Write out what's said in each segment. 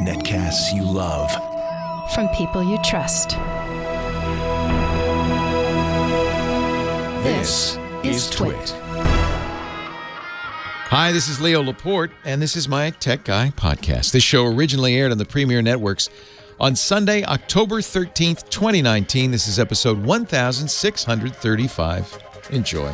Netcasts you love. From people you trust. This is Twit. Hi, this is Leo Laporte, and this is my Tech Guy podcast. This show originally aired on the Premier Networks on Sunday, October 13th, 2019. This is episode 1635. Enjoy.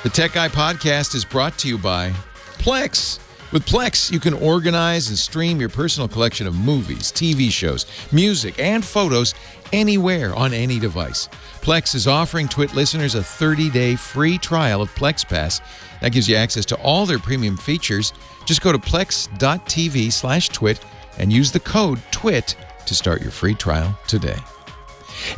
The Tech Guy podcast is brought to you by Plex. With Plex, you can organize and stream your personal collection of movies, TV shows, music, and photos anywhere on any device. Plex is offering Twit listeners a 30-day free trial of Plex Pass. That gives you access to all their premium features. Just go to plex.tv/twit and use the code TWIT to start your free trial today.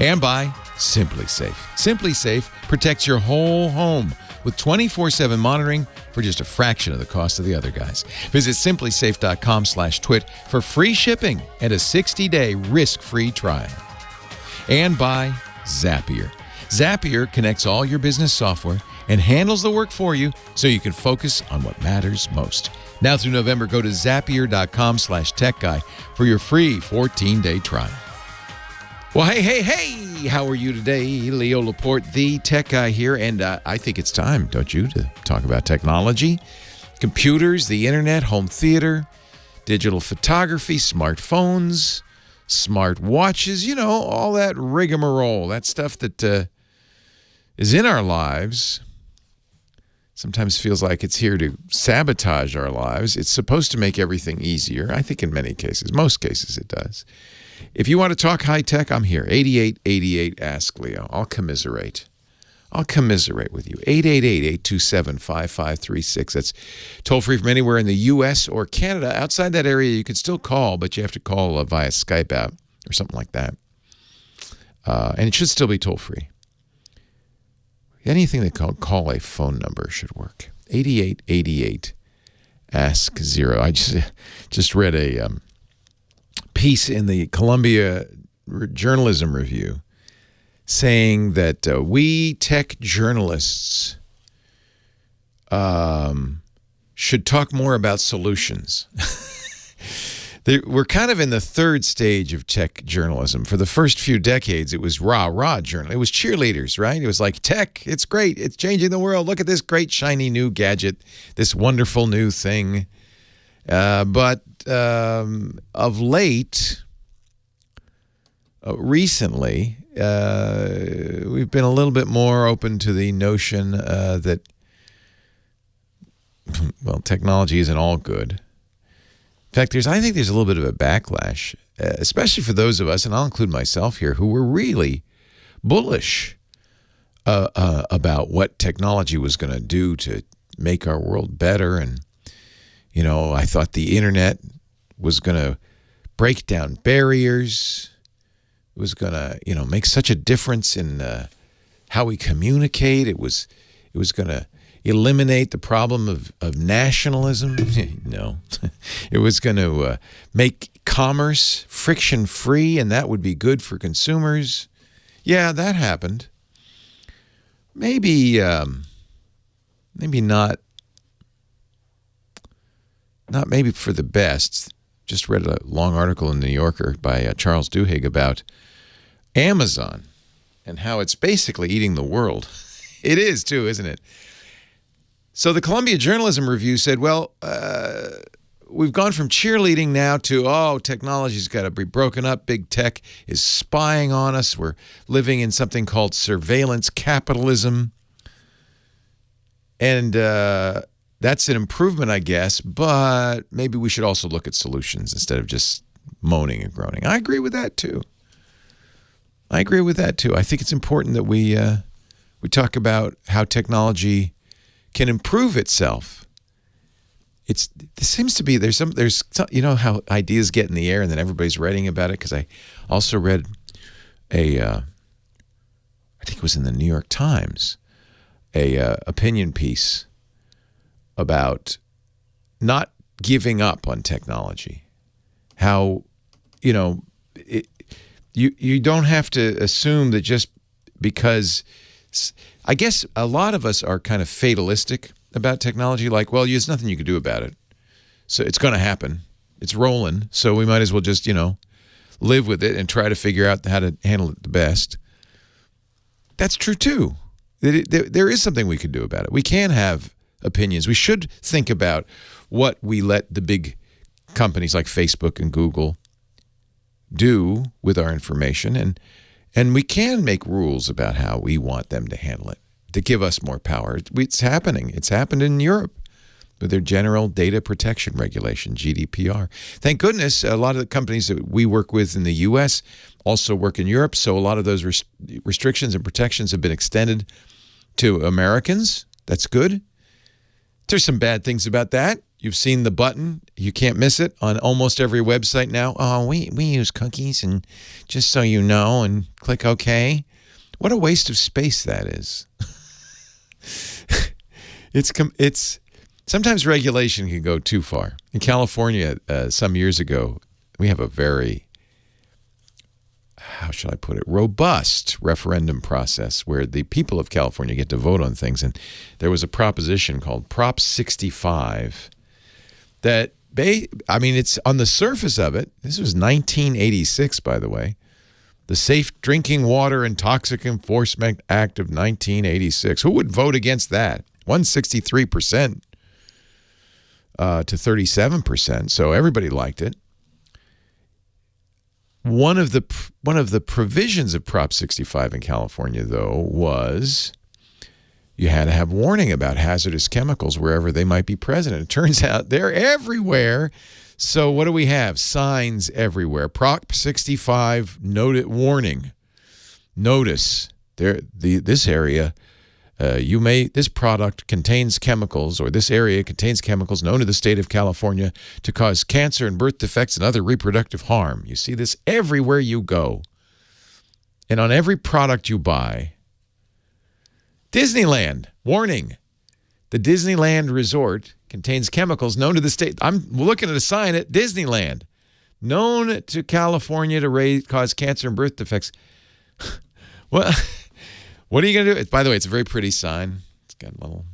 And by Simply Safe. Simply Safe protects your whole home with 24/7 monitoring for just a fraction of the cost of the other guys. Visit simplysafe.com/twit for free shipping and a 60-day risk-free trial. And by Zapier. Zapier connects all your business software and handles the work for you so you can focus on what matters most. Now through November, go to zapier.com/techguy for your free 14-day trial. Well, hey, how are you today? Leo Laporte, the Tech Guy here, and I think it's time, don't you, to talk about technology, computers, the internet, home theater, digital photography, smartphones, smart watches, you know, all that rigmarole, that stuff that is in our lives. Sometimes feels like it's here to sabotage our lives. It's supposed to make everything easier. I think in many cases, most cases it does. If you want to talk high-tech, I'm here. 8888 Ask Leo. I'll commiserate with you. 888-827-5536. That's toll-free from anywhere in the U.S. or Canada. Outside that area, you can still call, but you have to call via Skype app or something like that. And it should still be toll-free. Anything they call a phone number should work. 8888 Ask Zero. I just read a piece in the Columbia Journalism Review saying that we tech journalists should talk more about solutions. We're kind of in the third stage of tech journalism. For the first few decades, it was rah-rah journalism. It was cheerleaders, right? It was like, tech, it's great. It's changing the world. Look at this great, shiny new gadget, this wonderful new thing. But of late, recently, we've been a little bit more open to the notion that, well, technology isn't all good. In fact, I think there's a little bit of a backlash, especially for those of us, and I'll include myself here, who were really bullish about what technology was going to do to make our world better. And, you know, I thought the internet was going to break down barriers. It was going to, you know, make such a difference in how we communicate. It was going to eliminate the problem of nationalism. No. It was going to make commerce friction-free, and that would be good for consumers. Yeah, that happened. Maybe not maybe for the best. Just read a long article in the New Yorker by Charles Duhigg about Amazon and how it's basically eating the world. It is too, isn't it? So the Columbia Journalism Review said, well, we've gone from cheerleading now to, technology's got to be broken up. Big tech is spying on us. We're living in something called surveillance capitalism. And that's an improvement, I guess, but maybe we should also look at solutions instead of just moaning and groaning. I agree with that, too. I think it's important that we talk about how technology can improve itself. There seems to be there's you know how ideas get in the air and then everybody's writing about it, because I also read I think it was in the New York Times, a opinion piece about not giving up on technology. How, you know, you don't have to assume that just because, I guess a lot of us are kind of fatalistic about technology, like, well, there's nothing you can do about it. So it's going to happen. It's rolling. So we might as well just, live with it and try to figure out how to handle it the best. That's true, too. There is something we could do about it. We can have opinions. We should think about what we let the big companies like Facebook and Google do with our information. And we can make rules about how we want them to handle it, to give us more power. It's happening. It's happened in Europe with their General Data Protection Regulation, GDPR. Thank goodness a lot of the companies that we work with in the U.S. also work in Europe, so a lot of those restrictions and protections have been extended to Americans. That's good. There's some bad things about that. You've seen the button. You can't miss it on almost every website now. Oh, we use cookies, and just so you know, and click OK. What a waste of space that is. It's sometimes regulation can go too far. In California, some years ago, we have a very, how should I put it, robust referendum process where the people of California get to vote on things. And there was a proposition called Prop 65 that, it's on the surface of it. This was 1986, by the way. The Safe Drinking Water and Toxic Enforcement Act of 1986. Who would vote against that? 163%. To 37%, so everybody liked it. One of the provisions of Prop 65 in California, though, was you had to have warning about hazardous chemicals wherever they might be present. It turns out they're everywhere. So what do we have? Signs everywhere. Prop 65 warning. Notice this area. This product contains chemicals, or this area contains chemicals known to the state of California to cause cancer and birth defects and other reproductive harm. You see this everywhere you go. And on every product you buy. Disneyland, warning. The Disneyland Resort contains chemicals known to the state. I'm looking at a sign at Disneyland. Known to California to cause cancer and birth defects. Well... What are you going to do? By the way, it's a very pretty sign. It's got a little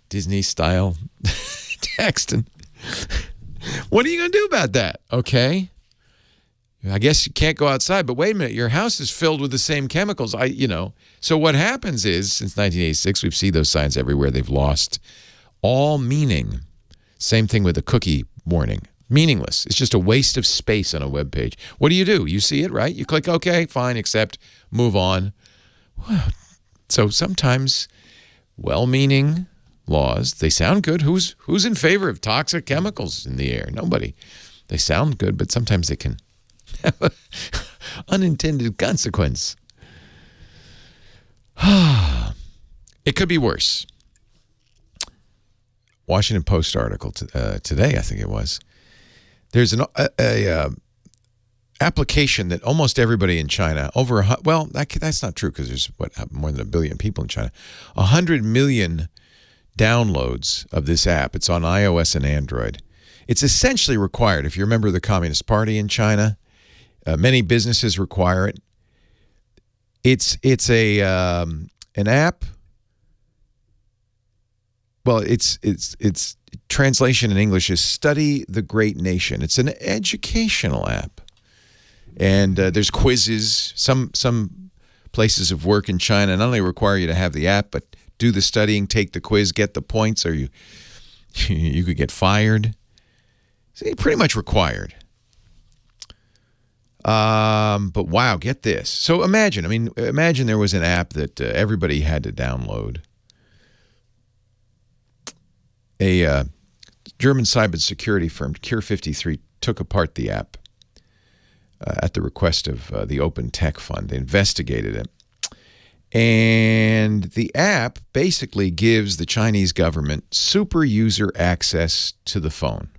Disney-style text. And what are you going to do about that? Okay. I guess you can't go outside, but wait a minute. Your house is filled with the same chemicals. So what happens is, since 1986, we've seen those signs everywhere. They've lost all meaning. Same thing with the cookie warning. Meaningless. It's just a waste of space on a web page. What do? You see it, right? You click OK, fine, accept, move on. So sometimes well-meaning laws, they sound good. Who's in favor of toxic chemicals in the air? Nobody. They sound good, but sometimes they can have an unintended consequence. It could be worse. Washington Post article today, I think it was. There's an application that almost everybody in China, that's not true because there's more than 1 billion people in China. 100 million downloads of this app. It's on iOS and Android. It's essentially required. If you're a member of the Communist Party in China, many businesses require it. It's an app. Well, its translation in English is "Study the Great Nation." It's an educational app. And there's quizzes. Some places of work in China not only require you to have the app, but do the studying, take the quiz, get the points, or you could get fired. So pretty much required. But wow, get this. So imagine there was an app that everybody had to download. A German cybersecurity firm, Cure53, took apart the app. At the request of the Open Tech Fund. They investigated it. And the app basically gives the Chinese government super user access to the phone.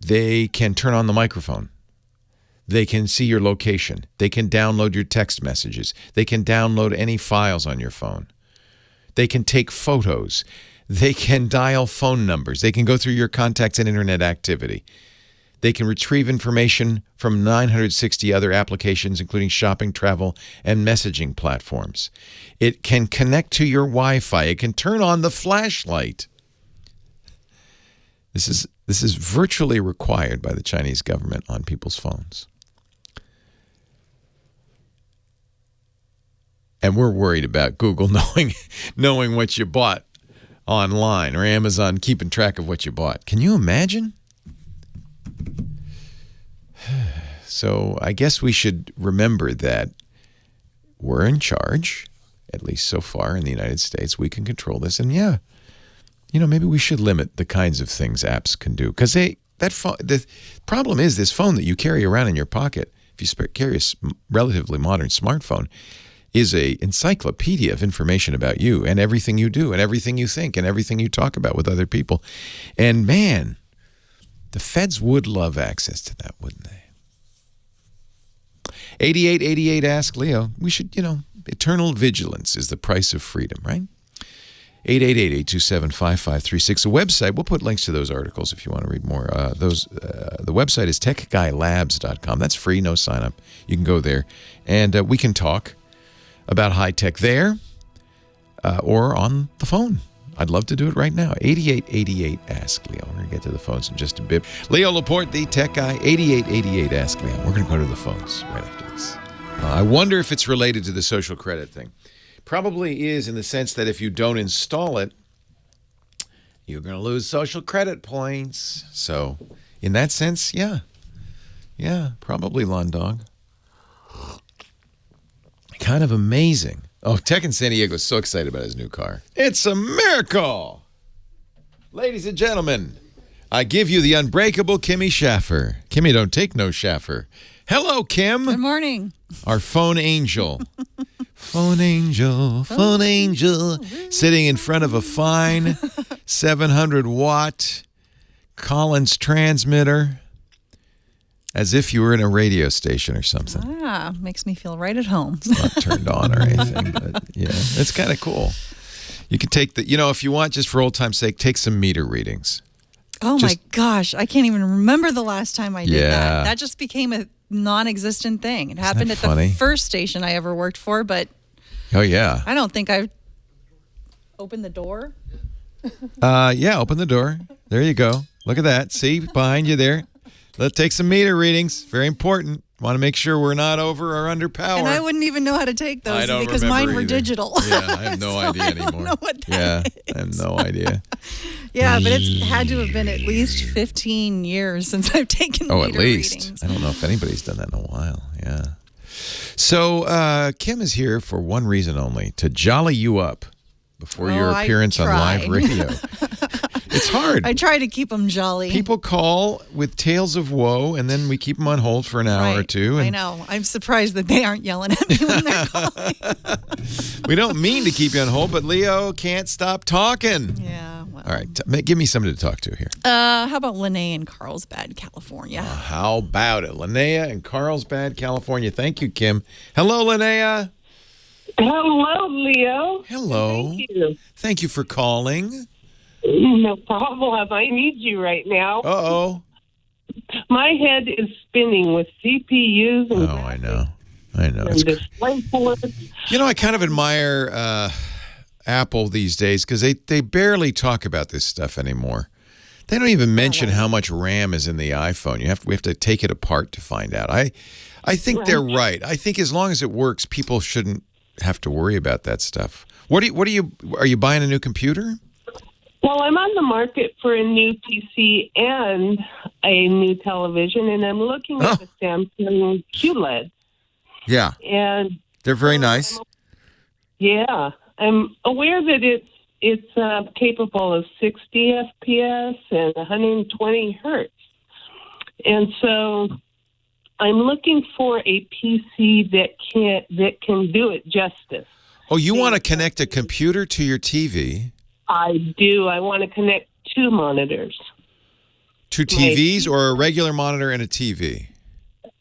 They can turn on the microphone. They can see your location. They can download your text messages. They can download any files on your phone. They can take photos. They can dial phone numbers. They can go through your contacts and internet activity. They can retrieve information from 960 other applications, including shopping, travel, and messaging platforms. It can connect to your Wi-Fi. It can turn on the flashlight. This is virtually required by the Chinese government on people's phones. And we're worried about Google knowing what you bought online, or Amazon keeping track of what you bought. Can you imagine? So I guess we should remember that we're in charge, at least so far in the United States. We can control this. And maybe we should limit the kinds of things apps can do. Because the problem is this phone that you carry around in your pocket, if you carry a relatively modern smartphone, is a encyclopedia of information about you and everything you do and everything you think and everything you talk about with other people. And man, the feds would love access to that, wouldn't they? 8888 Ask Leo. We should, eternal vigilance is the price of freedom, right? 888-827-5536. The website, we'll put links to those articles if you want to read more. The website is techguylabs.com. That's free, no sign up. You can go there. And we can talk about high tech there or on the phone. I'd love to do it right now. 8888 Ask Leo. We're going to get to the phones in just a bit. Leo Laporte, the tech guy. 8888 Ask Leo. We're going to go to the phones right after this. I wonder if it's related to the social credit thing. Probably is, in the sense that if you don't install it, you're going to lose social credit points. So in that sense, yeah, probably, Lawn Dog. Kind of amazing. Oh, Tech in San Diego is so excited about his new car. It's a miracle! Ladies and gentlemen, I give you the unbreakable Kimmy Shaffer. Kimmy don't take no Shaffer. Hello, Kim. Good morning. Our phone angel. Phone angel, sitting in front of a fine 700-watt Collins transmitter. As if you were in a radio station or something. Makes me feel right at home. It's not turned on or anything, but yeah, it's kind of cool. You can take if you want, just for old time's sake, take some meter readings. Oh my gosh, I can't even remember the last time I did Yeah. that. That just became a non-existent thing. It happened at funny? the first station I ever worked for, but Oh, yeah. I don't think I've opened the door. Open the door. There you go. Look at that. See, behind you there. Let's take some meter readings. Very important. Want to make sure we're not over or under power. And I wouldn't even know how to take those because mine were digital. Yeah, I have no idea anymore. I don't know what that is. I have no idea. Yeah, but it's had to have been at least 15 years since I've taken meter at least. readings. I don't know if anybody's done that in a while. Yeah. So Kim is here for one reason only, to jolly you up before your appearance on live radio. It's hard. I try to keep them jolly. People call with tales of woe, and then we keep them on hold for an hour or two. And I know. I'm surprised that they aren't yelling at me when they're calling. We don't mean to keep you on hold, but Leo can't stop talking. Yeah. Well. All right. Give me somebody to talk to here. How about Linnea in Carlsbad, California? How about it? Linnea in Carlsbad, California. Thank you, Kim. Hello, Linnea. Hello, Leo. Hello. Thank you. Thank you for calling. No problem. I need you right now. Uh-oh. My head is spinning with CPUs and I know. and display boards. I kind of admire Apple these days because they barely talk about this stuff anymore. They don't even mention how much RAM is in the iPhone. We have to take it apart to find out. I think they're right. I think as long as it works, people shouldn't have to worry about that stuff. Are you buying a new computer? Well, I'm on the market for a new PC and a new television, and I'm looking at the Samsung QLED. Yeah. And they're very nice. I'm aware that it's capable of 60 FPS and 120 hertz. And so I'm looking for a PC that can do it justice. Oh, you want to connect a computer to your TV? I do. I want to connect two monitors. Two TVs or a regular monitor and a TV?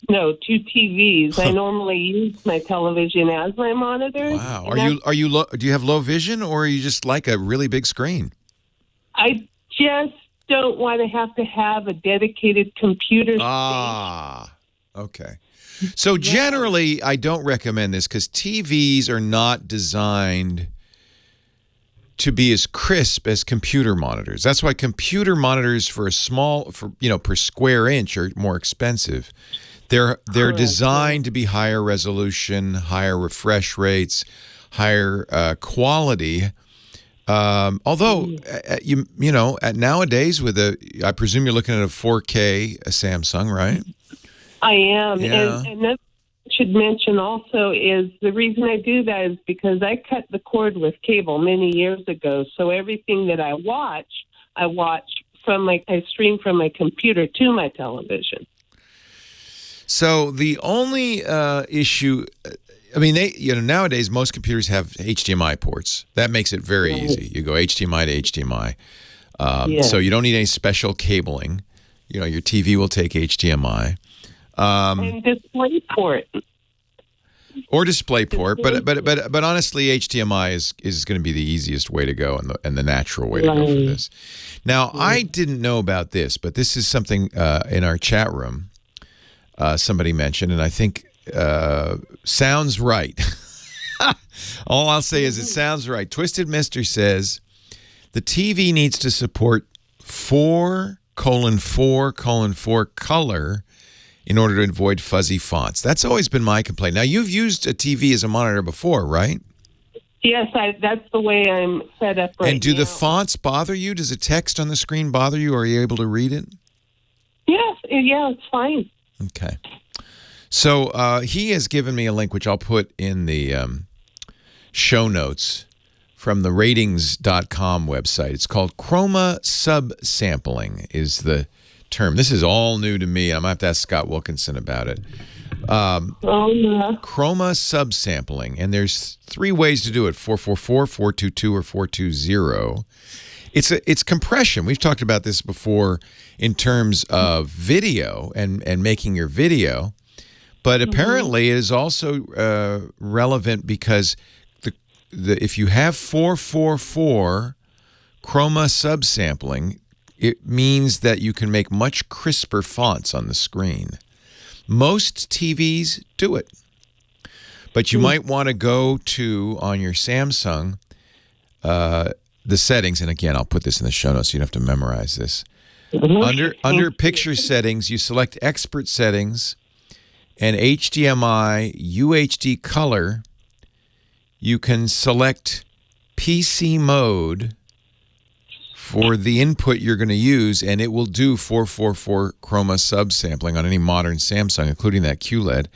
No, two TVs. I normally use my television as my monitor. Wow. Do you have low vision or are you just like a really big screen? I just don't want to have a dedicated computer station. Ah, okay. So generally, I don't recommend this because TVs are not designed to be as crisp as computer monitors. That's why computer monitors per square inch are more expensive. They're designed to be higher resolution, higher refresh rates, higher quality. Although nowadays I presume you're looking at a 4K Samsung, right? I am. Yeah. And that I should mention also is the reason I do that is because I cut the cord with cable many years ago. So everything that I stream from my computer to my television. So the only issue, nowadays most computers have HDMI ports. That makes it very easy. You go HDMI to HDMI. So you don't need any special cabling. Your TV will take HDMI. And DisplayPort. Or DisplayPort, but honestly, HDMI is going to be the easiest way to go and the natural way to go for this. Now, I didn't know about this, but this is something in our chat room somebody mentioned, and I think sounds right. All I'll say is it sounds right. Twisted Mister says the TV needs to support 4:4:4 color in order to avoid fuzzy fonts. That's always been my complaint. Now, you've used a TV as a monitor before, right? Yes, that's the way I'm set up right now. And do the fonts bother you? Does the text on the screen bother you? Are you able to read it? Yes, it's fine. Okay. So he has given me a link, which I'll put in the show notes from the ratings.com website. It's called chroma subsampling is the term. This is all new to me. I'm going to have to ask Scott Wilkinson about it. Chroma subsampling. And there's 3 ways to do it, 444, 422, or 420. It's compression. We've talked about this before in terms of video and making your video. But apparently it is also relevant because if you have 444 chroma subsampling, it means that you can make much crisper fonts on the screen. Most TVs do it. But you might want to go to, on your Samsung, the settings, and again, I'll put this in the show notes so you don't have to memorize this. Under picture settings, you select expert settings and HDMI UHD color. You can select PC mode for the input you're going to use, and it will do 444 chroma subsampling on any modern Samsung, including that QLED,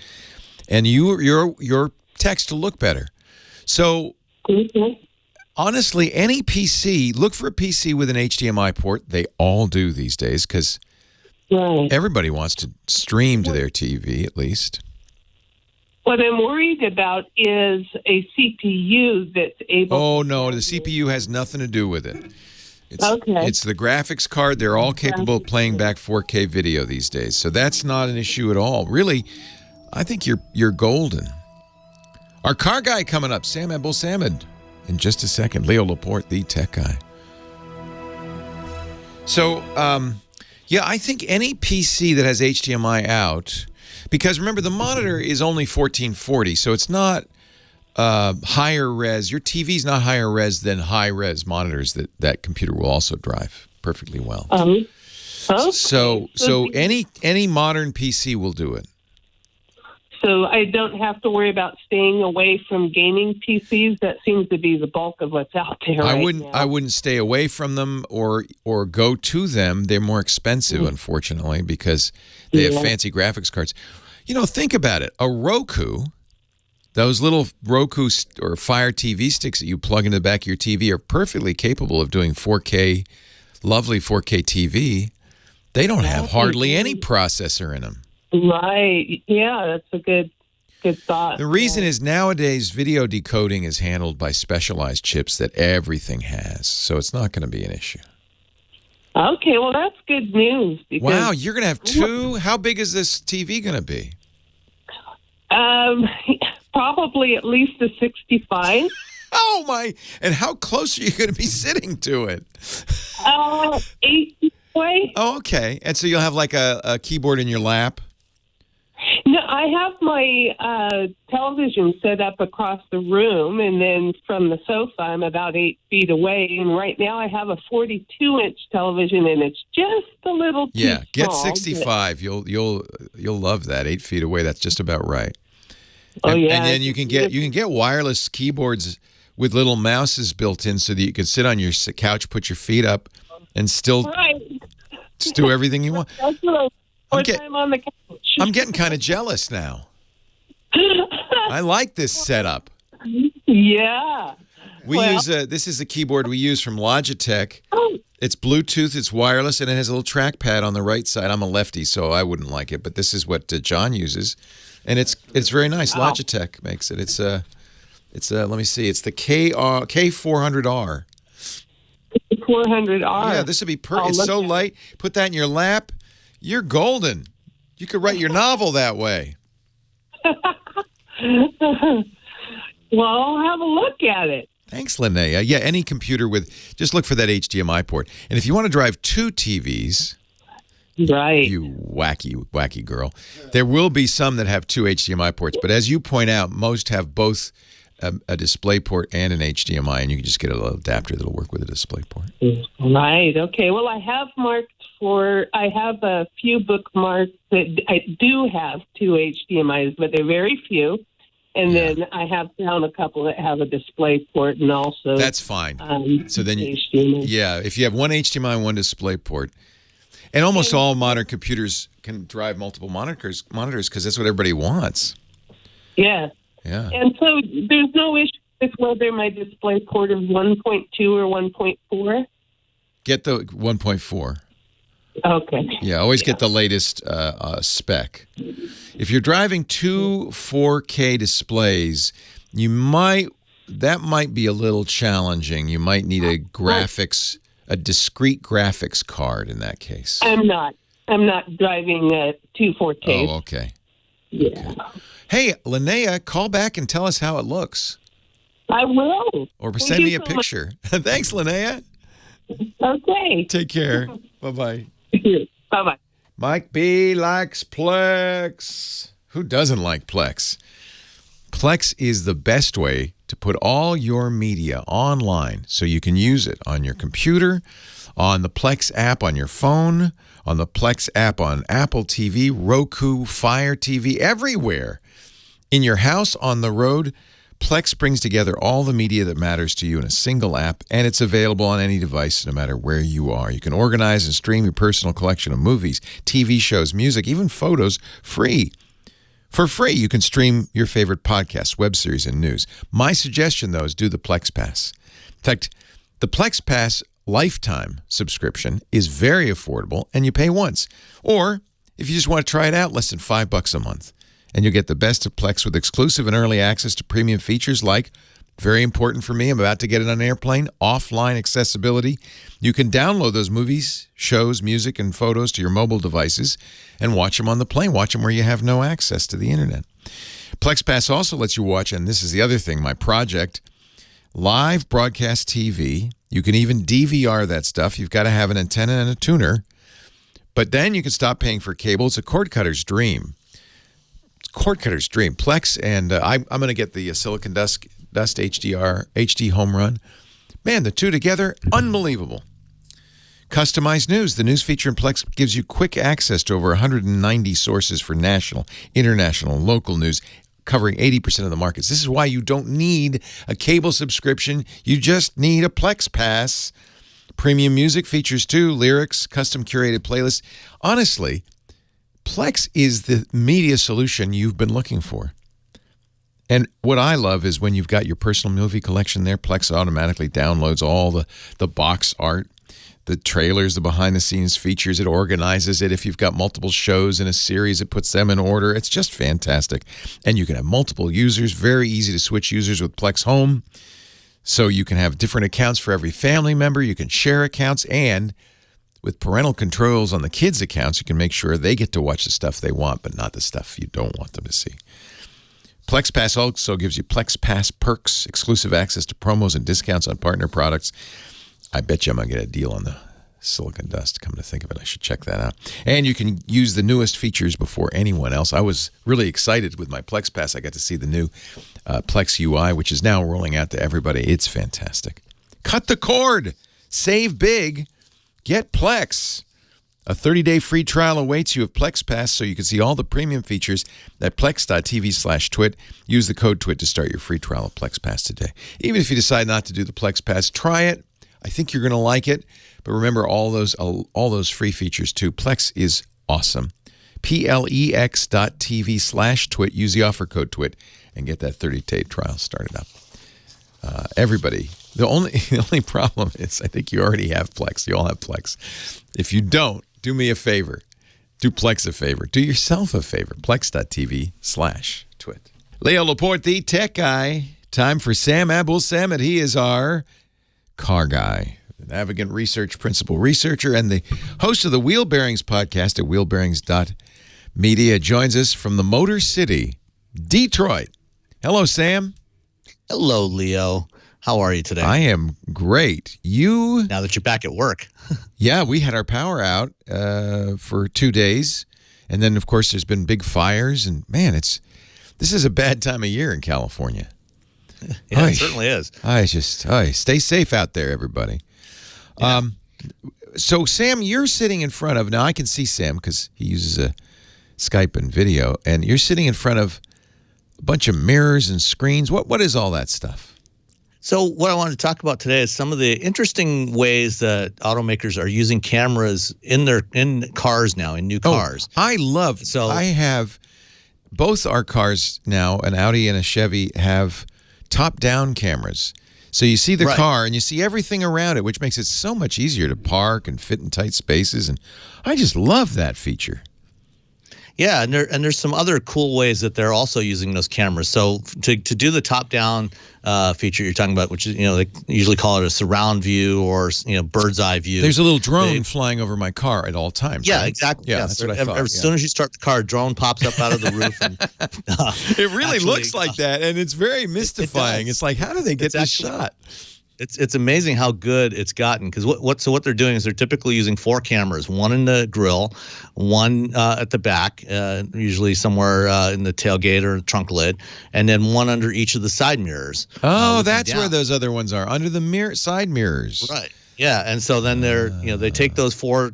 and your text will look better. So, honestly, any PC, look for a PC with an HDMI port. They all do these days because everybody wants to stream to their TV, at least. What I'm worried about is a CPU that's able. Oh, no, the CPU has nothing to do with it. It's the graphics card. They're all capable of playing back 4K video these days. So that's not an issue at all. Really, I think you're golden. Our car guy coming up, Sam Abuelsamid, in just a second. Leo Laporte, the tech guy. So, I think any PC that has HDMI out, because remember, the monitor is only 1440, so it's not higher res. Your TV's not higher res than high res monitors that computer will also drive perfectly well. So any modern PC will do it. So I don't have to worry about staying away from gaming PCs. That seems to be the bulk of what's out there. I wouldn't stay away from them or go to them. They're more expensive, unfortunately, because they have fancy graphics cards. Think about it. A Roku. Those little Roku or Fire TV sticks that you plug into the back of your TV are perfectly capable of doing 4K, lovely 4K TV. They don't have hardly any processor in them. Right. Yeah, that's a good thought. The reason is nowadays video decoding is handled by specialized chips that everything has, so it's not going to be an issue. Okay, well, that's good news. Wow, you're going to have 2? How big is this TV going to be? Probably at least a 65. Oh, my. And how close are you going to be sitting to it? way. Oh, okay. And so you'll have like a keyboard in your lap? No, I have my television set up across the room, and then from the sofa, I'm about 8 feet away. And right now, I have a 42-inch television, and it's just a little too small. Get 65. You'll love that. 8 feet away. That's just about right. And, and then you can get wireless keyboards with little mouses built in, so that you can sit on your couch, put your feet up, and still just do everything you want. That's what time on the couch. I'm getting kind of jealous now. I like this setup. Yeah. This is a keyboard we use from Logitech. It's Bluetooth, it's wireless, and it has a little trackpad on the right side. I'm a lefty, so I wouldn't like it, but this is what John uses, and it's very nice. Logitech makes it. It's let me see. It's the K400R. 400R. Yeah, this would be perfect. It's so light. Put that in your lap. You're golden. You could write your novel that way. Well, I'll have a look at it. Thanks, Linnea. Yeah, any computer just look for that HDMI port. And if you want to drive 2 TVs, right, you wacky girl, there will be some that have 2 HDMI ports. But as you point out, most have both a display port and an HDMI, and you can just get a little adapter that'll work with a display port. Right. Okay. Well, I have a few bookmarks that I do have 2 HDMIs, but they're very few. And then I have found a couple that have a display port and also... That's fine. So then HDMI. If you have one HDMI and one display port, and almost all modern computers can drive multiple monitors because that's what everybody wants. Yeah. Yeah. And so there's no issue with whether my display port is 1.2 or 1.4? Get the 1.4. Okay. Yeah, always get the latest spec. If you're driving 2 4K displays, that might be a little challenging. You might need a discrete graphics card in that case. I'm not driving 2 4K. Oh, okay. Yeah. Okay. Hey, Linnea, call back and tell us how it looks. I will. Or send me a picture. Thanks, Linnea. Okay. Take care. Bye-bye. Bye-bye. Mike B likes Plex. Who doesn't like Plex? Plex is the best way to put all your media online so you can use it on your computer, on the Plex app on your phone, on the Plex app on Apple TV, Roku, Fire TV, everywhere. In your house, on the road, Plex brings together all the media that matters to you in a single app, and it's available on any device no matter where you are. You can organize and stream your personal collection of movies, TV shows, music, even photos free. For free, you can stream your favorite podcasts, web series, and news. My suggestion, though, is do the Plex Pass. In fact, the Plex Pass lifetime subscription is very affordable, and you pay once. Or, if you just want to try it out, less than $5 a month. And you'll get the best of Plex with exclusive and early access to premium features like, very important for me, I'm about to get it on an airplane, offline accessibility. You can download those movies, shows, music, and photos to your mobile devices and watch them on the plane. Watch them where you have no access to the internet. Plex Pass also lets you watch, and this is the other thing, my project, live broadcast TV. You can even DVR that stuff. You've got to have an antenna and a tuner. But then you can stop paying for cable. It's a cord cutter's dream. Cord cutter's dream. Plex, and I'm going to get the Silicon Dust HD Home Run. Man, the two together, unbelievable. Customized news. The news feature in Plex gives you quick access to over 190 sources for national, international, and local news, covering 80% of the markets. This is why you don't need a cable subscription. You just need a Plex Pass. Premium music features too, lyrics, custom curated playlists. Honestly, Plex is the media solution you've been looking for. And what I love is when you've got your personal movie collection there, Plex automatically downloads all the box art, the trailers, the behind-the-scenes features. It organizes it. If you've got multiple shows in a series, it puts them in order. It's just fantastic. And you can have multiple users. Very easy to switch users with Plex Home. So you can have different accounts for every family member. You can share accounts, and with parental controls on the kids' accounts, you can make sure they get to watch the stuff they want, but not the stuff you don't want them to see. Plex Pass also gives you Plex Pass perks, exclusive access to promos and discounts on partner products. I bet you I'm going to get a deal on the silicon dust. Come to think of it, I should check that out. And you can use the newest features before anyone else. I was really excited with my Plex Pass. I got to see the new Plex UI, which is now rolling out to everybody. It's fantastic. Cut the cord. Save big. Get Plex. A 30-day free trial awaits you of Plex Pass so you can see all the premium features at plex.tv/twit. Use the code TWIT to start your free trial of Plex Pass today. Even if you decide not to do the Plex Pass, try it. I think you're going to like it. But remember all those free features too. Plex is awesome. plex.tv/twit. Use the offer code TWIT and get that 30-day trial started up. Everybody. The only problem is I think you already have Plex. You all have Plex. If you don't, do me a favor. Do Plex a favor. Do yourself a favor. Plex.tv/twit. Leo Laporte, the tech guy. Time for Sam Abuelsamid. He is our car guy, the Navigant Research Principal Researcher, and the host of the Wheel Bearings podcast at wheelbearings.media. Joins us from the Motor City, Detroit. Hello, Sam. Hello, Leo. How are you today? I am great. You? Now that you're back at work. Yeah, we had our power out for 2 days. And then, of course, there's been big fires. And, man, this is a bad time of year in California. Yeah, it certainly is. Stay safe out there, everybody. Yeah. So, Sam, you're sitting in front of, now I can see Sam because he uses a Skype and video, and you're sitting in front of a bunch of mirrors and screens. What is all that stuff? So what I wanted to talk about today is some of the interesting ways that automakers are using cameras in cars now, in new cars. I have both our cars now, an Audi and a Chevy, have top-down cameras. So you see the car and you see everything around it, which makes it so much easier to park and fit in tight spaces. And I just love that feature. Yeah, and there's some other cool ways that they're also using those cameras. So to do the top-down feature you're talking about, which is, they usually call it a surround view or, bird's eye view. There's a little drone flying over my car at all times. Yeah, right? exactly. Yeah, that's what I thought. As soon as you start the car, a drone pops up out of the roof. And, it really looks like that, and it's very mystifying. It's like, how do they get this shot? It's amazing how good it's gotten, because what they're doing is they're typically using 4 cameras, one in the grill, one at the back, usually somewhere in the tailgate or trunk lid, and then one under each of the side mirrors. Oh, that's where those other ones are, under the side mirrors. Right. Yeah, and so then they take those 4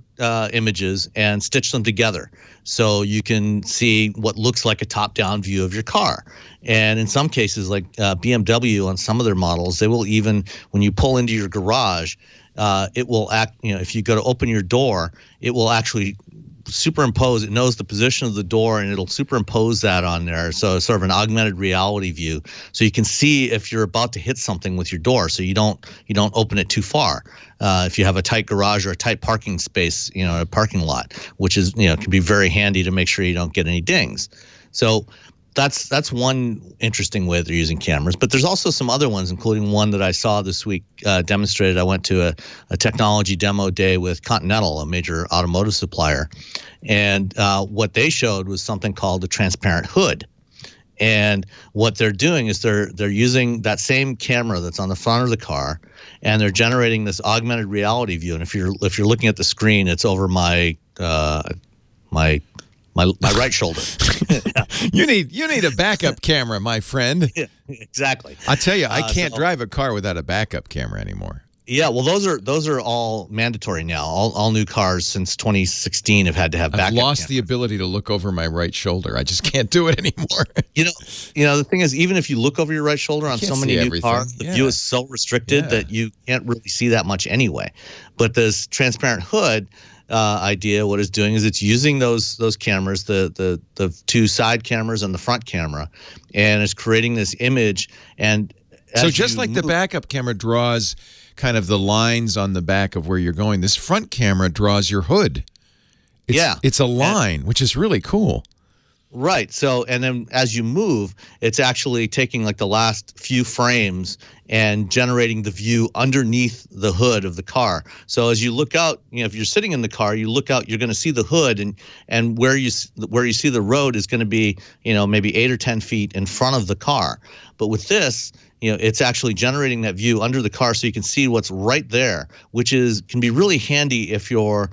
images and stitch them together, so you can see what looks like a top-down view of your car. And in some cases, like BMW on some of their models, they will even, when you pull into your garage, it will act. If you go to open your door, it will actually superimpose. It knows the position of the door, and it'll superimpose that on there. So it's sort of an augmented reality view, so you can see if you're about to hit something with your door, so you don't open it too far. If you have a tight garage or a tight parking space, a parking lot, which is can be very handy to make sure you don't get any dings. So that's one interesting way they're using cameras. But there's also some other ones, including one that I saw this week demonstrated. I went to a technology demo day with Continental, a major automotive supplier, and what they showed was something called a transparent hood. And what they're doing is they're using that same camera that's on the front of the car, and they're generating this augmented reality view. And if you're looking at the screen, it's over my right shoulder. You need a backup camera, my friend. Yeah, exactly. I tell you, I can't drive a car without a backup camera anymore. Yeah, well, those are all mandatory now. All new cars since 2016 have had to have backup I've lost cameras. the ability to look over my right shoulder. I just can't do it anymore. The thing is, even if you look over your right shoulder on so many new cars, the view is so restricted that you can't really see that much anyway. But this transparent hood idea, what it's doing is it's using those cameras, the 2 side cameras and the front camera, and it's creating this image. And so just like the backup camera draws kind of the lines on the back of where you're going, this front camera draws your hood. It's a line, which is really cool. Right. So, and then as you move, it's actually taking like the last few frames and generating the view underneath the hood of the car. So as you look out, if you're sitting in the car, you look out, you're going to see the hood, and where you see the road is going to be, maybe 8 or 10 feet in front of the car. But with this, it's actually generating that view under the car so you can see what's right there, which can be really handy if you're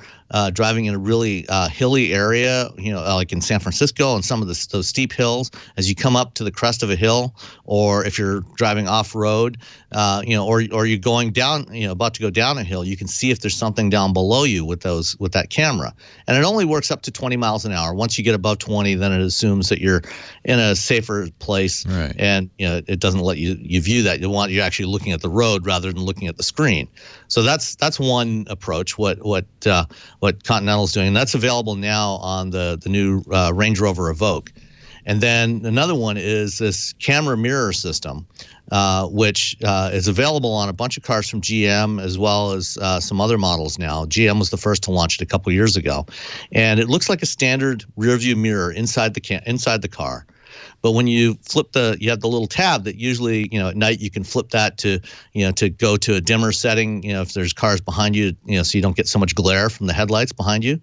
driving in a really hilly area, like in San Francisco and some of those steep hills as you come up to the crest of a hill, or if you're driving off-road, or you're going down, about to go down a hill, you can see if there's something down below you with that camera. And it only works up to 20 miles an hour. Once you get above 20, then it assumes that you're in a safer place, right. And it doesn't let you view that. You're actually looking at the road rather than looking at the screen. So that's one approach. What Continental's doing, and that's available now on the new Range Rover Evoque. And then another one is this camera mirror system, which is available on a bunch of cars from GM as well as some other models now. GM was the first to launch it a couple years ago, and it looks like a standard rear view mirror inside the car. But when you you have the little tab that usually, at night you can flip that to go to a dimmer setting, if there's cars behind you, so you don't get so much glare from the headlights behind you.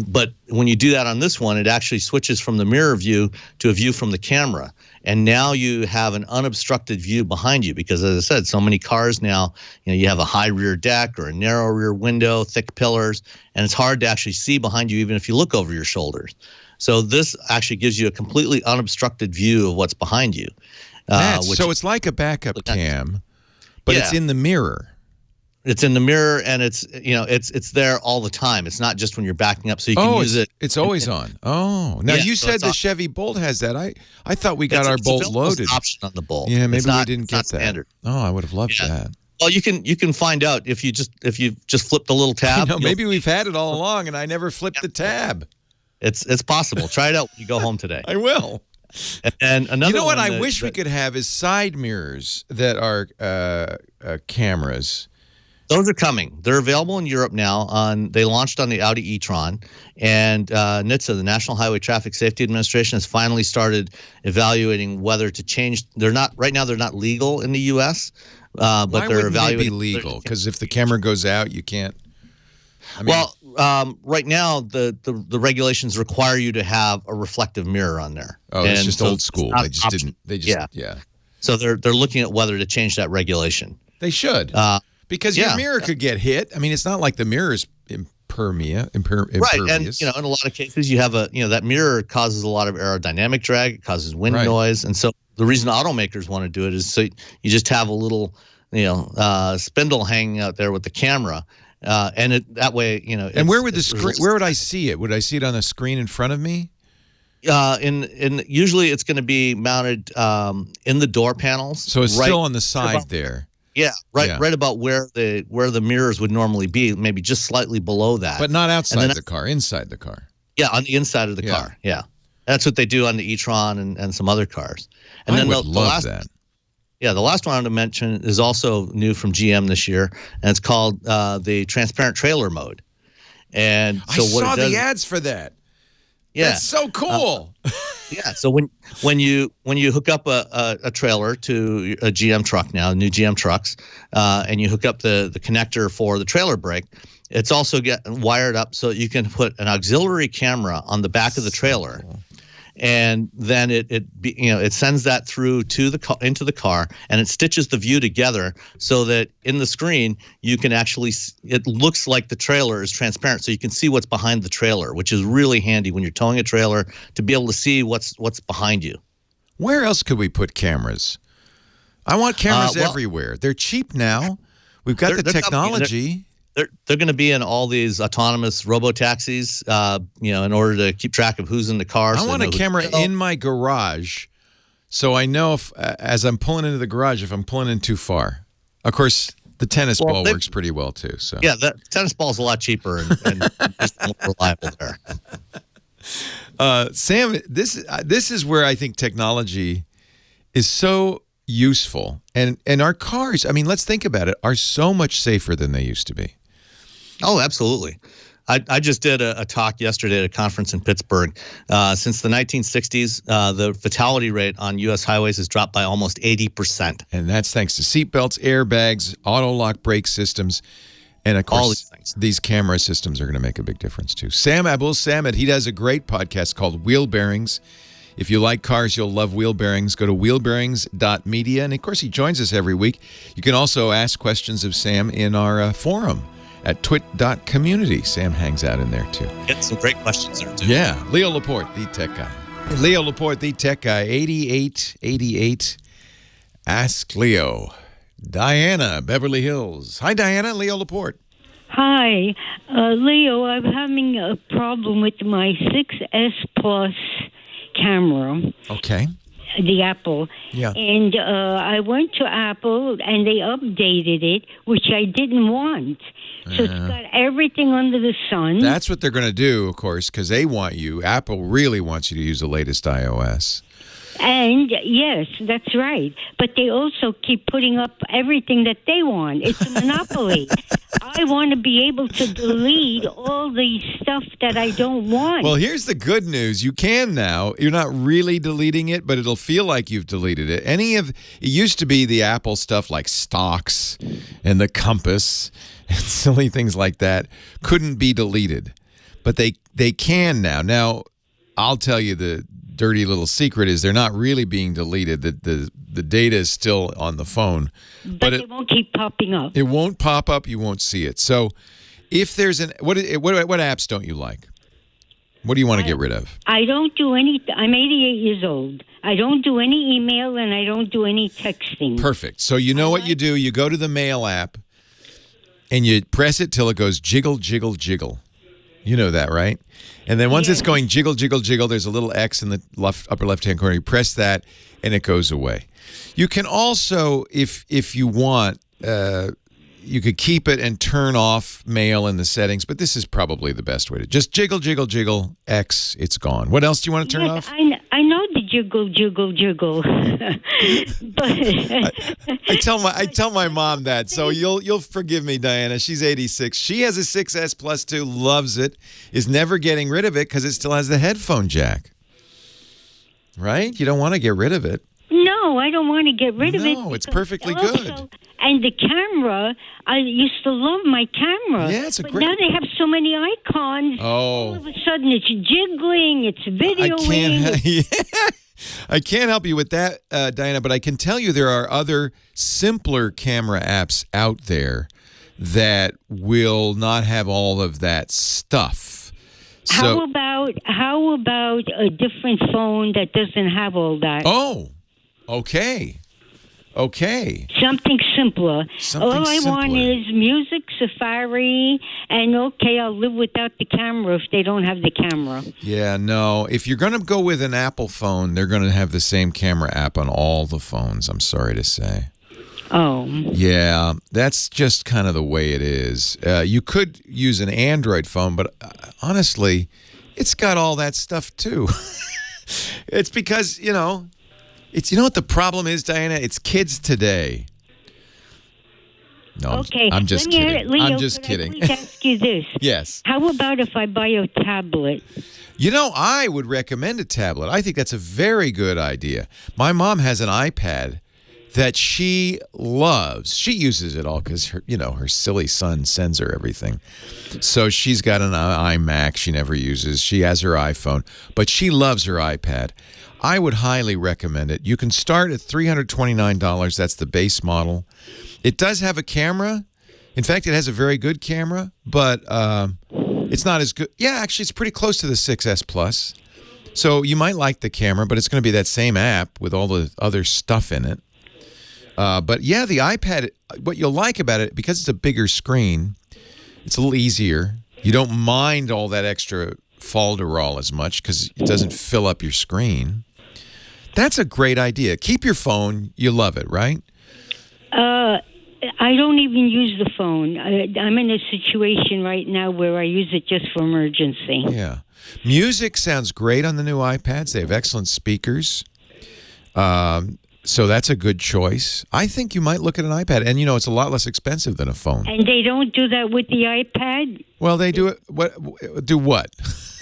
But when you do that on this one, it actually switches from the mirror view to a view from the camera. And now you have an unobstructed view behind you because, as I said, so many cars now, you have a high rear deck or a narrow rear window, thick pillars, and it's hard to actually see behind you even if you look over your shoulders. So this actually gives you a completely unobstructed view of what's behind you. So it's like a backup cam, but it's in the mirror. It's in the mirror, and it's there all the time. It's not just when you're backing up, so you can use it. It's always on. Oh, now you said the Chevy Bolt has that. I thought we got our Bolt loaded. It's an option on the Bolt. Yeah, maybe we didn't get that. Standard. Oh, I would have loved that. Well, you can find out if you just flip the little tab. Maybe we've had it all along, and I never flipped the tab. It's possible. Try it out when you go home today. I will. And another. You know what I wish we could have is side mirrors that are cameras. Those are coming. They're available in Europe now. They launched on the Audi e-tron, and NHTSA, the National Highway Traffic Safety Administration, has finally started evaluating whether to change. They're not legal in the U.S., but Why they're wouldn't evaluating. They be legal? Because if the camera goes out, you can't. Right now the regulations require you to have a reflective mirror on there. Oh, it's just old school. They just didn't. They just yeah. So they're looking at whether to change that regulation. They should. Because your mirror could get hit. I mean, it's not like the mirror is impervious. Right, and in a lot of cases, you have that mirror causes a lot of aerodynamic drag. It causes wind noise, and so the reason automakers want to do it is so you just have a little spindle hanging out there with the camera, and that way And where would the screen? Where would I see it? Would I see it on a screen in front of me? Usually it's going to be mounted in the door panels. So it's still on the side there. Yeah, right about where the mirrors would normally be, maybe just slightly below that. But not outside the car, inside the car. Yeah, on the inside of the car. Yeah, that's what they do on the e-tron and some other cars. And I then would love that. Yeah, the last one I want to mention is also new from GM this year, and it's called the transparent trailer mode. And so I saw the ads for that. Yeah, that's so cool. Yeah, so when you hook up a trailer to a GM truck now, new GM trucks, and you hook up the connector for the trailer brake, it's also wired up so you can put an auxiliary camera on the back of the trailer. Cool. And then it sends that through into the car, and it stitches the view together so that in the screen you can actually it looks like the trailer is transparent, so you can see what's behind the trailer, which is really handy when you're towing a trailer to be able to see what's behind you. Where else could we put cameras? I want cameras everywhere. They're cheap now. We've got the technology. They're going to be in all these autonomous robo-taxis, in order to keep track of who's in the car. I want a camera in my garage so I know if, as I'm pulling into the garage, if I'm pulling in too far. Of course, the tennis ball works pretty well, too. So yeah, the tennis ball is a lot cheaper and just more reliable there. Sam, this is where I think technology is so useful. And our cars, I mean, let's think about it, are so much safer than they used to be. Oh, absolutely. I just did a talk yesterday at a conference in Pittsburgh. Since the 1960s, the fatality rate on U.S. highways has dropped by almost 80%. And that's thanks to seatbelts, airbags, auto-lock brake systems, and, of course, these camera systems are going to make a big difference, too. Sam Abuelsamid, he does a great podcast called Wheel Bearings. If you like cars, you'll love Wheel Bearings. Go to wheelbearings.media. And, of course, he joins us every week. You can also ask questions of Sam in our forum at twit.community. Sam hangs out in there, too. Get some great questions there, too. Yeah. Leo Laporte, the tech guy. Leo Laporte, the tech guy. 8888. Ask Leo. Diana, Beverly Hills. Hi, Diana. Leo Laporte. Hi, Leo. I'm having a problem with my 6S Plus camera, Okay. the Apple. Yeah. And I went to Apple, and they updated it, which I didn't want. So it's got everything under the sun. That's what they're going to do, of course, because they want you. Apple really wants you to use the latest iOS. And yes, that's right. But they also keep putting up everything that they want. It's a monopoly. I want to be able to delete all the stuff that I don't want. Well, here's the good news. You can now. You're not really deleting it, but it'll feel like you've deleted it. It used to be the Apple stuff like stocks and the compass and silly things like that couldn't be deleted. But they can now. Now, I'll tell you the dirty little secret is they're not really being deleted. The data is still on the phone. But it won't keep popping up. It won't pop up. You won't see it. So if there's what apps don't you like? What do you want to get rid of? I don't do any. I'm 88 years old. I don't do any email and I don't do any texting. Perfect. So you know what you do? You go to the Mail app and you press it till it goes jiggle, jiggle, jiggle. You know that, right? And then once it's going jiggle, jiggle, jiggle, there's a little X in the upper left-hand corner. You press that, and it goes away. You can also, if you want, you could keep it and turn off Mail in the settings, but this is probably the best way to just jiggle, jiggle, jiggle, X, it's gone. What else do you want to turn off? I know the jiggle, jiggle, jiggle. But I tell my mom that, so you'll forgive me, Diana. She's 86. She has a 6S Plus 2, loves it, is never getting rid of it because it still has the headphone jack. Right? You don't want to get rid of it. No, I don't want to get rid of it. No, it's perfectly good. And the camera, I used to love my camera. Yeah, it's but now they have so many icons. Oh. All of a sudden, it's jiggling, it's videoing. I can't help you with that, Diana, but I can tell you there are other simpler camera apps out there that will not have all of that stuff. How about a different phone that doesn't have all that? Oh, okay. Something simpler. All I want is music, Safari, and I'll live without the camera if they don't have the camera. Yeah, no. If you're going to go with an Apple phone, they're going to have the same camera app on all the phones, I'm sorry to say. Oh. Yeah, that's just kind of the way it is. You could use an Android phone, but honestly, it's got all that stuff too. It's because, you know what the problem is, Diana? It's kids today. No, okay. I'm just kidding. Leo, I'm just kidding. Let me ask you this. Yes. How about if I buy a tablet? I would recommend a tablet. I think that's a very good idea. My mom has an iPad that she loves. She uses it all because her silly son sends her everything. So she's got an iMac she never uses. She has her iPhone, but she loves her iPad. I would highly recommend it. You can start at $329. That's the base model. It does have a camera. In fact, it has a very good camera, but it's not as good. Yeah, actually, it's pretty close to the 6S Plus. So you might like the camera, but it's going to be that same app with all the other stuff in it. But yeah, the iPad, what you'll like about it, because it's a bigger screen, it's a little easier. You don't mind all that extra folderol as much because it doesn't fill up your screen. That's a great idea. Keep your phone. You love it, right? I don't even use the phone. I'm in a situation right now where I use it just for emergency. Yeah. Music sounds great on the new iPads. They have excellent speakers. So that's a good choice. I think you might look at an iPad. And, it's a lot less expensive than a phone. And they don't do that with the iPad? Well, they do it. Do what?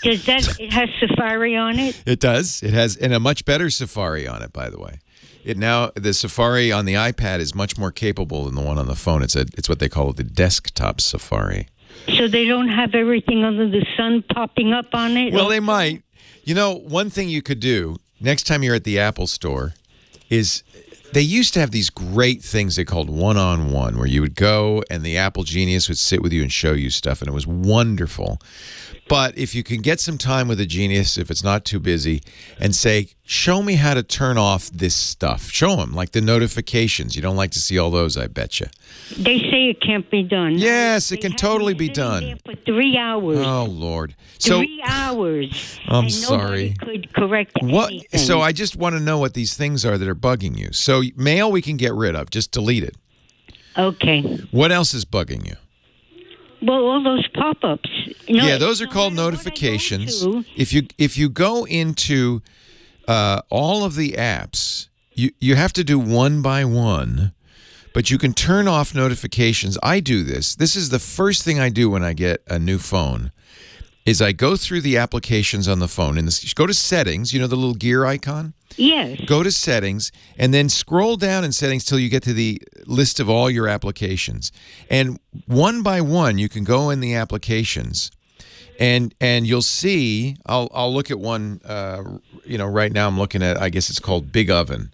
It has Safari on it? It does. It has, and a much better Safari on it, by the way. The Safari on the iPad is much more capable than the one on the phone. It's what they call the desktop Safari. So they don't have everything under the sun popping up on it? Well, they might. One thing you could do, next time you're at the Apple store, is they used to have these great things they called one-on-one, where you would go and the Apple genius would sit with you and show you stuff, and it was wonderful. But if you can get some time with a genius, if it's not too busy, and say, show me how to turn off this stuff. Show them, like the notifications. You don't like to see all those, I betcha. They say it can't be done. Yes, it They can have totally me be sitting done. there for 3 hours. Oh, Lord. So 3 hours. I'm and sorry. Nobody could correct what? anything. So I just want to know what these things are that are bugging you. So mail we can get rid of. Just delete it. Okay. What else is bugging you? Well, all those pop-ups. Yeah, those are called notifications. If you go into all of the apps, you have to do one by one, but you can turn off notifications. I do this. This is the first thing I do when I get a new phone, is I go through the applications on the phone and go to settings, you know the little gear icon? Yes. Go to settings and then scroll down in settings till you get to the list of all your applications. And one by one, you can go in the applications and you'll see, I'll look at one, right now I'm looking at, I guess it's called Big Oven.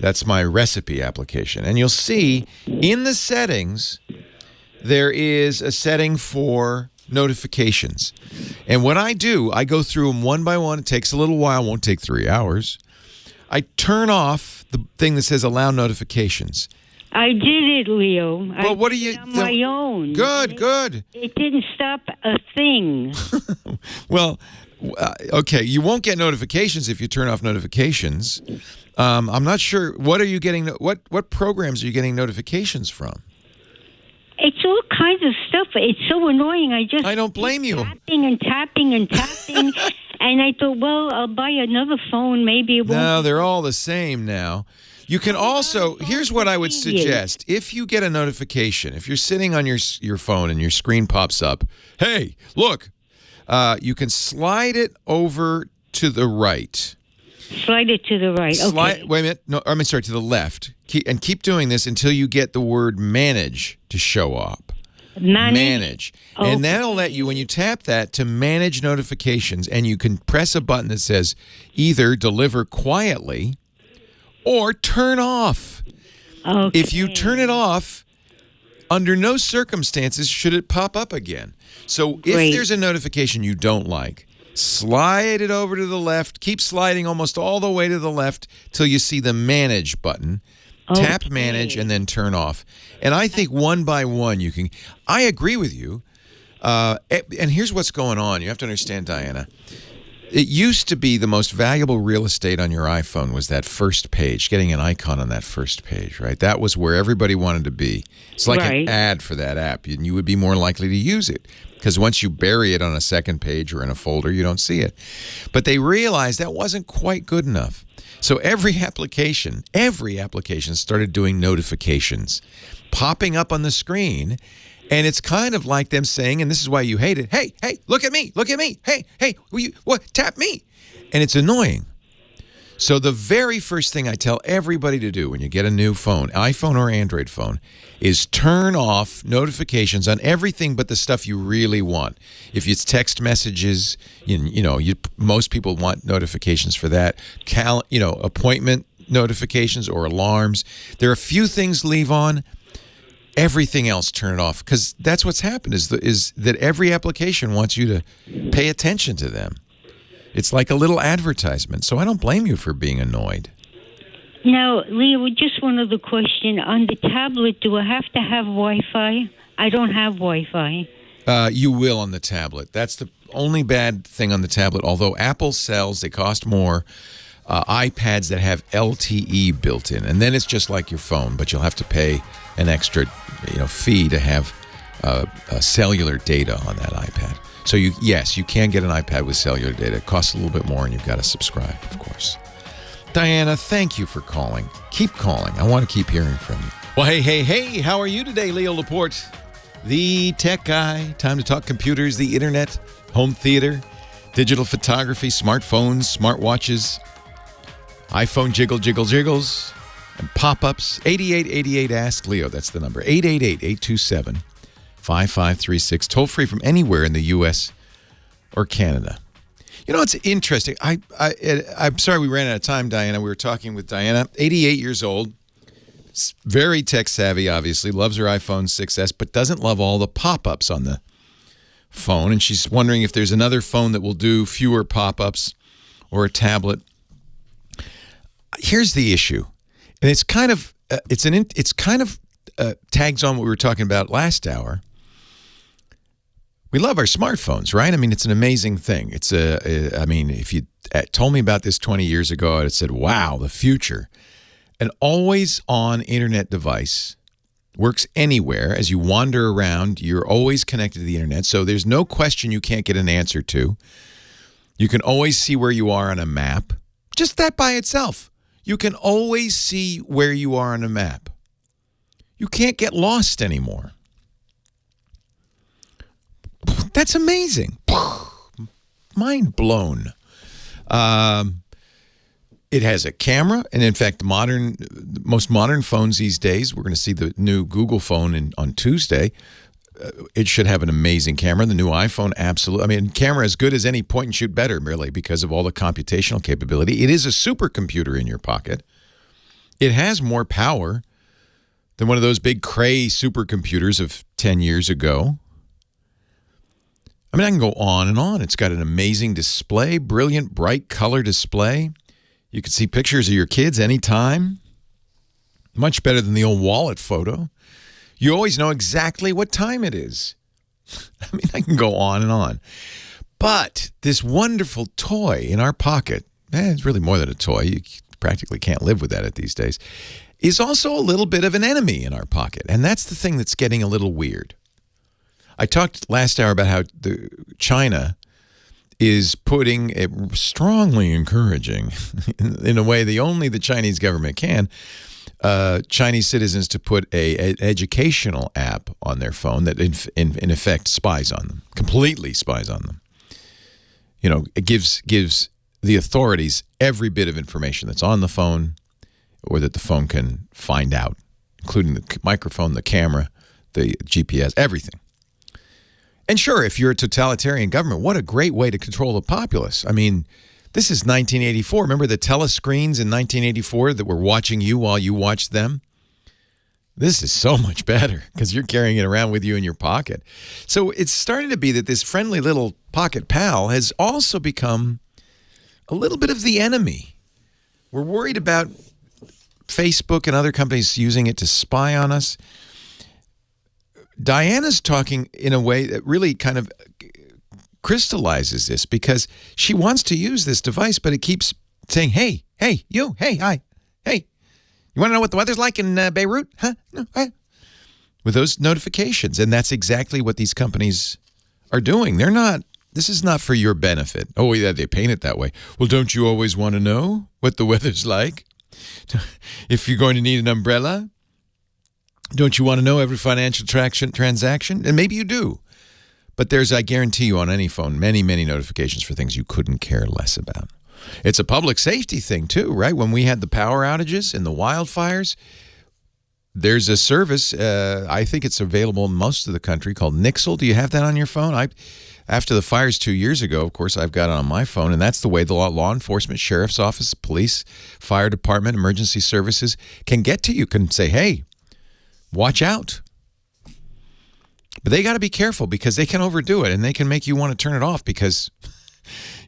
That's my recipe application. And you'll see in the settings, there is a setting for notifications. And what I do, I go through them one by one. It takes a little while, won't take 3 hours. I turn off the thing that says allow notifications. I did it, Leo. Well, what do you on my own. Good. It didn't stop a thing. Well, okay, you won't get notifications if you turn off notifications. I'm not sure. What are you getting? What programs are you getting notifications from? It's all kinds of stuff. It's so annoying. I don't blame you. Tapping and tapping and tapping. And I thought, well, I'll buy another phone. Maybe it won't. No, they're all the same now. You can also, here's what I would suggest. If you get a notification, if you're sitting on your phone and your screen pops up, hey, look, you can slide it over to the right. Slide it to the right. Okay. Wait a minute. No, I'm sorry, to the left. Keep doing this until you get the word manage to show up. Manage. Okay. And that'll let you, when you tap that, to manage notifications, and you can press a button that says either deliver quietly or turn off. Okay. If you turn it off, under no circumstances should it pop up again. So if there's a notification you don't like, slide it over to the left. Keep sliding almost all the way to the left till you see the manage button. Okay. Tap manage and then turn off. And I think one by one you can. I agree with you. And here's what's going on. You have to understand, Diana. It used to be the most valuable real estate on your iPhone was that first page, getting an icon on that first page, right? That was where everybody wanted to be. It's like an ad for that app, and you would be more likely to use it. Because once you bury it on a second page or in a folder, you don't see it. But they realized that wasn't quite good enough. So every application started doing notifications, popping up on the screen. And it's kind of like them saying, and this is why you hate it, hey, look at me. Hey, tap me. And it's annoying. So the very first thing I tell everybody to do when you get a new phone, iPhone or Android phone, is turn off notifications on everything but the stuff you really want. If it's text messages, most people want notifications for that. Appointment notifications or alarms. There are a few things leave on. Everything else, turn it off, because that's what's happened is that every application wants you to pay attention to them. It's like a little advertisement, so I don't blame you for being annoyed. Now, Leo, just one other question. On the tablet, do I have to have Wi-Fi? I don't have Wi-Fi. You will on the tablet. That's the only bad thing on the tablet, although Apple sells, they cost more, iPads that have LTE built in, and then it's just like your phone, but you'll have to pay an extra fee to have cellular data on that iPad. So you can get an iPad with cellular data. It costs a little bit more, and you've got to subscribe, of course. Diana, thank you for calling. Keep calling. I want to keep hearing from you. Well, hey, how are you today, Leo Laporte? The tech guy. Time to talk computers, the internet, home theater, digital photography, smartphones, smartwatches, iPhone jiggles, and pop-ups. 8888 Ask Leo. That's the number. 888-827-5536. Toll free from anywhere in the U.S. or Canada. You know, it's interesting. I'm sorry we ran out of time, Diana. We were talking with Diana, 88 years old, very tech savvy, obviously, loves her iPhone 6S, but doesn't love all the pop-ups on the phone. And she's wondering if there's another phone that will do fewer pop-ups or a tablet. Here's the issue, and it's kind of tags on what we were talking about last hour. We love our smartphones, right? I mean, it's an amazing thing. If you told me about this 20 years ago, I'd have said, wow, the future. An always-on internet device works anywhere. As you wander around, you're always connected to the internet, so there's no question you can't get an answer to. You can always see where you are on a map. Just that by itself. You can always see where you are on a map. You can't get lost anymore. That's amazing. Mind blown. It has a camera, and in fact, most modern phones these days, we're going to see the new Google phone on Tuesday. It should have an amazing camera. The new iPhone, absolutely. I mean, camera as good as any point and shoot better, really, because of all the computational capability. It is a supercomputer in your pocket. It has more power than one of those big Cray supercomputers of 10 years ago. I mean, I can go on and on. It's got an amazing display, brilliant, bright color display. You can see pictures of your kids anytime. Much better than the old wallet photo. You always know exactly what time it is. I mean, I can go on and on. But this wonderful toy in our pocket, it's really more than a toy. You practically can't live without it these days, is also a little bit of an enemy in our pocket. And that's the thing that's getting a little weird. I talked last hour about how China is strongly encouraging, in a way only the Chinese government can, Chinese citizens to put an educational app on their phone that in effect spies on them, completely spies on them. You know, it gives the authorities every bit of information that's on the phone or that the phone can find out, including the microphone, the camera, the GPS, everything. And sure, if you're a totalitarian government, what a great way to control the populace. I mean, this is 1984. Remember the telescreens in 1984 that were watching you while you watched them? This is so much better because you're carrying it around with you in your pocket. So it's starting to be that this friendly little pocket pal has also become a little bit of the enemy. We're worried about Facebook and other companies using it to spy on us. Diana's talking in a way that really kind of crystallizes this because she wants to use this device, but it keeps saying, hey, you, hey, hi, hey, you want to know what the weather's like in Beirut? Huh? No, with those notifications. And that's exactly what these companies are doing. This is not for your benefit. Oh, yeah, they paint it that way. Well, don't you always want to know what the weather's like? If you're going to need an umbrella? Don't you want to know every financial transaction? And maybe you do. But there's, I guarantee you, on any phone, many, many notifications for things you couldn't care less about. It's a public safety thing, too, right? When we had the power outages and the wildfires, there's a service, I think it's available in most of the country, called Nixle. Do you have that on your phone? After the fires 2 years ago, of course, I've got it on my phone, and that's the way the law enforcement, sheriff's office, police, fire department, emergency services can get to you, can say, hey, watch out. But they got to be careful because they can overdo it and they can make you want to turn it off because,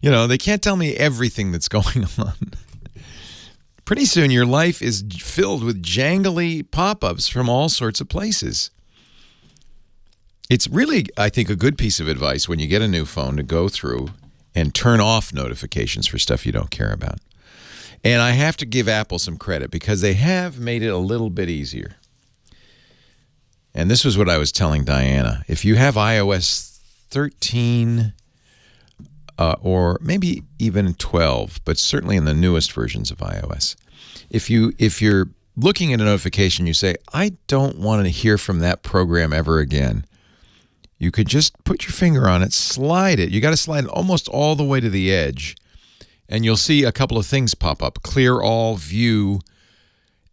you know, they can't tell me everything that's going on. Pretty soon your life is filled with jangly pop-ups from all sorts of places. It's really, I think, a good piece of advice when you get a new phone to go through and turn off notifications for stuff you don't care about. And I have to give Apple some credit because they have made it a little bit easier. And this was what I was telling Diana. If you have iOS 13 or maybe even 12, but certainly in the newest versions of iOS, if you're looking at a notification, you say, I don't want to hear from that program ever again. You could just put your finger on it, slide it. You got to slide it almost all the way to the edge, and you'll see a couple of things pop up. Clear all, view.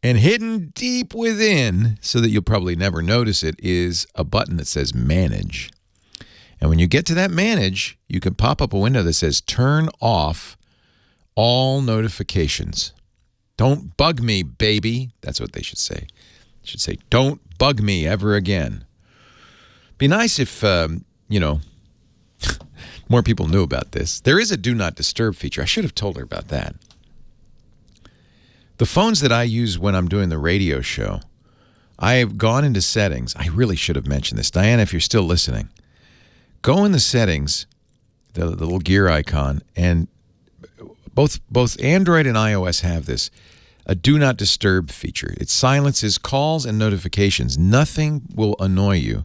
And hidden deep within, so that you'll probably never notice it, is a button that says Manage. And when you get to that manage, you can pop up a window that says turn off all notifications. Don't bug me, baby. That's what they should say. They should say, don't bug me ever again. Be nice if, more people knew about this. There is a do not disturb feature. I should have told her about that. The phones that I use when I'm doing the radio show, I have gone into settings. I really should have mentioned this. Diana, if you're still listening, go in the settings, the little gear icon, and both Android and iOS have this, a do not disturb feature. It silences calls and notifications. Nothing will annoy you.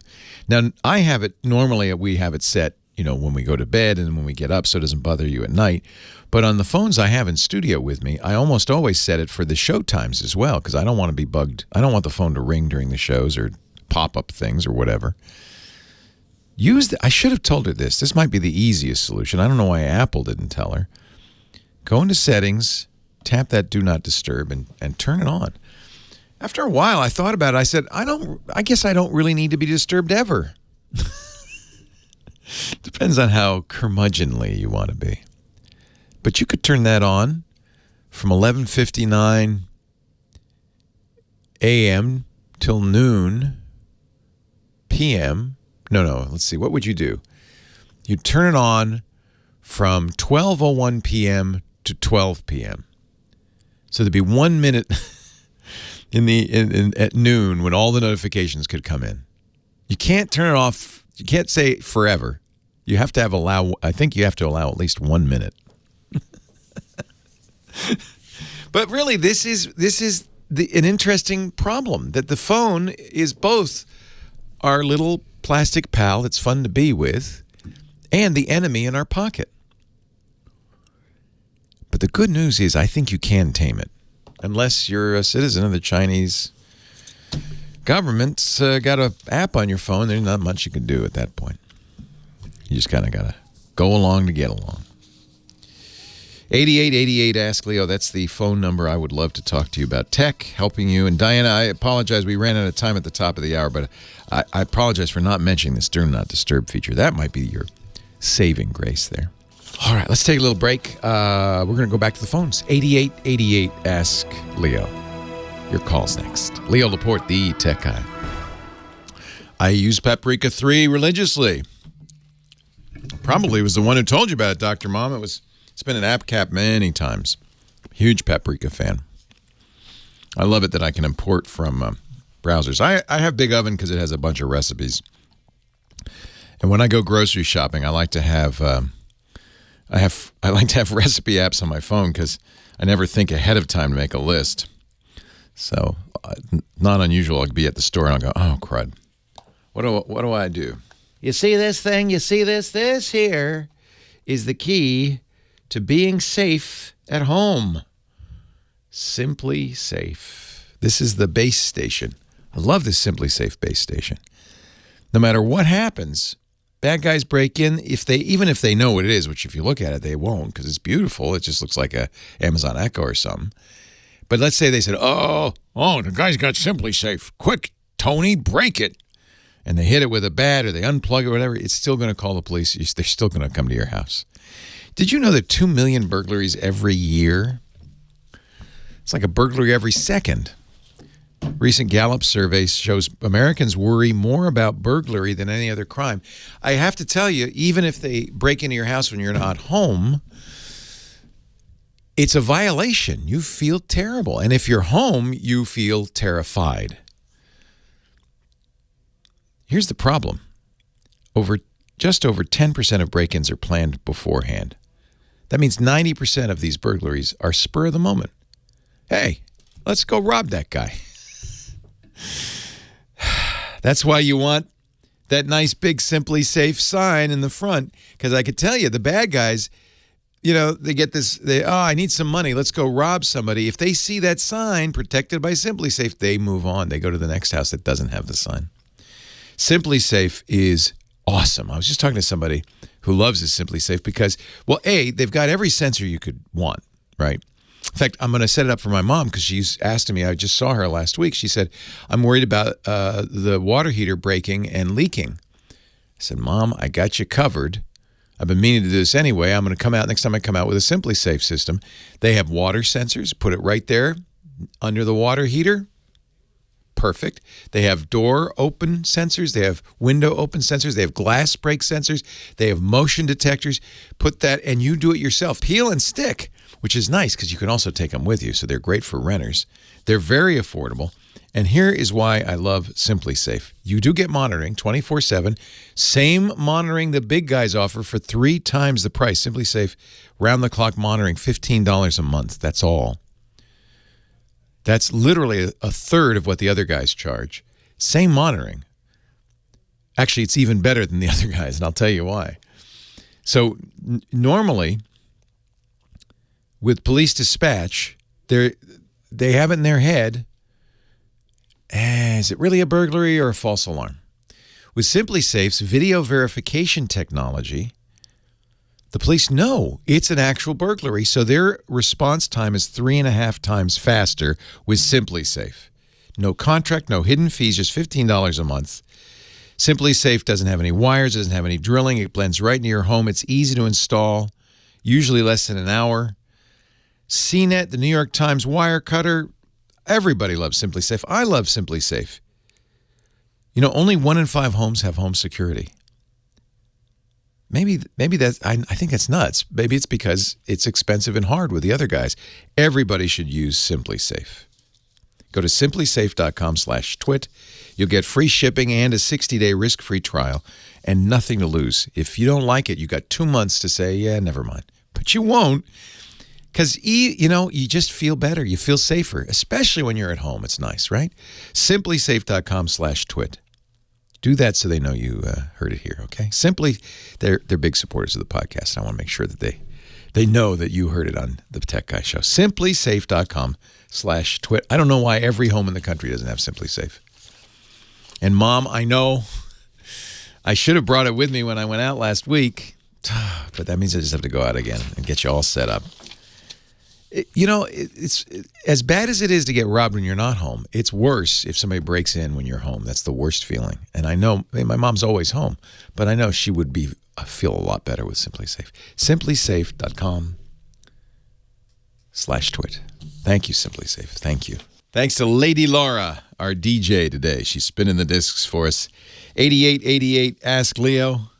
Now, I have it, normally we have it set, when we go to bed and when we get up so it doesn't bother you at night. But on the phones I have in studio with me, I almost always set it for the show times as well because I don't want to be bugged. I don't want the phone to ring during the shows or pop up things or whatever. I should have told her this. This might be the easiest solution. I don't know why Apple didn't tell her. Go into settings, tap that do not disturb, and turn it on. After a while, I thought about it. I said, I guess I don't really need to be disturbed ever. Depends on how curmudgeonly you want to be. But you could turn that on from 11:59 a.m. till noon p.m. No, let's see. What would you do? You'd turn it on from 12:01 p.m. to 12 p.m. So there'd be 1 minute at noon when all the notifications could come in. You can't turn it off. You can't say forever. You have to I think you have to allow at least 1 minute. But really, this is an interesting problem, that the phone is both our little plastic pal that's fun to be with and the enemy in our pocket. But the good news is I think you can tame it. Unless you're a citizen of the Chinese government's got an app on your phone, there's not much you can do at that point. You just kind of got to go along to get along. 8888 Ask Leo, that's the phone number. I would love to talk to you about tech, helping you. And Diana, I apologize. We ran out of time at the top of the hour, but I apologize for not mentioning this do not disturb feature. That might be your saving grace there. All right, let's take a little break. We're going to go back to the phones. 8888 Ask Leo. Your call's next. Leo Laporte, the tech guy. I use Paprika 3 religiously. Probably was the one who told you about it, Dr. Mom. It's been an app cap many times. Huge Paprika fan. I love it that I can import from browsers. I have Big Oven because it has a bunch of recipes. And when I go grocery shopping, I like to have recipe apps on my phone because I never think ahead of time to make a list. So not unusual. I'll be at the store and I'll go, oh crud, what do I do? You see this thing? You see this? This here is the key to being safe at home. Simply Safe. This is the base station. I love this Simply Safe base station. No matter what happens, bad guys break in, even if they know what it is, which if you look at it, they won't because it's beautiful. It just looks like a Amazon Echo or something. But let's say they said, oh, the guy's got Simply Safe. Quick, Tony, break it. And they hit it with a bat or they unplug it or whatever, it's still going to call the police. They're still going to come to your house. Did you know that 2 million burglaries every year? It's like a burglary every second. Recent Gallup survey shows Americans worry more about burglary than any other crime. I have to tell you, even if they break into your house when you're not home, it's a violation. You feel terrible. And if you're home, you feel terrified. Here's the problem. Just over 10% of break-ins are planned beforehand. That means 90% of these burglaries are spur of the moment. Hey, let's go rob that guy. That's why you want that nice big Simply Safe sign in the front, because I could tell you the bad guys, they get this, I need some money, let's go rob somebody. If they see that sign, protected by Simply Safe, they move on. They go to the next house that doesn't have the sign. Simply Safe is awesome. I was just talking to somebody who loves his Simply Safe because, well, they've got every sensor you could want, right? In fact, I'm going to set it up for my mom because she's asked me, I just saw her last week. She said, I'm worried about the water heater breaking and leaking. said, Mom, I got you covered. I've been meaning to do this anyway. I'm going to come out next time I come out with a Simply Safe system. They have water sensors. Put it right there under the water heater. Perfect. They have door open sensors. They have window open sensors. They have glass break sensors. They have motion detectors. Put that, and you do it yourself. Peel and stick, which is nice because you can also take them with you. So they're great for renters. They're very affordable. And here is why I love Simply Safe. You do get monitoring 24/7. Same monitoring the big guys offer for 3 times the price. Simply Safe, round-the-clock monitoring, $15 a month. That's all. That's literally a third of what the other guys charge. Same monitoring. Actually, it's even better than the other guys, and I'll tell you why. So normally, with police dispatch, they have it in their head, is it really a burglary or a false alarm? With Simply Safe's video verification technology, the police know it's an actual burglary, so their response time is 3.5 times faster with Simply Safe. No contract, no hidden fees, just $15 a month. Simply Safe doesn't have any wires, doesn't have any drilling. It blends right into your home. It's easy to install, usually less than an hour. CNET, the New York Times wire cutter, everybody loves Simply Safe. I love Simply Safe. You know, only 1 in 5 homes have home security. Maybe that's, I think that's nuts. Maybe it's because it's expensive and hard with the other guys. Everybody should use Simply Safe. Go to simplysafe.com/twit. You'll get free shipping and a 60-day risk-free trial and nothing to lose. If you don't like it, you got 2 months to say, yeah, never mind. But you won't. Because, you know, you just feel better. You feel safer, especially when you're at home. It's nice, right? Simplysafe.com/twit. Do that so they know you heard it here, okay? Simply, they're big supporters of the podcast. I want to make sure that they know that you heard it on the Tech Guy Show. Simplysafe.com/twit. I don't know why every home in the country doesn't have Simply Safe. And, Mom, I know I should have brought it with me when I went out last week, but that means I just have to go out again and get you all set up. It's as bad as it is to get robbed when you're not home. It's worse if somebody breaks in when you're home. That's the worst feeling. And I know my mom's always home, but I know she would feel a lot better with Simply Safe. Simplysafe.com/twit. Thank you, Simply Safe. Thank you. Thanks to Lady Laura, our DJ today. She's spinning the discs for us. 8888 Ask Leo.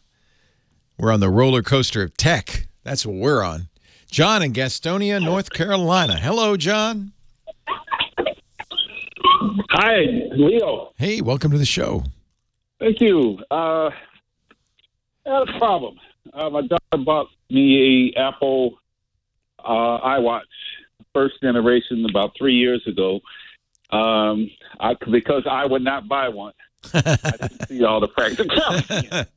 We're on the roller coaster of tech. That's what we're on. John in Gastonia, North Carolina. Hello, John. Hi, Leo. Hey, welcome to the show. Thank you. I had a problem. My daughter bought me a Apple iWatch, first generation, about 3 years ago. Because I would not buy one. I didn't see all the practicality.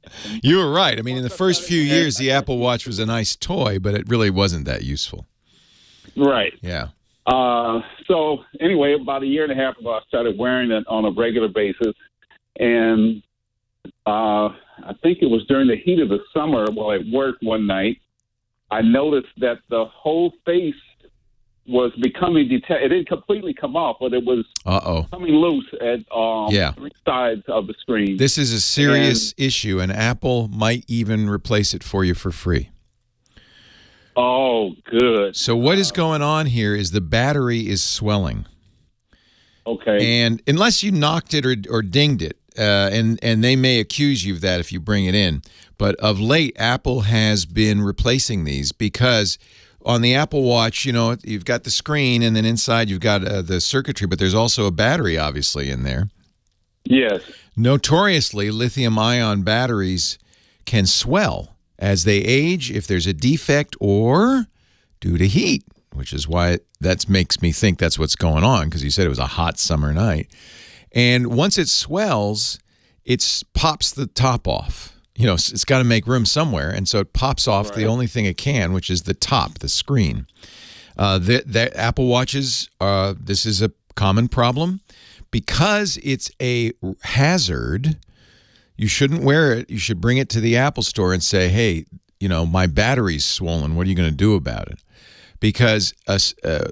You were right. I mean, in the first few years, the Apple Watch was a nice toy, but it really wasn't that useful. Right. Yeah. So anyway, about a year and a half ago, I started wearing it on a regular basis. And I think it was during the heat of the summer while at work one night, I noticed that the whole face was becoming detached. It didn't completely come off, but it was coming loose at 3 sides of the screen. This is a serious issue, and Apple might even replace it for you for free. Oh, good. So what is going on here is the battery is swelling. Okay. And unless you knocked it or dinged it, and they may accuse you of that if you bring it in, but of late, Apple has been replacing these because on the Apple Watch, you know, you've got the screen, and then inside you've got the circuitry, but there's also a battery, obviously, in there. Yes. Notoriously, lithium-ion batteries can swell as they age if there's a defect or due to heat, which is why that makes me think that's what's going on, because you said it was a hot summer night. And once it swells, it pops the top off. You know, it's got to make room somewhere, and so it pops off the only thing it can, which is the top, the screen. The Apple Watches, this is a common problem. Because it's a hazard, you shouldn't wear it. You should bring it to the Apple store and say, hey, you know, my battery's swollen. What are you going to do about it? Because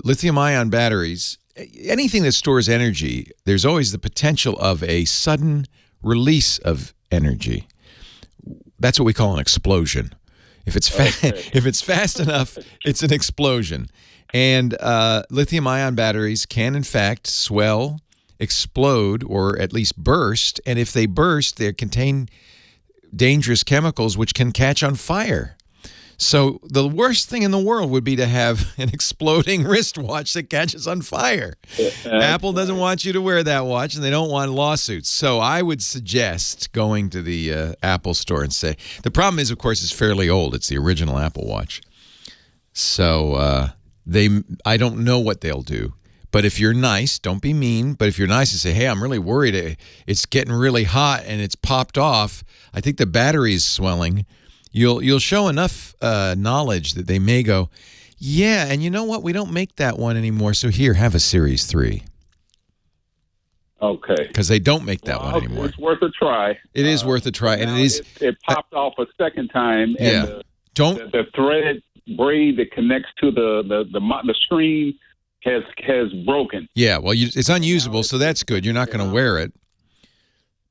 lithium-ion batteries, anything that stores energy, there's always the potential of a sudden release of energy. that's what we call an explosion. If it's if it's fast enough, it's an explosion. And lithium-ion batteries can, in fact, swell, explode, or at least burst. And if they burst, they contain dangerous chemicals which can catch on fire. So the worst thing in the world would be to have an exploding wristwatch that catches on fire. Apple doesn't want you to wear that watch, and they don't want lawsuits. So I would suggest going to the Apple store and say, the problem is, of course, it's fairly old. It's the original Apple Watch. So I don't know what they'll do. But if you're nice, don't be mean. But if you're nice and say, hey, I'm really worried. It's getting really hot and it's popped off. I think the battery's swelling. You'll show enough knowledge that they may go, yeah, and you know what? We don't make that one anymore. So here, have a Series 3. Okay. Because they don't make that one anymore. It's worth a try. It is worth a try. And it popped off a second time. And the threaded braid that connects to the screen has broken. Yeah, well, it's unusable, so that's good. You're not going to wear it.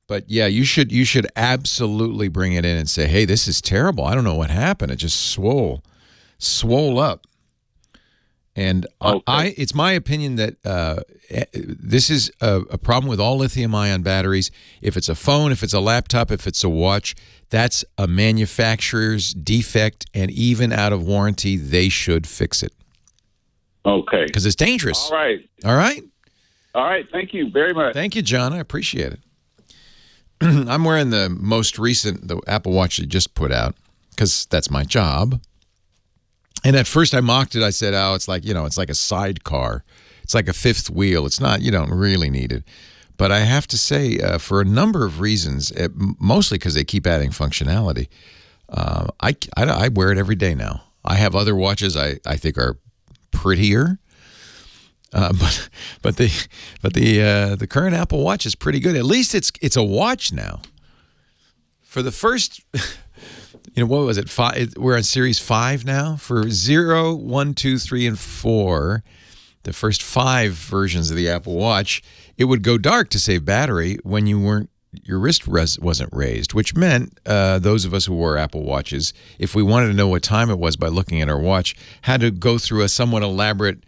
But yeah, you should absolutely bring it in and say, hey, this is terrible. I don't know what happened. It just swole up. And it's my opinion that this is a problem with all lithium-ion batteries. If it's a phone, if it's a laptop, if it's a watch, that's a manufacturer's defect, and even out of warranty, they should fix it. Okay. Because it's dangerous. All right. All right? All right. Thank you very much. Thank you, John. I appreciate it. I'm wearing the most recent, the Apple Watch they just put out, because that's my job. And at first I mocked it. I said, oh, it's like a sidecar. It's like a fifth wheel. It's not, you don't really need it. But I have to say, for a number of reasons, mostly because they keep adding functionality, I wear it every day now. I have other watches I think are prettier. But the current Apple Watch is pretty good. At least it's a watch now. For the first, what was it? 5? We're on Series 5 now. For 0, 1, 2, 3, and 4, the first 5 versions of the Apple Watch, it would go dark to save battery when your wrist wasn't raised, which meant those of us who wore Apple Watches, if we wanted to know what time it was by looking at our watch, had to go through a somewhat elaborate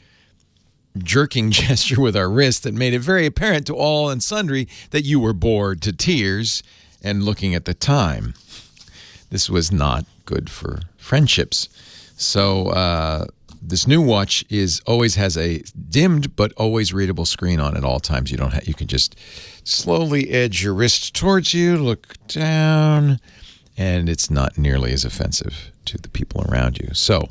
jerking gesture with our wrist that made it very apparent to all and sundry that you were bored to tears and looking at the time. This was not good for friendships. So this new watch always has a dimmed but always readable screen on at all times. You can just slowly edge your wrist towards you, look down, and it's not nearly as offensive to the people around you. So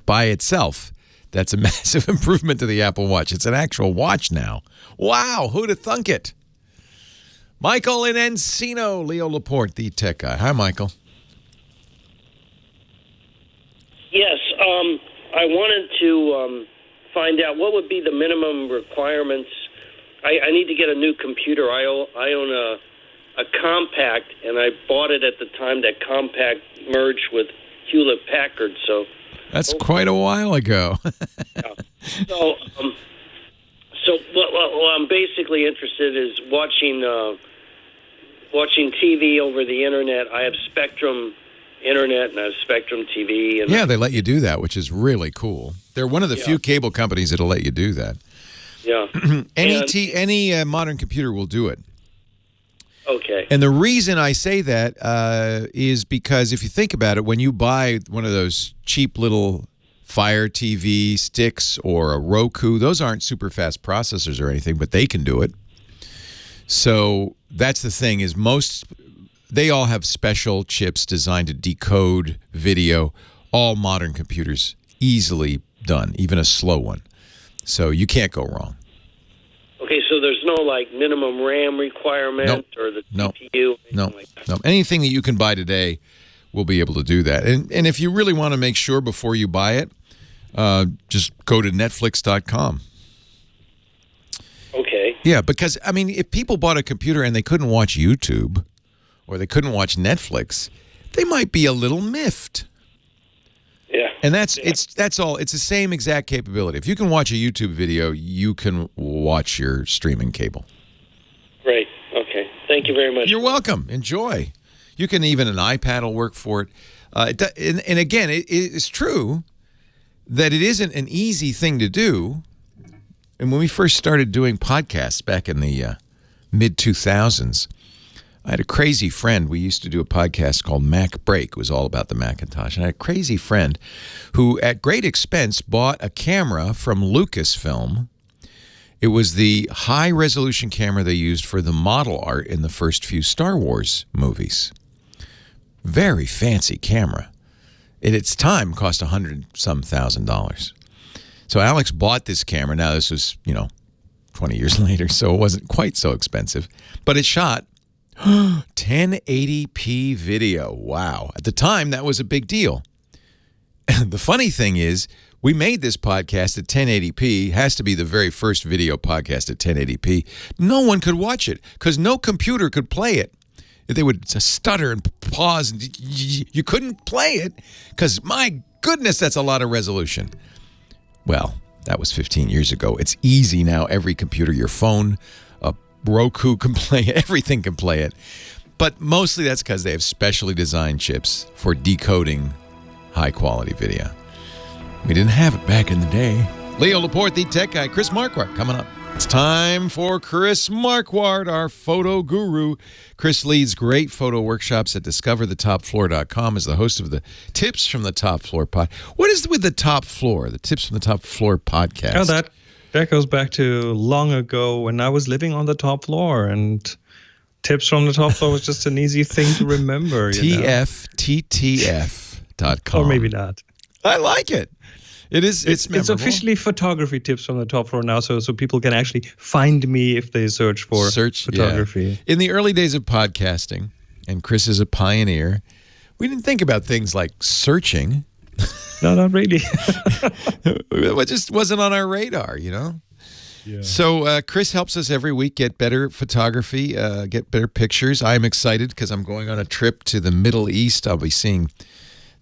by itself, that's a massive improvement to the Apple Watch. It's an actual watch now. Wow, who'd have thunk it? Michael in Encino, Leo Laporte, the tech guy. Hi, Michael. Yes, I wanted to find out what would be the minimum requirements. I need to get a new computer. I own a Compact, and I bought it at the time that Compact merged with Hewlett-Packard, so... That's quite a while ago. So what I'm basically interested is watching TV over the internet. I have Spectrum Internet and I have Spectrum TV. And yeah, they let you do that, which is really cool. They're one of the few cable companies that'll let you do that. Yeah. Any modern computer will do it. Okay. And the reason I say that is because if you think about it, when you buy one of those cheap little Fire TV sticks or a Roku, those aren't super fast processors or anything, but they can do it. So that's the thing is they all have special chips designed to decode video. All modern computers easily done, even a slow one. So you can't go wrong. Okay, so there's no minimum RAM requirement or the CPU? No. Anything that you can buy today will be able to do that. And if you really want to make sure before you buy it, just go to Netflix.com. Okay. Yeah, because, if people bought a computer and they couldn't watch YouTube or they couldn't watch Netflix, they might be a little miffed. Yeah. And that's all. It's the same exact capability. If you can watch a YouTube video, you can watch your streaming cable. Great. Okay. Thank you very much. You're welcome. Enjoy. You can even an iPad will work for it. And again, it is true that it isn't an easy thing to do. And when we first started doing podcasts back in the mid-2000s, I had a crazy friend. We used to do a podcast called Mac Break. It was all about the Macintosh. And I had a crazy friend who, at great expense, bought a camera from Lucasfilm. It was the high-resolution camera they used for the model art in the first few Star Wars movies. Very fancy camera. At its time, cost $100-some thousand. So Alex bought this camera. Now, this was, 20 years later, so it wasn't quite so expensive. But it shot 1080p video. Wow. At the time, that was a big deal. The funny thing is, we made this podcast at 1080p. It has to be the very first video podcast at 1080p. No one could watch it because no computer could play it. They would stutter and pause. And you couldn't play it because, my goodness, that's a lot of resolution. Well, that was 15 years ago. It's easy now. Every computer, your phone, a Roku can play it. Everything can play it. But mostly that's because they have specially designed chips for decoding high-quality video. We didn't have it back in the day. Leo Laporte, the tech guy. Chris Marquardt coming up. It's time for Chris Marquardt, our photo guru. Chris leads great photo workshops at discoverthetopfloor.com as the host of the Tips from the Top Floor pod. What is with the top floor, the Tips from the Top Floor podcast? Oh, that goes back to long ago when I was living on the top floor, and Tips from the Top Floor was just an easy thing to remember. TFTTF.com. Or maybe not. I like it. It's officially photography tips from the top floor now, so people can actually find me if they search for photography. Yeah. In the early days of podcasting, and Chris is a pioneer, we didn't think about things like searching. No, not really. It just wasn't on our radar, Yeah. So Chris helps us every week get better photography, get better pictures. I'm excited because I'm going on a trip to the Middle East. I'll be seeing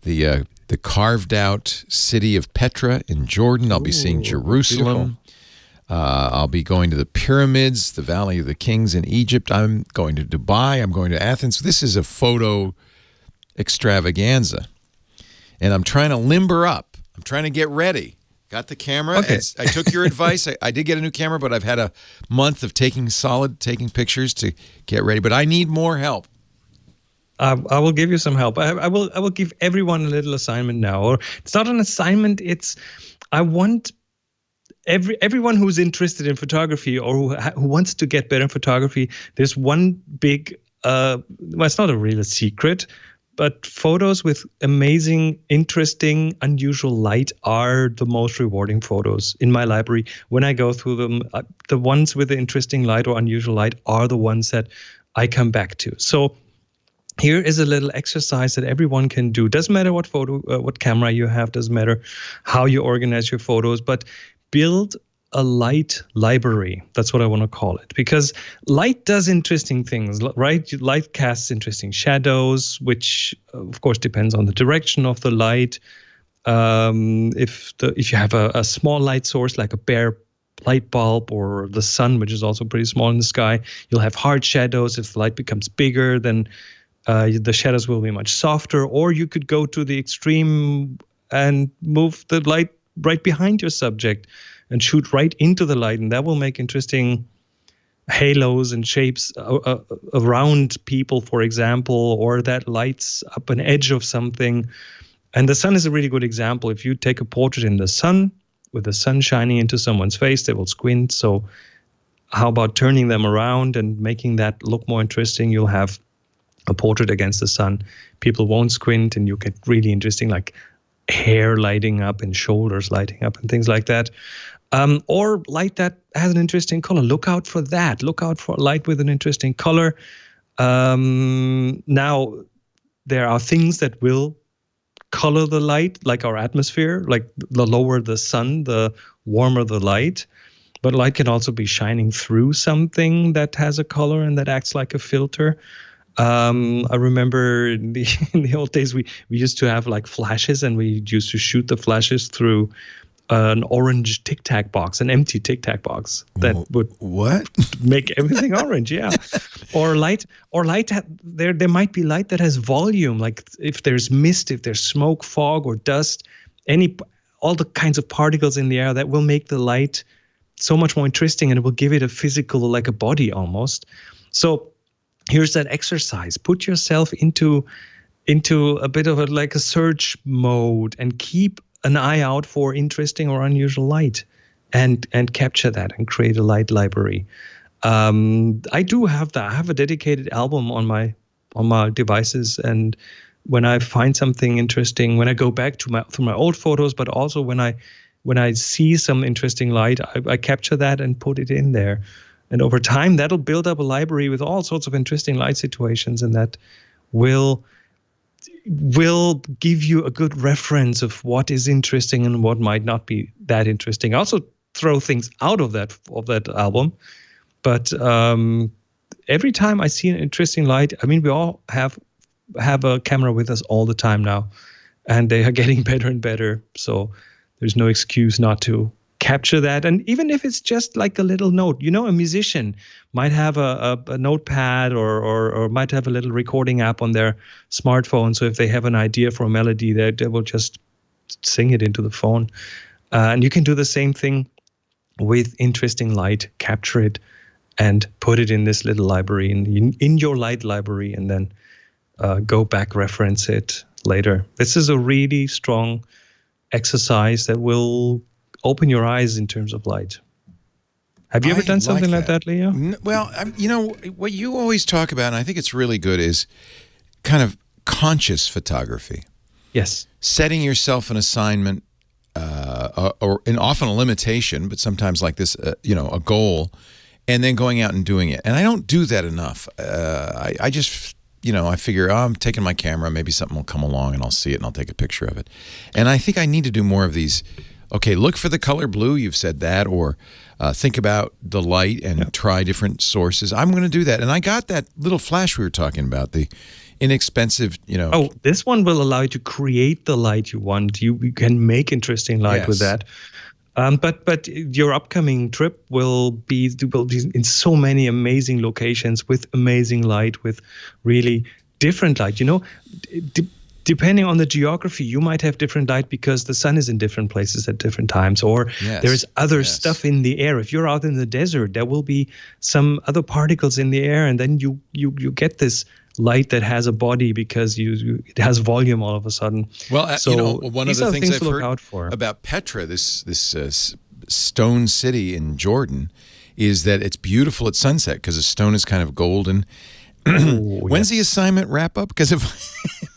the carved-out city of Petra in Jordan. I'll be seeing Jerusalem. I'll be going to the pyramids, the Valley of the Kings in Egypt. I'm going to Dubai. I'm going to Athens. This is a photo extravaganza. And I'm trying to limber up. I'm trying to get ready. Got the camera. Okay. I took your advice. I did get a new camera, but I've had a month of taking pictures to get ready. But I need more help. I will give you some help. I will give everyone a little assignment now. Or it's not an assignment. I want everyone who's interested in photography or who wants to get better in photography. There's one big. It's not a real secret, but photos with amazing, interesting, unusual light are the most rewarding photos in my library. When I go through them, the ones with the interesting light or unusual light are the ones that I come back to. So here is a little exercise that everyone can do. Doesn't matter what camera you have, doesn't matter how you organize your photos, but build a light library. That's what I want to call it, because light does interesting things, right? Light casts interesting shadows, which of course depends on the direction of the light. If you have a small light source like a bare light bulb or the sun, which is also pretty small in the sky, you'll have hard shadows. If the light becomes bigger, then the shadows will be much softer. Or you could go to the extreme and move the light right behind your subject and shoot right into the light, and that will make interesting halos and shapes around people, for example, or that lights up an edge of something. And the sun is a really good example. If you take a portrait in the sun, with the sun shining into someone's face, they will squint. So how about turning them around and making that look more interesting? You'll have a portrait against the sun. People won't squint, and you get really interesting, like hair lighting up and shoulders lighting up and things like that. Or light that has an interesting color. Look out for that. Look out for light with an interesting color. Now, there are things that will color the light, like our atmosphere. Like the lower the sun, the warmer the light. But light can also be shining through something that has a color and that acts like a filter. I remember in the old days we used to have like flashes, and we used to shoot the flashes through an orange Tic Tac box, an empty Tic Tac box that would make everything orange. Yeah, or light. There might be light that has volume. Like if there's mist, if there's smoke, fog, or dust, all the kinds of particles in the air that will make the light so much more interesting, and it will give it a physical, like a body almost. So here's that exercise. Put yourself into a bit of a search mode and keep an eye out for interesting or unusual light, and capture that and create a light library. I do have that. I have a dedicated album on my devices, and when I find something interesting, when I go back through my old photos, but also when I see some interesting light, I capture that and put it in there. And over time, that'll build up a library with all sorts of interesting light situations, and that will give you a good reference of what is interesting and what might not be that interesting. I also throw things out of that album, but every time I see an interesting light, I mean, we all have a camera with us all the time now, and they are getting better and better. So there's no excuse not to capture that. And even if it's just like a little note, a musician might have a notepad or might have a little recording app on their smartphone. So if they have an idea for a melody, they will just sing it into the phone. And you can do the same thing with interesting light, capture it and put it in this little library, in your light library, and then go back, reference it later. This is a really strong exercise that will open your eyes in terms of light. Have you ever done something like that, Leo? Well, what you always talk about, and I think it's really good, is kind of conscious photography. Yes. Setting yourself an assignment, and often a limitation, but sometimes like this, a goal, and then going out and doing it. And I don't do that enough. I just, I figure, I'm taking my camera, maybe something will come along and I'll see it and I'll take a picture of it. And I think I need to do more of these. Okay, look for the color blue, you've said that, or think about the light and try different sources. I'm going to do that. And I got that little flash we were talking about, the inexpensive, Oh, this one will allow you to create the light you want. You can make interesting light with that. But your upcoming trip will be in so many amazing locations with amazing light, with really different light. Depending on the geography, you might have different light because the sun is in different places at different times, or there's other stuff in the air. If you're out in the desert, there will be some other particles in the air, and then you get this light that has a body because it has volume all of a sudden. Well, one of the things I've heard about Petra, this stone city in Jordan, is that it's beautiful at sunset because the stone is kind of golden. When's the assignment wrap up? Because if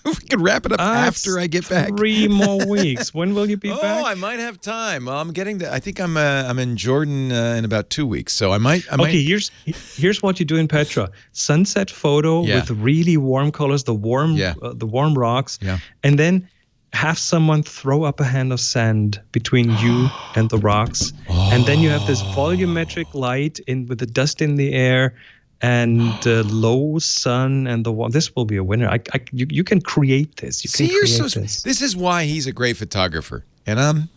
we could wrap it up after I get back. 3 more weeks. When will you be back? Oh, I might have time. Well, I'm getting I think I'm in Jordan in about 2 weeks, so I might. Okay, here's what you do in Petra: sunset photo with really warm colors, the warm rocks, and then have someone throw up a hand of sand between you and the rocks, and then you have this volumetric light with the dust in the air. And low sun and the warm. This will be a winner. You can create this. This is why he's a great photographer, and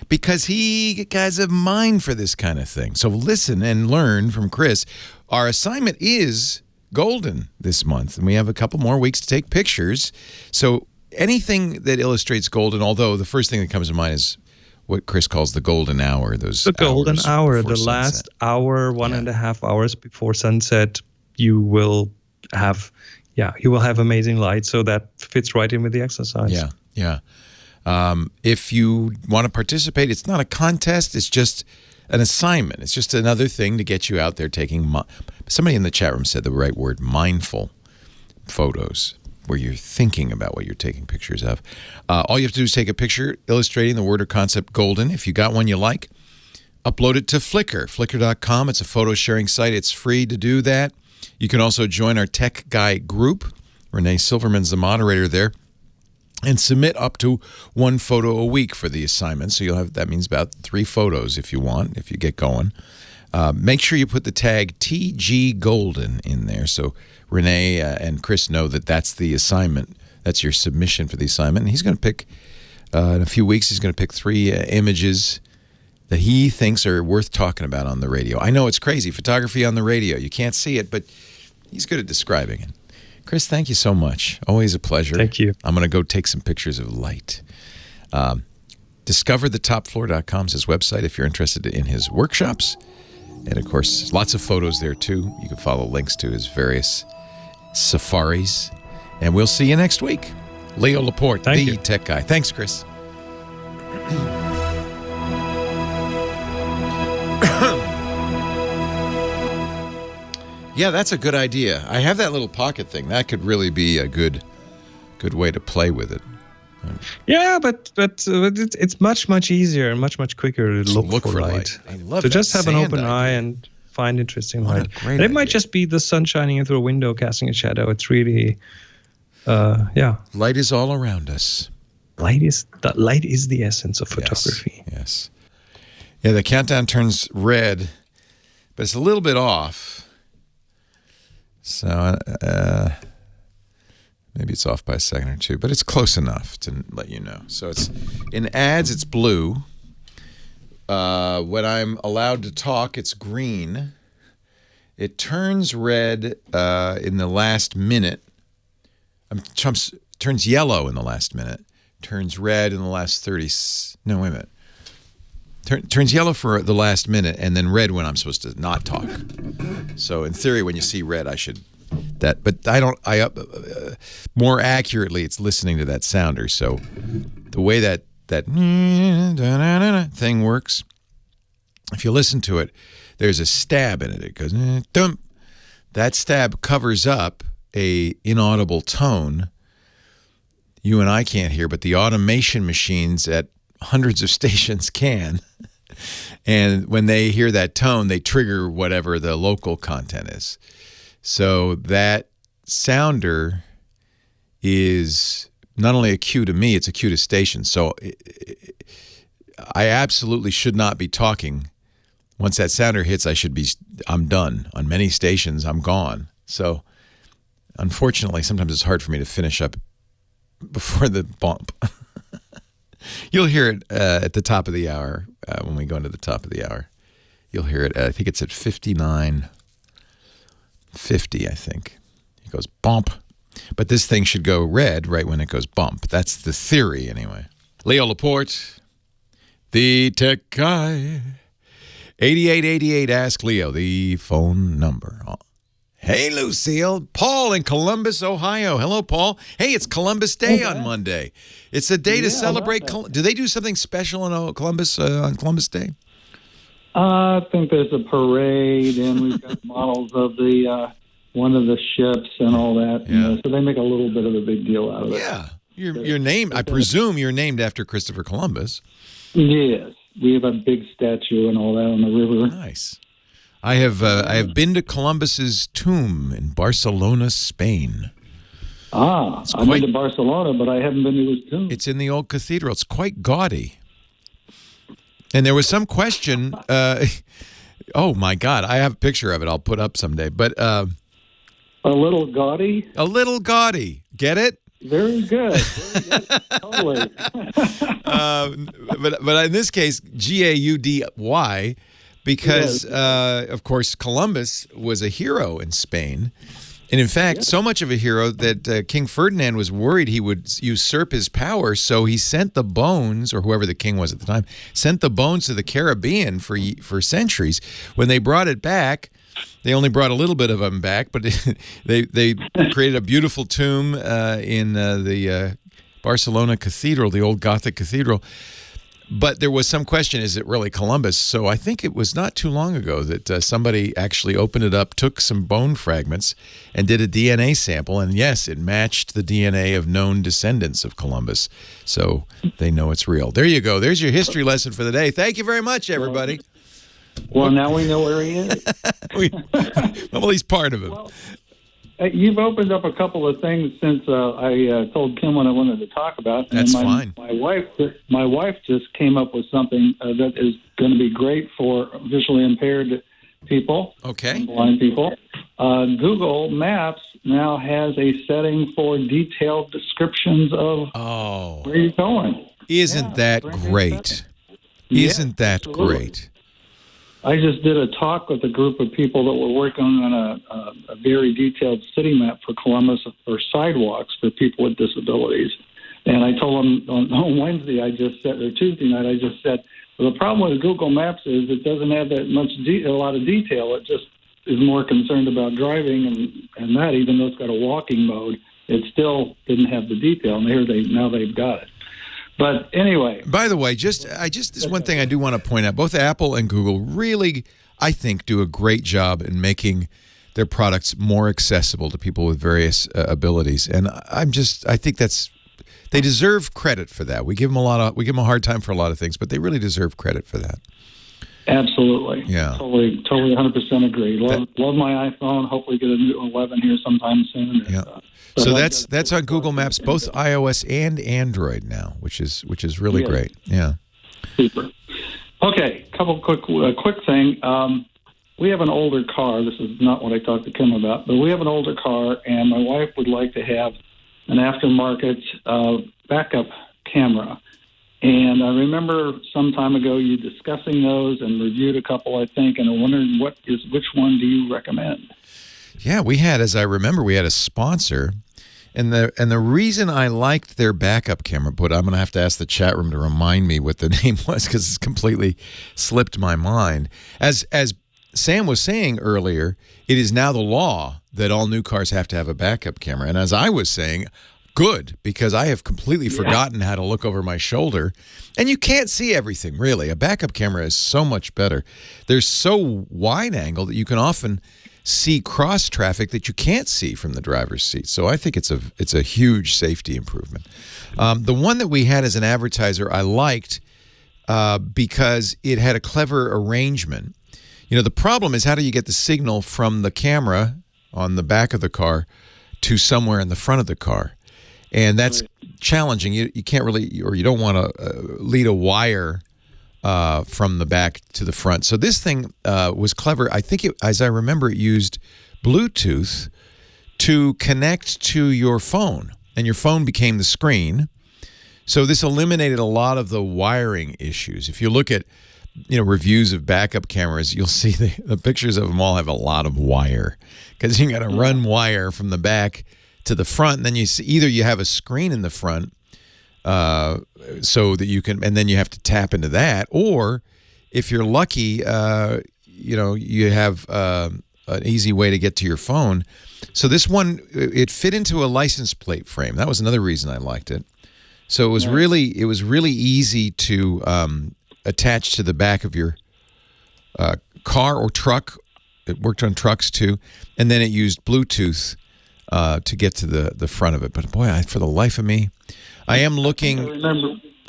because he has a mind for this kind of thing. So listen and learn from Chris. Our assignment is golden this month, and we have a couple more weeks to take pictures. So anything that illustrates golden, although the first thing that comes to mind is what Chris calls the golden hour. The golden hour, the last hour, 1.5 hours before sunset, you will have amazing light. So that fits right in with the exercise. Yeah. If you want to participate, it's not a contest. It's just an assignment. It's just another thing to get you out there taking. Somebody in the chat room said the right word: mindful photos, where you're thinking about what you're taking pictures of. All you have to do is take a picture illustrating the word or concept golden. If you got one you like, upload it to Flickr, flickr.com. It's a photo sharing site. It's free to do that. You can also join our Tech Guy group. Renee Silverman's the moderator there. And submit up to 1 photo a week for the assignment. So that means about 3 photos if you get going. Make sure you put the tag TG Golden in there so Renee and Chris know that that's the assignment. That's your submission for the assignment. And he's going to pick In a few weeks, he's going to pick 3 images that he thinks are worth talking about on the radio. I know it's crazy, photography on the radio. You can't see it, but he's good at describing it. Chris, thank you so much. Always a pleasure. Thank you. I'm going to go take some pictures of light. DiscoverTheTopFloor.com is his website if you're interested in his workshops. And, of course, lots of photos there, too. You can follow links to his various safaris. And we'll see you next week. Leo Laporte, the tech guy. Thanks, Chris. Yeah, that's a good idea. I have that little pocket thing. That could really be a good way to play with it. Yeah, but it's much easier and much quicker to look for light. I love to that just have an open idea. eye and find interesting light. Great And it might idea. just be the sun shining in through a window, casting a shadow. It's really, yeah. Light is all around us. Light is the essence of photography. Yes. Yeah, the countdown turns red, but it's a little bit off. So maybe it's off by a second or two, but it's close enough to let you know. So it's in ads, it's blue. When I'm allowed to talk, it's green. It turns red in the last minute. Turns yellow in the last minute. Turns red in the last 30. No, wait a minute. Turns yellow for the last minute, and then red when I'm supposed to not talk. So in theory, when you see red, I should that. But I don't. More accurately, it's listening to that sounder. So the way that thing works, if you listen to it, there's a stab in it. It goes dump. That stab covers up a inaudible tone you and I can't hear, but the automation machines at hundreds of stations can. And when they hear that tone, they trigger whatever the local content is. So that sounder is not only a cue to me, it's a cue to stations. So I absolutely should not be talking. Once that sounder hits, I'm done. On many stations, I'm gone. So unfortunately, sometimes it's hard for me to finish up before the bump. You'll hear it at the top of the hour when we go into the top of the hour. You'll hear it. I think it's at 59:50, I think. It goes bump. But this thing should go red right when it goes bump. That's the theory, anyway. Leo Laporte, the tech guy. 8888, ask Leo, the phone number. Hey, Lucille. Paul in Columbus, Ohio. Hello, Paul. Hey, it's Columbus Day on Monday. It's a day to celebrate. Do they do something special in Columbus on Columbus Day? I think there's a parade, and we've got models of the one of the ships and all that. Yeah. So they make a little bit of a big deal out of it. Yeah. You're named, I presume you're named after Christopher Columbus. Yes. We have a big statue and all that on the river. Nice. I have been to Columbus's tomb in Barcelona, Spain. I've been to Barcelona, but I haven't been to his tomb. It's in the old cathedral. It's quite gaudy. And there was some question. Oh my God! I have a picture of it. I'll put up someday. But a little gaudy. A little gaudy. Get it? Very good. Very good. Totally. But in this case, Gaudy, because of course Columbus was a hero in Spain, and in fact, so much of a hero that King Ferdinand was worried he would usurp his power. So he sent the bones, or whoever the king was at the time, sent the bones to the Caribbean for centuries. When they brought it back, they only brought a little bit of them back, but they created a beautiful tomb in the Barcelona Cathedral, the old Gothic cathedral. But there was some question, is it really Columbus? So I think it was not too long ago that somebody actually opened it up, took some bone fragments, and did a DNA sample. And yes, it matched the DNA of known descendants of Columbus. So they know it's real. There you go. There's your history lesson for the day. Thank you very much, everybody. Well, now we know where he is. Well, he's part of it. Well, you've opened up a couple of things since I told Kim what I wanted to talk about. That's fine. My wife just came up with something that is going to be great for visually impaired people. Okay. Blind people. Google Maps now has a setting for detailed descriptions of where you're going. Isn't that great? Isn't that great? I just did a talk with a group of people that were working on a very detailed city map for Columbus for sidewalks for people with disabilities. And I told them on Wednesday, or Tuesday night, I just said, well, the problem with Google Maps is it doesn't have that much a lot of detail. It just is more concerned about driving and that, even though it's got a walking mode, it still didn't have the detail. And now they've got it. But anyway. By the way, there's one thing I do want to point out. Both Apple and Google really, I think, do a great job in making their products more accessible to people with various abilities. And I think they deserve credit for that. We give them a hard time for a lot of things, but they really deserve credit for that. Absolutely. Yeah. Totally 100% agree. Love my iPhone. Hopefully get a new 11 here sometime soon. Yeah. So that's on Google Maps, both iOS and Android now, which is really great. Yeah. Super. Okay, couple quick thing. We have an older car. This is not what I talked to Kim about, but we have an older car, and my wife would like to have an aftermarket backup camera. And I remember some time ago you discussing those and reviewed a couple, I think, and I'm wondering which one do you recommend? Yeah, as I remember, we had a sponsor. And the reason I liked their backup camera, but I'm going to have to ask the chat room to remind me what the name was because it's completely slipped my mind. As Sam was saying earlier, it is now the law that all new cars have to have a backup camera. And as I was saying, good, because I have completely forgotten how to look over my shoulder. And you can't see everything, really. A backup camera is so much better. They're so wide angle that you can often see cross traffic that you can't see from the driver's seat. So I think it's a huge safety improvement. The one that we had as an advertiser I liked because it had a clever arrangement. The problem is, how do you get the signal from the camera on the back of the car to somewhere in the front of the car? And that's challenging. You can't really, or you don't want to lead a wire from the back to the front. So this thing was clever. I think, as I remember, it used Bluetooth to connect to your phone, and your phone became the screen. So this eliminated a lot of the wiring issues. If you look at reviews of backup cameras, you'll see the pictures of them all have a lot of wire because you got to run wire from the back to the front. And then either you have a screen in the front so that you can, and then you have to tap into that, or if you're lucky, you have an easy way to get to your phone. So this one, it fit into a license plate frame. That was another reason I liked it. So it was really easy to attach to the back of your car or truck. It worked on trucks too, and then it used Bluetooth to get to the front of it. But boy, for the life of me, I am looking.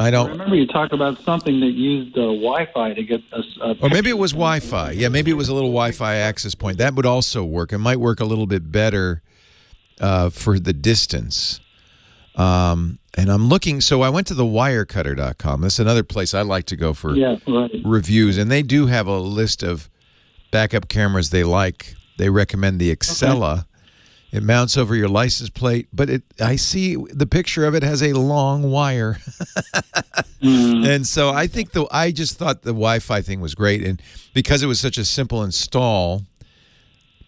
I remember you talked about something that used Wi-Fi to get a or maybe it was Wi-Fi. Yeah, maybe it was a little Wi-Fi access point. That would also work. It might work a little bit better for the distance. And I'm looking. So I went to the wirecutter.com. That's another place I like to go for reviews. And they do have a list of backup cameras they like. They recommend the Excella. Okay. It mounts over your license plate, but I see the picture of it has a long wire. And so I just thought the Wi-Fi thing was great. And because it was such a simple install,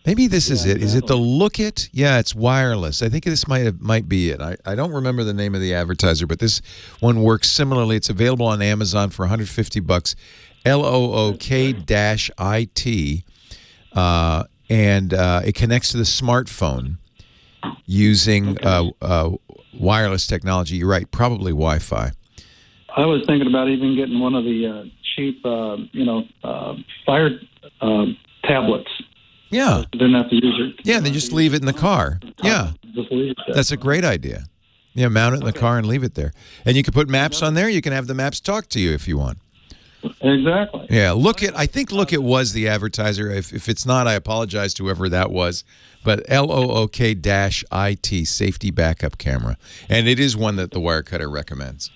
maybe this is it. Is it the Look It? Yeah, it's wireless. I think this might be it. I don't remember the name of the advertiser, but this one works similarly. It's available on Amazon for $150, LOOK-IT. And it connects to the smartphone using wireless technology. You're right, probably Wi-Fi. I was thinking about even getting one of the cheap, fire tablets. Yeah. They don't have to use it. Yeah, they just leave it in the car. Yeah. Just leave it there. That's a great idea. Yeah, mount it in the car and leave it there. And you can put maps on there. You can have the maps talk to you if you want. Exactly. Yeah, I think Look It was the advertiser. If it's not, I apologize to whoever that was. But LOOK-IT, safety backup camera. And it is one that the Wirecutter recommends.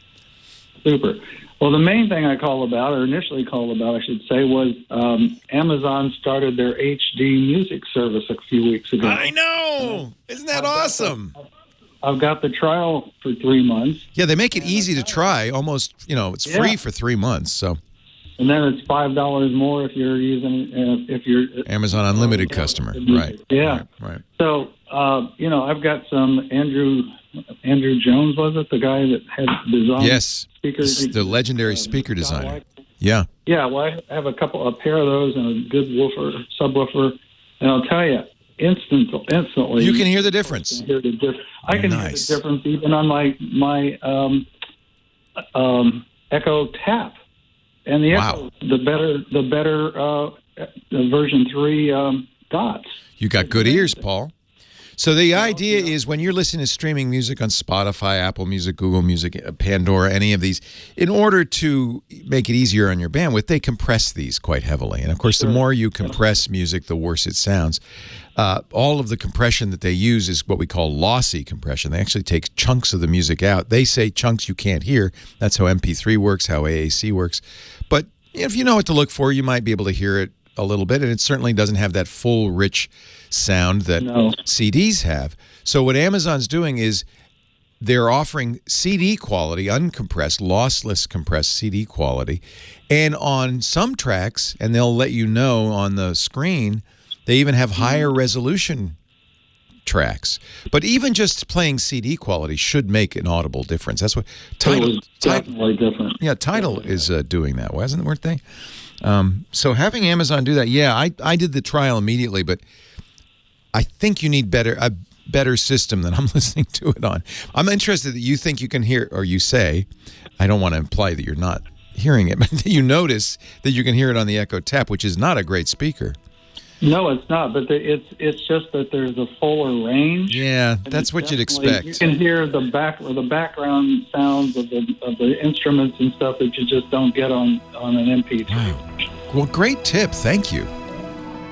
Super. Well, the main thing I initially called about, I should say, was Amazon started their HD music service a few weeks ago. I know! Isn't that awesome? I've got the trial for 3 months. Yeah, they make it easy to try. Almost, it's free for 3 months. So, and then it's $5 more if you're using if you're Amazon Unlimited customer, right? Yeah, right. So, I've got some Andrew Jones, was it the guy that had designed speakers? The legendary speaker designer. Yeah. Yeah. Well, I have a pair of those and a good subwoofer, and I'll tell you, instantly, you can hear the difference. I can hear the difference even on my Echo Tap, and the Echo, the better version 3 dots. You got good ears, Paul. So the idea is when you're listening to streaming music on Spotify, Apple Music, Google Music, Pandora, any of these, in order to make it easier on your bandwidth, they compress these quite heavily. And, of course, the more you compress music, the worse it sounds. All of the compression that they use is what we call lossy compression. They actually take chunks of the music out. They say chunks you can't hear. That's how MP3 works, how AAC works. But if you know what to look for, you might be able to hear it a little bit, and it certainly doesn't have that full, rich sound that CDs have. So what Amazon's doing is they're offering CD quality, uncompressed, lossless compressed CD quality, and on some tracks, and they'll let you know on the screen, they even have higher resolution tracks. But even just playing CD quality should make an audible difference. That's what Tidal different. Yeah, Tidal is doing that, weren't they? So having Amazon do that, I did the trial immediately, but I think you need a better system than I'm listening to it on. I'm interested that you think you can hear, or you say, I don't want to imply that you're not hearing it, but you notice that you can hear it on the Echo Tap, which is not a great speaker. No, it's not, but it's just that there's a fuller range. Yeah, that's what you'd expect. You can hear the background sounds of the instruments and stuff that you just don't get on an MP3. Wow. Well, great tip. Thank you.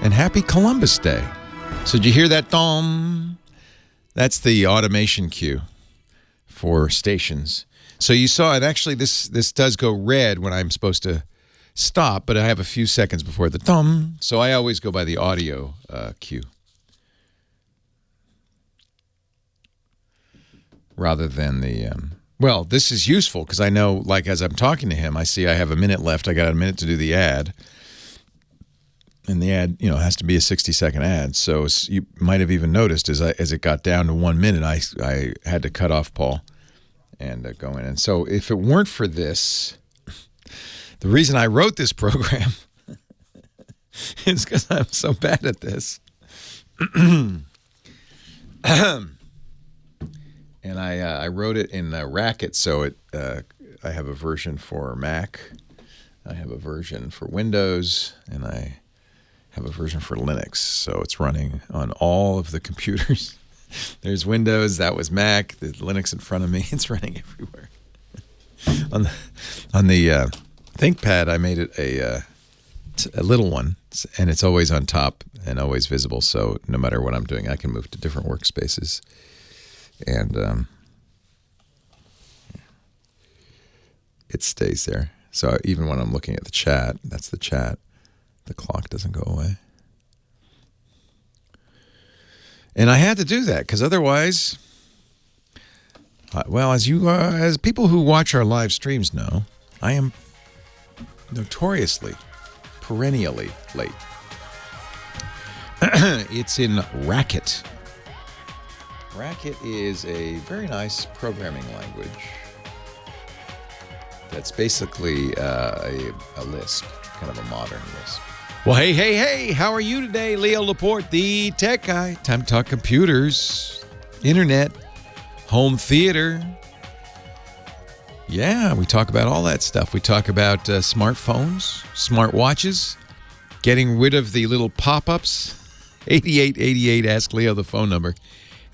And happy Columbus Day. So did you hear that, Tom? That's the automation cue for stations. So you saw it. Actually, this does go red when I'm supposed to stop, but I have a few seconds before the thumb, so I always go by the audio cue rather than the well, this is useful because I know, like, as I'm talking to him, I see I have a minute left. I got a minute to do the ad, and the ad has to be a 60-second ad. So you might have even noticed as it got down to 1 minute, I had to cut off Paul and go in. And so if it weren't for this, the reason I wrote this program is because I'm so bad at this. And I wrote it in Racket, so I have a version for Mac, I have a version for Windows, and I have a version for Linux. So it's running on all of the computers. There's Windows, that was Mac, the Linux in front of me. It's running everywhere. On the ThinkPad, I made it a little one, and it's always on top and always visible. So no matter what I'm doing, I can move to different workspaces. And it stays there. So even when I'm looking at the chat, that's the chat, the clock doesn't go away. And I had to do that because otherwise, well, as people who watch our live streams know, I am notoriously, perennially late. It's in Racket. Racket is a very nice programming language that's basically a Lisp, kind of a modern Lisp. Well, hey, how are you today? Leo Laporte, the tech guy. Time to talk computers, internet, home theater. Yeah, we talk about all that stuff. We talk about smartphones, smartwatches, getting rid of the little pop-ups. 8888, ask Leo the phone number.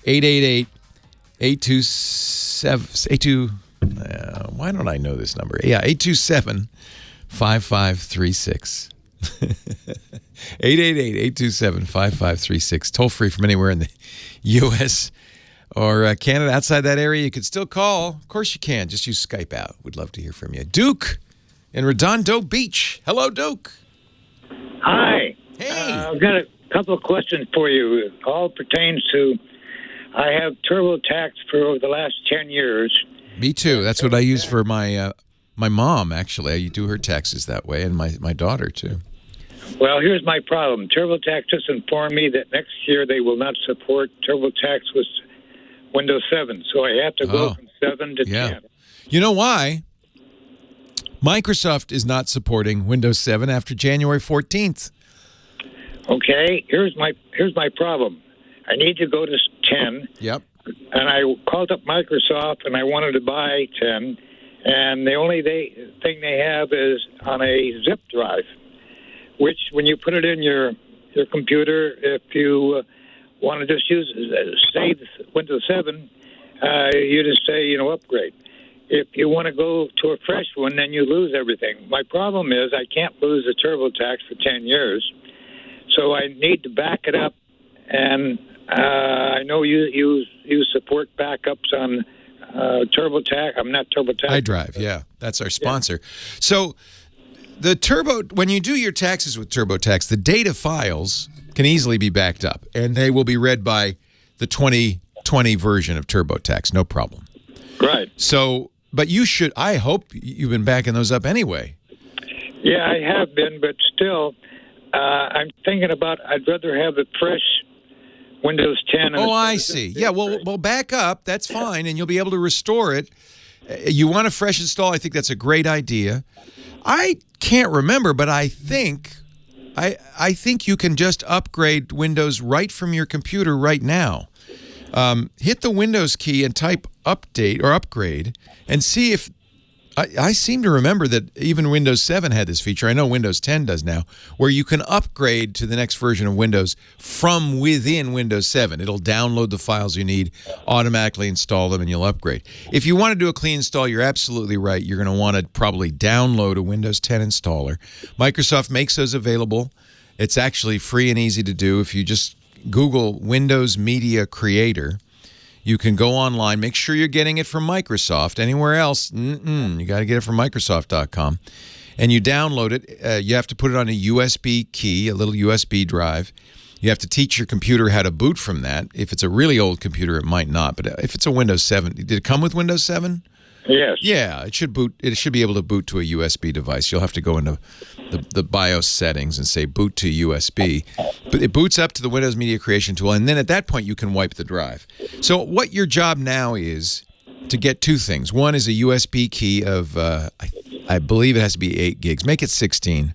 888-827-82. Why don't I know this number? Yeah, 827-5536. 888-827-5536. Toll free from anywhere in the U.S. or Canada. Outside that area, you could still call. Of course you can. Just use Skype out. We'd love to hear from you. Duke in Redondo Beach. Hello, Duke. Hi. Hey. I've got a couple of questions for you. It all pertains to I have TurboTax for over the last 10 years. Me too. That's what I use for my mom, actually. I do her taxes that way, and my daughter, too. Well, here's my problem. TurboTax just informed me that next year they will not support TurboTax with Windows 7, so I have to go from 7 to 10. You know why? Microsoft is not supporting Windows 7 after January 14th. Okay, here's my problem. I need to go to 10. Yep. And I called up Microsoft, and I wanted to buy 10, and the only thing they have is on a zip drive, which when you put it in your computer, if you want to just save Windows 7, you just say, upgrade. If you want to go to a fresh one, then you lose everything. My problem is I can't lose the TurboTax for 10 years, so I need to back it up. And I know you support backups on TurboTax. I'm not TurboTax. iDrive, yeah, that's our sponsor. Yeah. So when you do your taxes with TurboTax, the data files can easily be backed up, and they will be read by the 2020 version of TurboTax, no problem. Right. So, but I hope you've been backing those up anyway. Yeah, I have been, but still, I'm thinking about I'd rather have the fresh Windows 10. Oh, I see. Yeah, well, back up. That's fine, and you'll be able to restore it. You want a fresh install? I think that's a great idea. I can't remember, but I think you can just upgrade Windows right from your computer right now. Hit the Windows key and type update or upgrade and see if I seem to remember that even Windows 7 had this feature. I know Windows 10 does now, where you can upgrade to the next version of Windows from within Windows 7. It'll download the files you need, automatically install them, and you'll upgrade. If you want to do a clean install, you're absolutely right. You're going to want to probably download a Windows 10 installer. Microsoft makes those available. It's actually free and easy to do. If you just Google Windows Media Creator, you can go online. Make sure you're getting it from Microsoft. Anywhere else, you got to get it from Microsoft.com. And you download it. You have to put it on a USB key, a little USB drive. You have to teach your computer how to boot from that. If it's a really old computer, it might not. But if it's a Windows 7, did it come with Windows 7? Yes. Yeah, it should boot. It should be able to boot to a USB device. You'll have to go into the BIOS settings and say boot to USB. But it boots up to the Windows Media Creation tool, and then at that point you can wipe the drive. So what your job now is to get two things. One is a USB key of, I believe it has to be 8 gigs. Make it 16,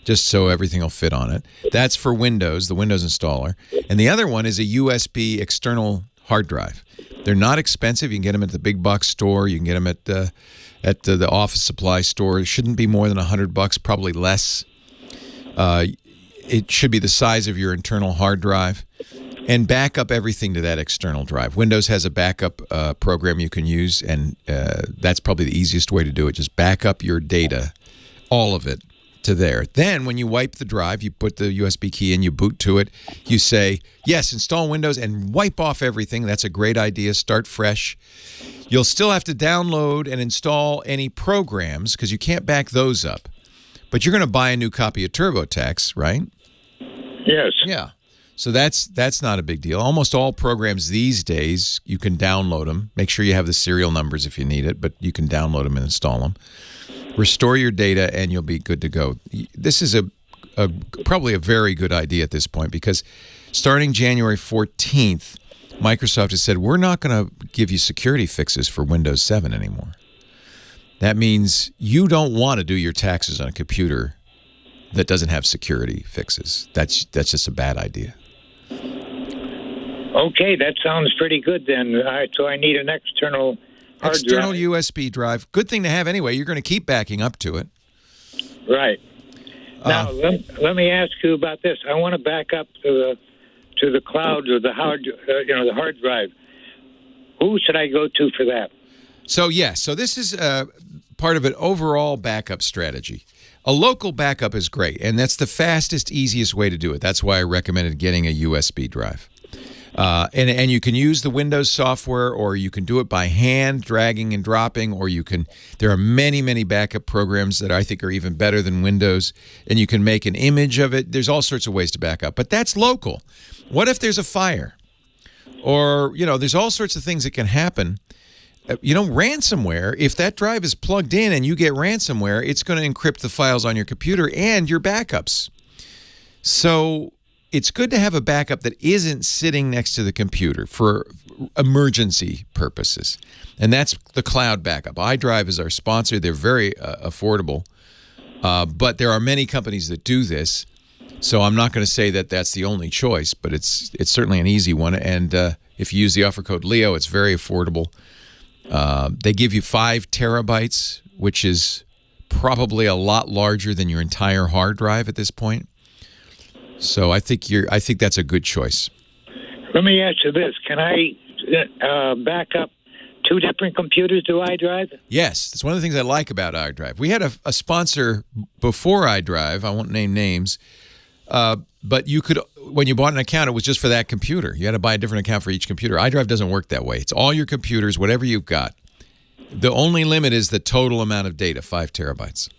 just so everything will fit on it. That's for Windows, the Windows installer. And the other one is a USB external hard drive. They're not expensive. You can get them at the big box store. You can get them at the office supply store. It shouldn't be more than $100, probably less. It should be the size of your internal hard drive. And back up everything to that external drive. Windows has a backup program you can use, and that's probably the easiest way to do it. Just back up your data, all of it, to there. Then when you wipe the drive, you put the USB key in, you boot to it, you say, yes, install Windows and wipe off everything. That's a great idea. Start fresh. You'll still have to download and install any programs because you can't back those up. But you're going to buy a new copy of TurboTax, right? Yes. Yeah. So that's not a big deal. Almost all programs these days, you can download them. Make sure you have the serial numbers if you need it, but you can download them and install them. Restore your data, and you'll be good to go. This is probably a very good idea at this point because starting January 14th, Microsoft has said, we're not going to give you security fixes for Windows 7 anymore. That means you don't want to do your taxes on a computer that doesn't have security fixes. That's just a bad idea. Okay, that sounds pretty good then. So I need an external hard external drive. USB drive. Good thing to have anyway. You're going to keep backing up to it. Right. Now, let me ask you about this. I want to back up to the cloud or the hard drive. Who should I go to for that? So this is part of an overall backup strategy. A local backup is great, and that's the fastest, easiest way to do it. That's why I recommended getting a USB drive. And you can use the Windows software, or you can do it by hand, dragging and dropping, or there are many, many backup programs that I think are even better than Windows, and you can make an image of it. There's all sorts of ways to back up, but that's local. What if there's a fire? Or, there's all sorts of things that can happen. Ransomware, if that drive is plugged in and you get ransomware, it's going to encrypt the files on your computer and your backups. So it's good to have a backup that isn't sitting next to the computer for emergency purposes. And that's the cloud backup. iDrive is our sponsor. They're very affordable. But there are many companies that do this. So I'm not going to say that that's the only choice, but it's certainly an easy one. And if you use the offer code Leo, it's very affordable. They give you 5 terabytes, which is probably a lot larger than your entire hard drive at this point. So I think that's a good choice. Let me ask you this: can I back up 2 different computers to iDrive? Yes, that's one of the things I like about iDrive. We had a sponsor before iDrive. I won't name names, but you could, when you bought an account, it was just for that computer. You had to buy a different account for each computer. iDrive doesn't work that way. It's all your computers, whatever you've got. The only limit is the total amount of data, 5 terabytes.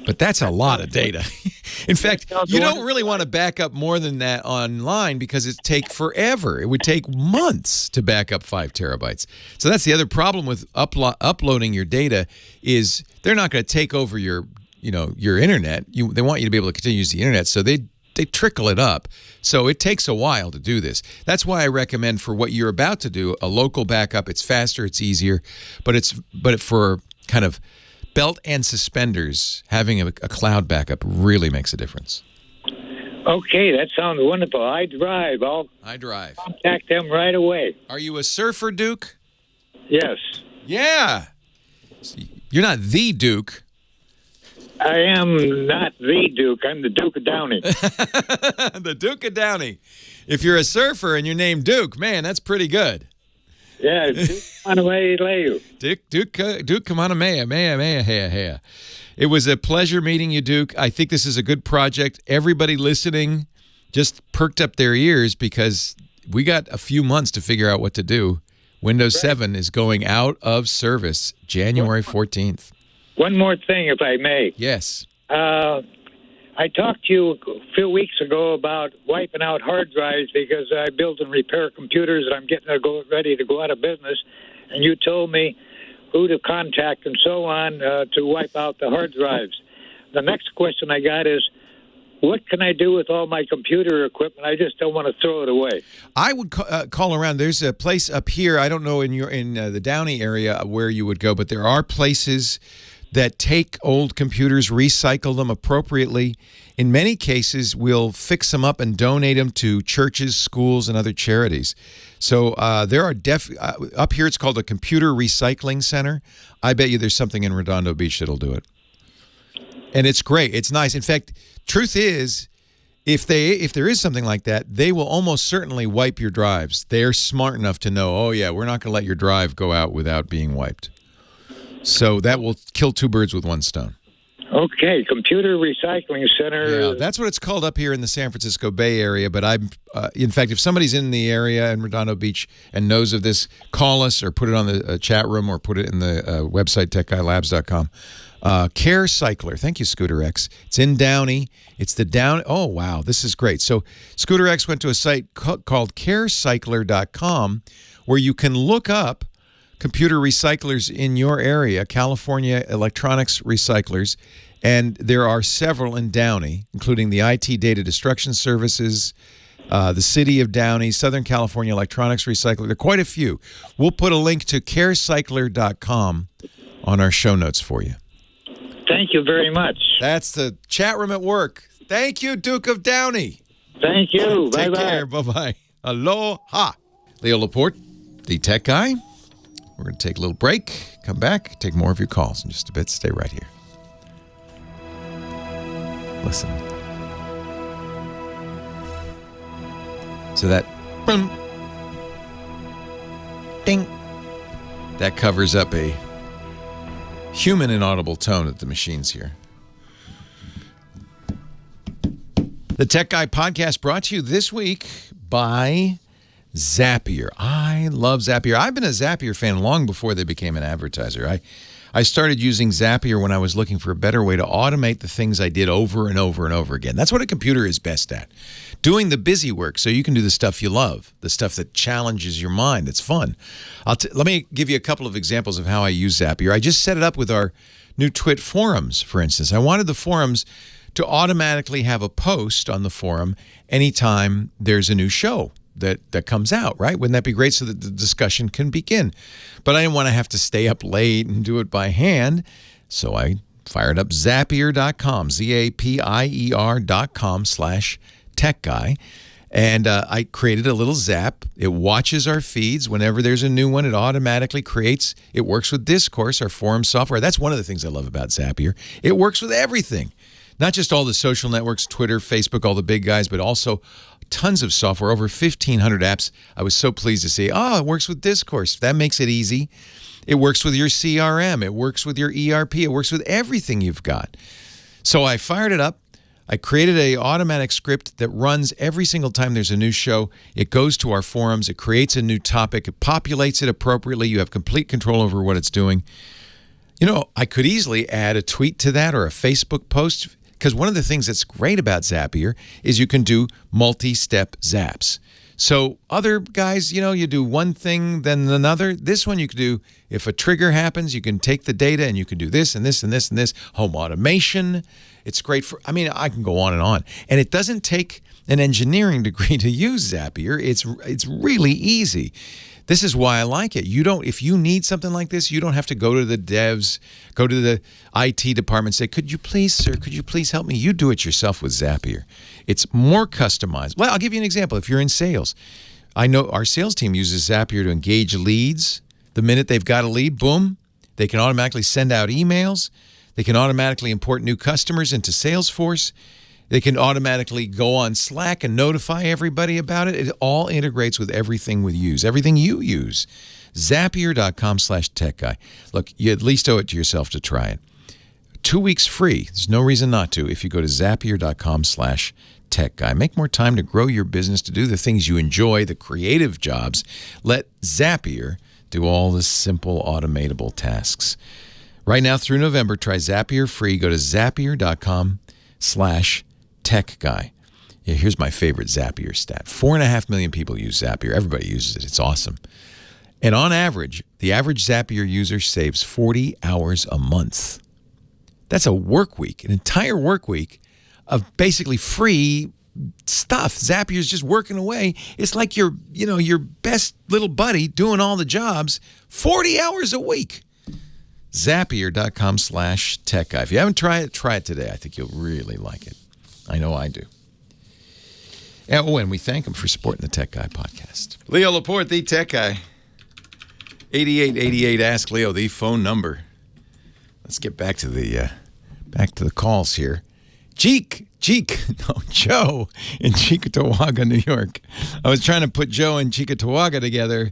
But that's a lot of data. In fact, you don't really want to back up more than that online because it'd take forever. It would take months to back up 5 terabytes. So that's the other problem with uploading your data is they're not going to take over your internet. They want you to be able to continue to use the internet, so they trickle it up. So it takes a while to do this. That's why I recommend for what you're about to do, a local backup. It's faster, it's easier, but for kind of belt and suspenders, having a cloud backup really makes a difference. Okay, that sounds wonderful. iDrive. I'll contact them right away. Are you a surfer, Duke? Yes. Yeah. You're not the Duke. I am not the Duke. I'm the Duke of Downey. The Duke of Downey. If you're a surfer and you're named Duke, man, that's pretty good. Yeah, Duke Kamehameha. Duke Kamehameha. It was a pleasure meeting you, Duke. I think this is a good project. Everybody listening just perked up their ears because we got a few months to figure out what to do. Windows 7 is going out of service January 14th. One more thing, if I may. Yes. I talked to you a few weeks ago about wiping out hard drives because I build and repair computers and I'm getting ready to go out of business. And you told me who to contact and so on to wipe out the hard drives. The next question I got is, what can I do with all my computer equipment? I just don't want to throw it away. I would call around. There's a place up here. I don't know in the Downey area where you would go, but there are places that take old computers, recycle them appropriately. In many cases, we'll fix them up and donate them to churches, schools, and other charities. So there are up here it's called a computer recycling center. I bet you there's something in Redondo Beach that'll do it. And it's great. It's nice. In fact, truth is, if there is something like that, they will almost certainly wipe your drives. They're smart enough to know, oh yeah, we're not going to let your drive go out without being wiped. So that will kill 2 birds with 1 stone. Okay, Computer Recycling Center. Yeah, that's what it's called up here in the San Francisco Bay Area. But in fact, if somebody's in the area in Redondo Beach and knows of this, call us or put it on the chat room or put it in the website, techguylabs.com. Care Cycler. Thank you, Scooter X. It's in Downey. It's the Downey. Oh, wow. This is great. So Scooter X went to a site called carecycler.com where you can look up computer recyclers in your area, California electronics recyclers, and there are several in Downey, including the IT Data Destruction Services, the City of Downey, Southern California Electronics Recycler. There are quite a few. We'll put a link to carecycler.com on our show notes for you. Thank you very much. That's the chat room at work. Thank you, Duke of Downey. Thank you. Take Bye-bye. care. Bye-bye. Aloha. Leo Laporte, the tech guy. We're going to take a little break, come back, take more of your calls in just a bit. Stay right here. Listen. So that boom, ding, that covers up a human inaudible tone that the machines hear. The Tech Guy podcast brought to you this week by Zapier. I love Zapier. I've been a Zapier fan long before they became an advertiser. I started using Zapier when I was looking for a better way to automate the things I did over and over and over again. That's what a computer is best at. doing the busy work so you can do the stuff you love, the stuff that challenges your mind, that's fun. Let me give you a couple of examples of how I use Zapier. I just set it up with our new Twit forums, for instance. I wanted the forums to automatically have a post on the forum anytime there's a new show that comes out, right? Wouldn't that be great, so that the discussion can begin? But I didn't want to have to stay up late and do it by hand, so I fired up Zapier.com, Zapier.com/techguy, and I created a little Zap. It watches our feeds. Whenever there's a new one, it automatically creates. It works with Discourse, our forum software. That's one of the things I love about Zapier. It works with everything. Not just all the social networks, Twitter, Facebook, all the big guys, but also tons of software, over 1,500 apps. I was so pleased to see, it works with Discourse. That makes it easy. It works with your CRM. It works with your ERP. It works with everything you've got. So I fired it up. I created an automatic script that runs every single time there's a new show. It goes to our forums. It creates a new topic. It populates it appropriately. You have complete control over what it's doing. You know, I could easily add a tweet to that or a Facebook post, because one of the things that's great about Zapier is you can do multi-step zaps. So other guys, you do one thing, then another. This one you can do, if a trigger happens, you can take the data and you can do this and this and this and this. Home automation. It's great for, I can go on. And it doesn't take an engineering degree to use Zapier. It's really easy. This is why I like it. If you need something like this, you don't have to go to the devs, go to the IT department, say, could you please, sir, could you please help me? You do it yourself with Zapier. It's more customized. Well, I'll give you an example. If you're in sales, I know our sales team uses Zapier to engage leads. The minute they've got a lead, boom, they can automatically send out emails. They can automatically import new customers into Salesforce. They can automatically go on Slack and notify everybody about it. It all integrates with everything everything you use. Zapier.com/techguy. Look, you at least owe it to yourself to try it. 2 weeks free. There's no reason not to if you go to Zapier.com/techguy. Make more time to grow your business, to do the things you enjoy, the creative jobs. Let Zapier do all the simple, automatable tasks. Right now through November, try Zapier free. Go to Zapier.com/techguy. Here's my favorite Zapier stat. 4.5 million people use Zapier. Everybody uses it. It's awesome. And on average, the average Zapier user saves 40 hours a month. That's a work week, an entire work week of basically free stuff. Zapier's just working away. It's like your best little buddy doing all the jobs 40 hours a week. Zapier.com/techguy. If you haven't tried it, try it today. I think you'll really like it. I know I do. And we thank him for supporting the Tech Guy podcast. Leo Laporte, the Tech Guy. 8888 Ask Leo, the phone number. Let's get back to the calls here. Joe in Chickamauga, New York. I was trying to put Joe and Chickamauga together,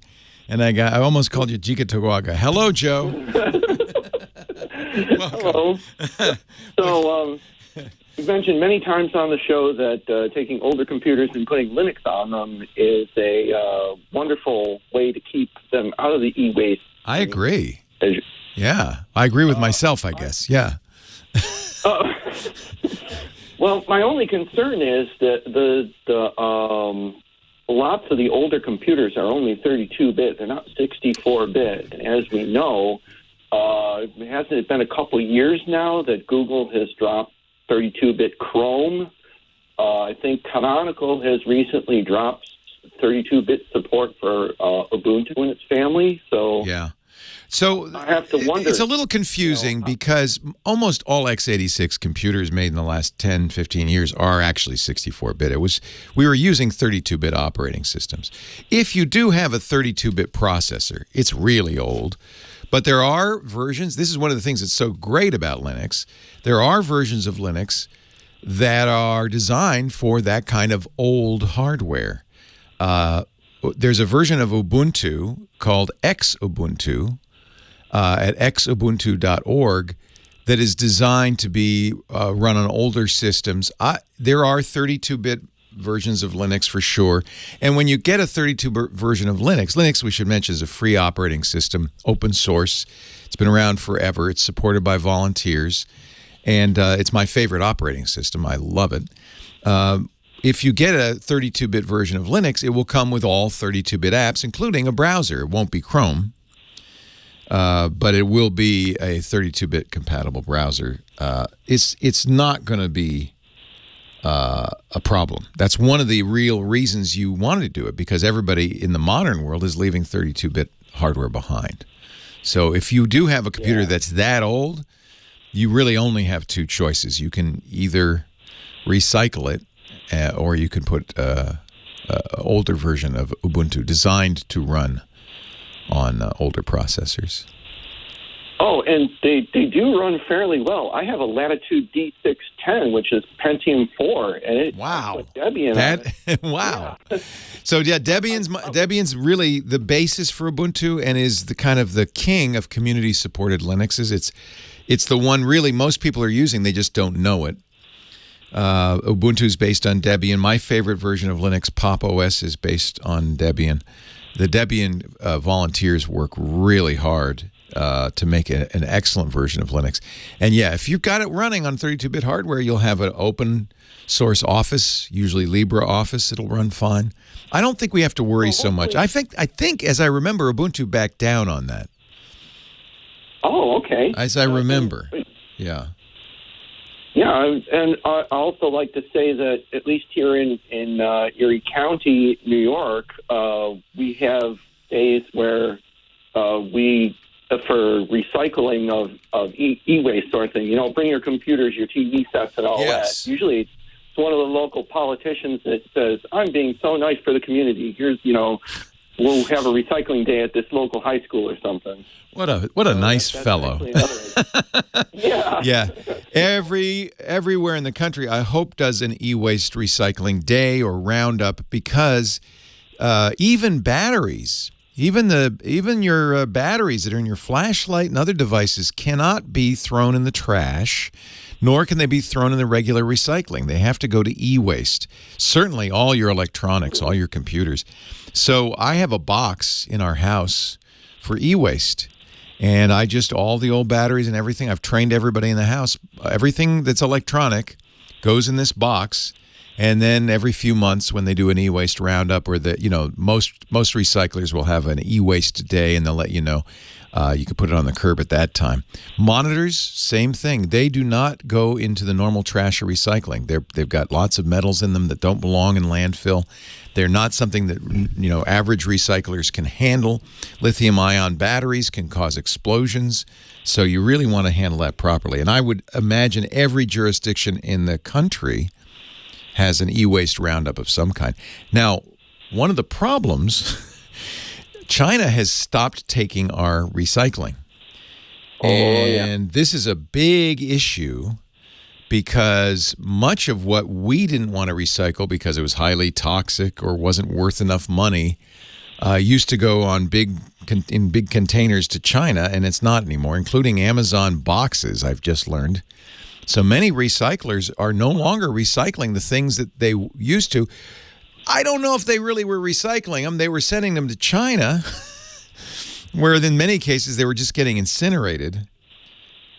and I almost called you Chickamauga. Hello, Joe. Hello. So, you've mentioned many times on the show that taking older computers and putting Linux on them is a wonderful way to keep them out of the e-waste. I agree. Yeah, I agree with myself, I guess. Yeah. Well, my only concern is that the lots of the older computers are only 32-bit. They're not 64-bit. And as we know, hasn't it been a couple years now that Google has dropped 32-bit Chrome? I think Canonical has recently dropped 32-bit support for Ubuntu and its family. So yeah. So I have to wonder. It's a little confusing because almost all x86 computers made in the last 10, 15 years are actually 64-bit. We were using 32-bit operating systems. If you do have a 32-bit processor, it's really old. But there are versions. This is one of the things that's so great about Linux. There are versions of Linux that are designed for that kind of old hardware. There's a version of Ubuntu called Xubuntu at xubuntu.org that is designed to be run on older systems. There are 32-bit versions of Linux for sure. And when you get a 32-bit version of Linux, we should mention, is a free operating system, open source. It's been around forever. It's supported by volunteers. And it's my favorite operating system. I love it. if you get a 32-bit version of Linux, it will come with all 32-bit apps, including a browser. It won't be Chrome, but it will be a 32-bit compatible browser. It's not going to be a problem. That's one of the real reasons you wanted to do it, because everybody in the modern world is leaving 32-bit hardware behind. So if you do have a computer that's that old, you really only have two choices. You can either recycle it, or you can put an older version of Ubuntu designed to run on older processors. Oh, and they do run fairly well. I have a Latitude D610, which is Pentium 4, and it Debian. Wow. Yeah. So Debian's really the basis for Ubuntu and is the kind of the king of community-supported Linuxes. It's the one really most people are using. They just don't know it. Ubuntu is based on Debian. My favorite version of Linux, Pop! OS, is based on Debian. The Debian volunteers work really hard to make an excellent version of Linux. And yeah, if you've got it running on 32-bit hardware, you'll have an open source Office, usually LibreOffice. It'll run fine. I don't think we have to worry so much. I think, as I remember, Ubuntu backed down on that. Oh, okay. As I remember, yeah. Yeah, and I also like to say that at least here in Erie County, New York, we have days where we, for recycling of e-waste sort of thing, you know, bring your computers, your TV sets, and all that. Usually it's one of the local politicians that says, I'm being so nice for the community. Here's, you know, we'll have a recycling day at this local high school or something. What a nice fellow. Yeah. Yeah. Everywhere in the country, I hope, does an e-waste recycling day or roundup, because even batteries, even your batteries that are in your flashlight and other devices cannot be thrown in the trash, nor can they be thrown in the regular recycling. They have to go to e-waste. Certainly all your electronics, all your computers. So I have a box in our house for e-waste. And all the old batteries and everything, I've trained everybody in the house. Everything that's electronic goes in this box. And then every few months when they do an e-waste roundup, or most recyclers will have an e-waste day, and they'll let you know. You can put it on the curb at that time. Monitors, same thing. They do not go into the normal trash or recycling. They've got lots of metals in them that don't belong in landfill. They're not something that, average recyclers can handle. Lithium-ion batteries can cause explosions. So you really want to handle that properly. And I would imagine every jurisdiction in the country has an e-waste roundup of some kind. Now, one of the problems, China has stopped taking our recycling. And this is a big issue, because much of what we didn't want to recycle because it was highly toxic or wasn't worth enough money used to go on in big containers to China, and it's not anymore, including Amazon boxes, I've just learned. So many recyclers are no longer recycling the things that they used to. I don't know if they really were recycling them. They were sending them to China, where in many cases they were just getting incinerated.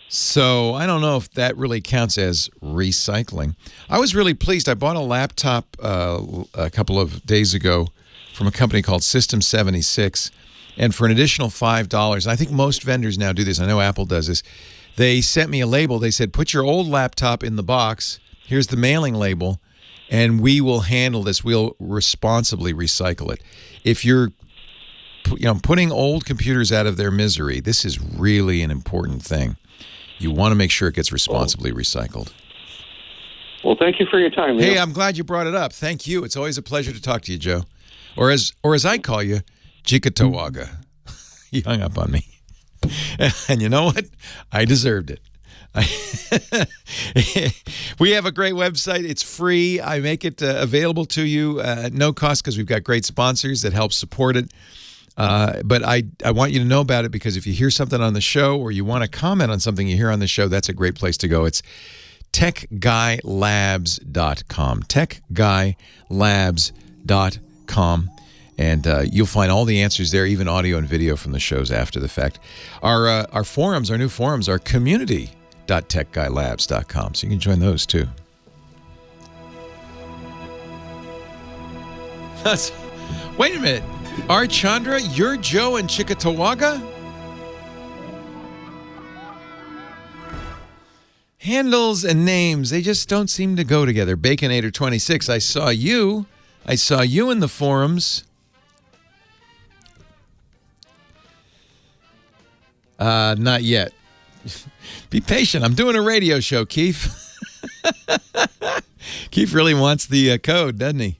So I don't know if that really counts as recycling. I was really pleased. I bought a laptop a couple of days ago from a company called System 76, and for an additional $5, and I think most vendors now do this. I know Apple does this. They sent me a label. They said, put your old laptop in the box. Here's the mailing label, and we will handle this. We'll responsibly recycle it. If you're putting old computers out of their misery, this is really an important thing. You want to make sure it gets responsibly recycled. Well, thank you for your time. Hey, I'm glad you brought it up. Thank you. It's always a pleasure to talk to you, Joe. Or as I call you, Jikatawaga. He hung up on me. And you know what? I deserved it. We have a great website. It's free. I make it available to you at no cost, because we've got great sponsors that help support it. But I want you to know about it, because if you hear something on the show, or you want to comment on something you hear on the show, that's a great place to go. It's techguylabs.com. techguylabs.com. And you'll find all the answers there, even audio and video from the shows after the fact. Our forums, our new forums, are community.techguylabs.com. So you can join those too. Wait a minute. R. Chandra, you're Joe in Chickatawaga? Handles and names, they just don't seem to go together. Baconator 26, I saw you in the forums. Not yet. Be patient. I'm doing a radio show, Keith. Keith really wants the code, doesn't he?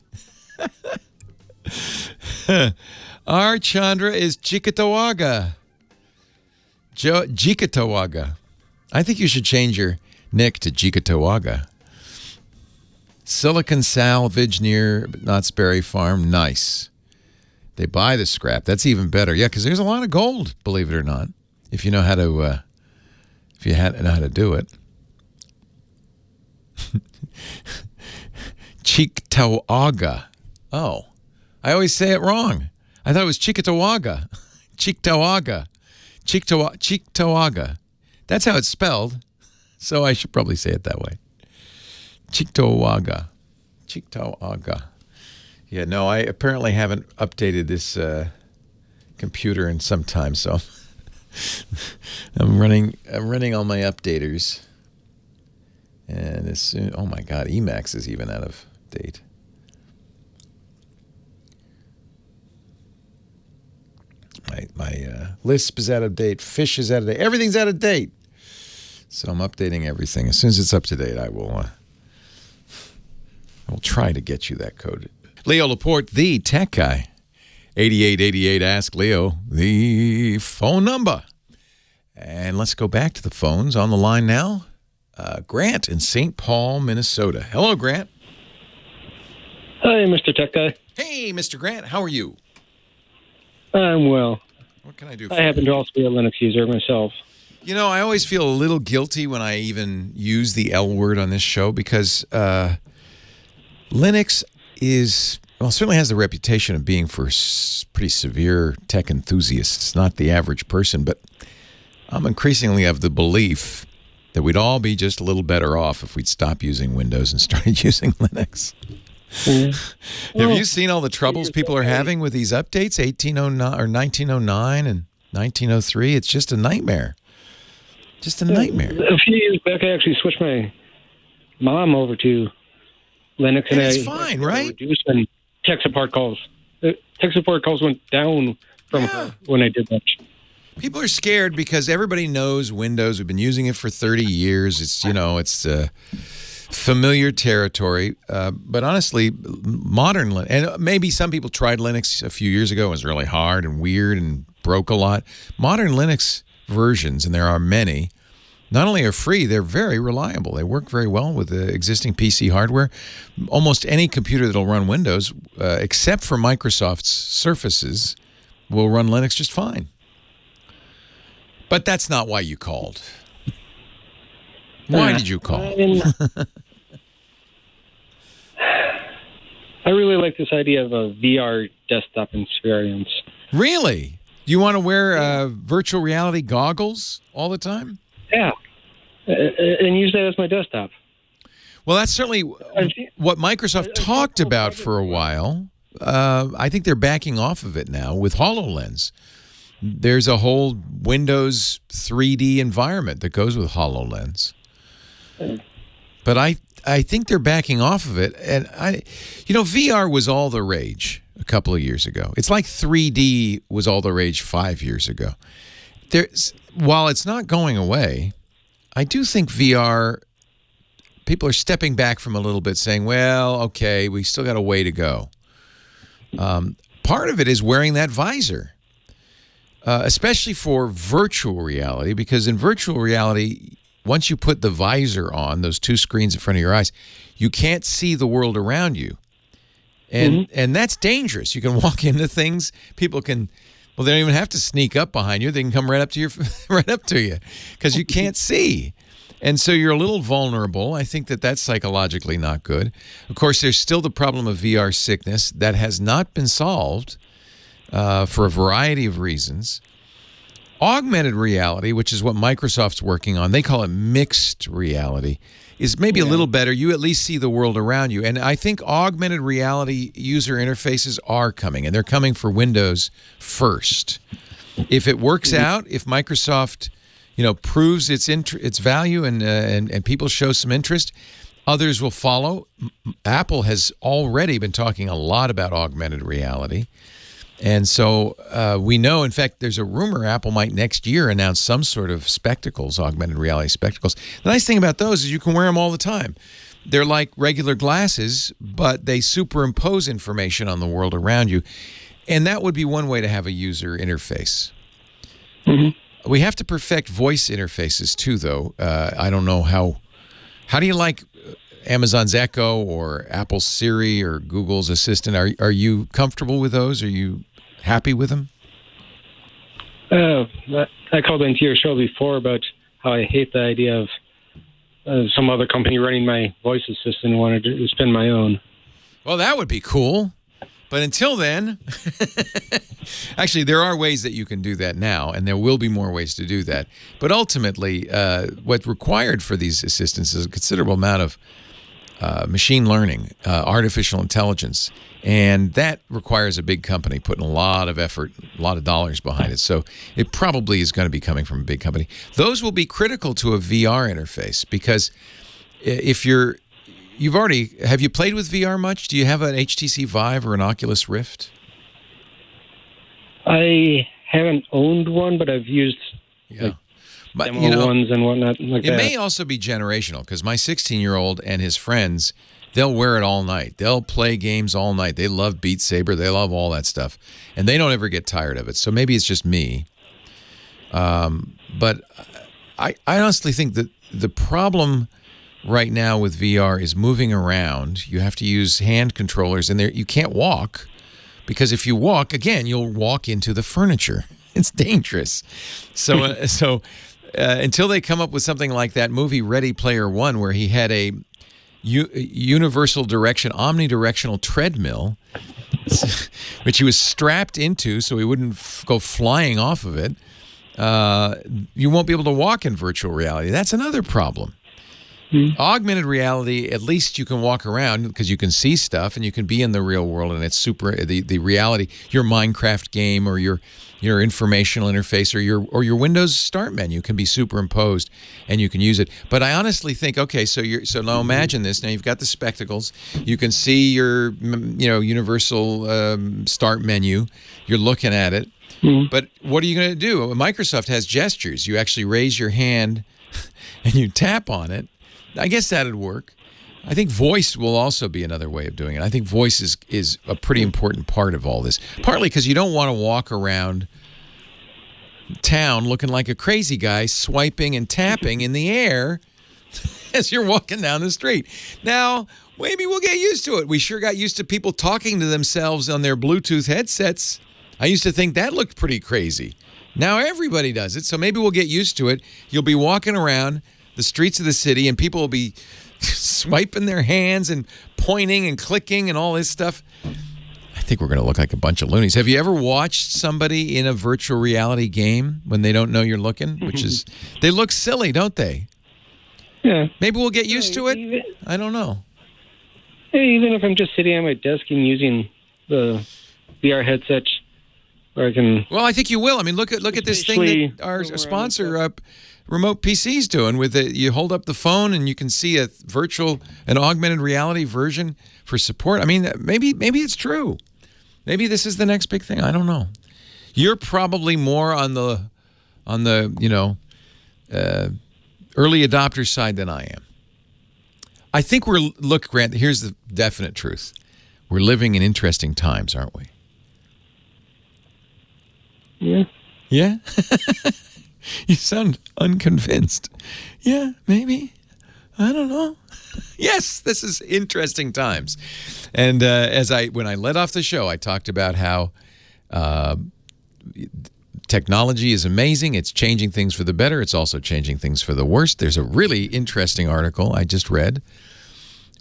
R. Chandra is Chickatawaga. Chickatawaga. I think you should change your nick to Chickatawaga. Silicon salvage near Knott's Berry Farm. Nice. They buy the scrap. That's even better. Yeah, because there's a lot of gold, believe it or not, if you know how to know how to do it. Chickatawaga. Oh, I always say it wrong. I thought it was Chickatawaga. Chickatawaga. Chickatawaga. That's how it's spelled. So I should probably say it that way. Chickatawaga. Chickatawaga. Yeah, no, I apparently haven't updated this computer in some time, so I'm running all my updaters. And as soon, oh my God, Emacs is even out of date. My Lisp is out of date. Fish is out of date. Everything's out of date. So I'm updating everything. As soon as it's up to date, I will try to get you that code. Leo Laporte, the tech guy. 8888, ask Leo the phone number. And let's go back to the phones. On the line now, Grant in St. Paul, Minnesota. Hello, Grant. Hi, Mr. Tech Guy. Hey, Mr. Grant. How are you? I'm well. What can I do? I happen to also be a Linux user myself. You know, I always feel a little guilty when I even use the L word on this show because Linux certainly has the reputation of being for pretty severe tech enthusiasts, not the average person, but I'm increasingly of the belief that we'd all be just a little better off if we'd stop using Windows and started using Linux. Have you seen all the troubles people are having with these updates, 1809 or 1909 and 1903? It's just a nightmare. Just a nightmare. A few years back, I actually switched my mom over to Linux, and it's fine, right? Reduced any tech support calls. Tech support calls went down from her when I did that. People are scared because everybody knows Windows. We've been using it for 30 years. It's familiar territory. But honestly, modern Linux, and maybe some people tried Linux a few years ago. It was really hard and weird and broke a lot. Modern Linux versions, and there are many, not only are free, they're very reliable. They work very well with the existing PC hardware. Almost any computer that'll run Windows, except for Microsoft's Surfaces, will run Linux just fine. But that's not why you called. Why did you call? I really like this idea of a VR desktop experience. Really? Do you want to wear virtual reality goggles all the time? Yeah. And use that as my desktop. Well, that's certainly what Microsoft talked about for a while. I think they're backing off of it now with HoloLens. There's a whole Windows 3D environment that goes with HoloLens. But I think they're backing off of it. And VR was all the rage a couple of years ago. It's like 3D was all the rage 5 years ago. While it's not going away, I do think VR, people are stepping back from a little bit saying, well, okay, we still got a way to go. Part of it is wearing that visor, especially for virtual reality, because in virtual reality, once you put the visor on, those two screens in front of your eyes, you can't see the world around you. And that's dangerous. You can walk into things. People can, they don't even have to sneak up behind you. They can come right up to you because you can't see. And so you're a little vulnerable. I think that's psychologically not good. Of course, there's still the problem of VR sickness that has not been solved for a variety of reasons. Augmented reality, which is what Microsoft's working on, they call it mixed reality, is maybe a little better. You at least see the world around you. And I think augmented reality user interfaces are coming, and they're coming for Windows first. If it works out, if Microsoft, proves its value and people show some interest, others will follow. Apple has already been talking a lot about augmented reality. And so we know, in fact, there's a rumor Apple might next year announce some sort of spectacles, augmented reality spectacles. The nice thing about those is you can wear them all the time. They're like regular glasses, but they superimpose information on the world around you. And that would be one way to have a user interface. Mm-hmm. We have to perfect voice interfaces too, though. I don't know how do you like Amazon's Echo or Apple's Siri or Google's Assistant? Are you comfortable with those? Are you happy with them? I called into your show before about how I hate the idea of some other company running my voice assistant and wanted to spin my own. Well, that would be cool. But until then, actually, there are ways that you can do that now, and there will be more ways to do that. But ultimately, what's required for these assistants is a considerable amount of machine learning, artificial intelligence, and that requires a big company putting a lot of effort, a lot of dollars behind it. So it probably is going to be coming from a big company. Those will be critical to a VR interface because if have you played with VR much? Do you have an HTC Vive or an Oculus Rift? I haven't owned one, but I've used But, demo ones and whatnot like that. It may also be generational because my 16-year-old and his friends, they'll wear it all night. They'll play games all night. They love Beat Saber. They love all that stuff. And they don't ever get tired of it. So maybe it's just me. But I honestly think that the problem right now with VR is moving around. You have to use hand controllers, and you can't walk because if you walk, again, you'll walk into the furniture. It's dangerous. So until they come up with something like that movie Ready Player One, where he had a universal direction, omnidirectional treadmill, which he was strapped into so he wouldn't go flying off of it, you won't be able to walk in virtual reality. That's another problem. Augmented reality, at least you can walk around because you can see stuff and you can be in the real world, and it's the reality. Your Minecraft game or your informational interface or your Windows Start menu can be superimposed and you can use it. But I honestly think, okay, so now imagine this. Now you've got the spectacles. You can see your universal Start menu. You're looking at it. But what are you going to do? Microsoft has gestures. You actually raise your hand and you tap on it. I guess that'd work. I think voice will also be another way of doing it. I think voice is a pretty important part of all this. Partly because you don't want to walk around town looking like a crazy guy swiping and tapping in the air as you're walking down the street. Now, maybe we'll get used to it. We sure got used to people talking to themselves on their Bluetooth headsets. I used to think that looked pretty crazy. Now everybody does it, so maybe we'll get used to it. You'll be walking around the streets of the city, and people will be swiping their hands and pointing and clicking and all this stuff. I think we're going to look like a bunch of loonies. Have you ever watched somebody in a virtual reality game when they don't know you're looking? They look silly, don't they? Yeah. Maybe we'll get used to it. I don't know. Even if I'm just sitting at my desk and using the VR headset, where I can. Well, I think you will. I mean, look at this thing that our sponsor Remote PC's doing with it. You hold up the phone and you can see an augmented reality version for support. I mean, maybe it's true. Maybe this is the next big thing. I don't know. You're probably more on the early adopter side than I am. I think Grant, here's the definite truth. We're living in interesting times, aren't we? Yeah. Yeah? You sound unconvinced. Yeah, maybe. I don't know. Yes, this is interesting times. And when I led off the show, I talked about how technology is amazing. It's changing things for the better. It's also changing things for the worse. There's a really interesting article I just read.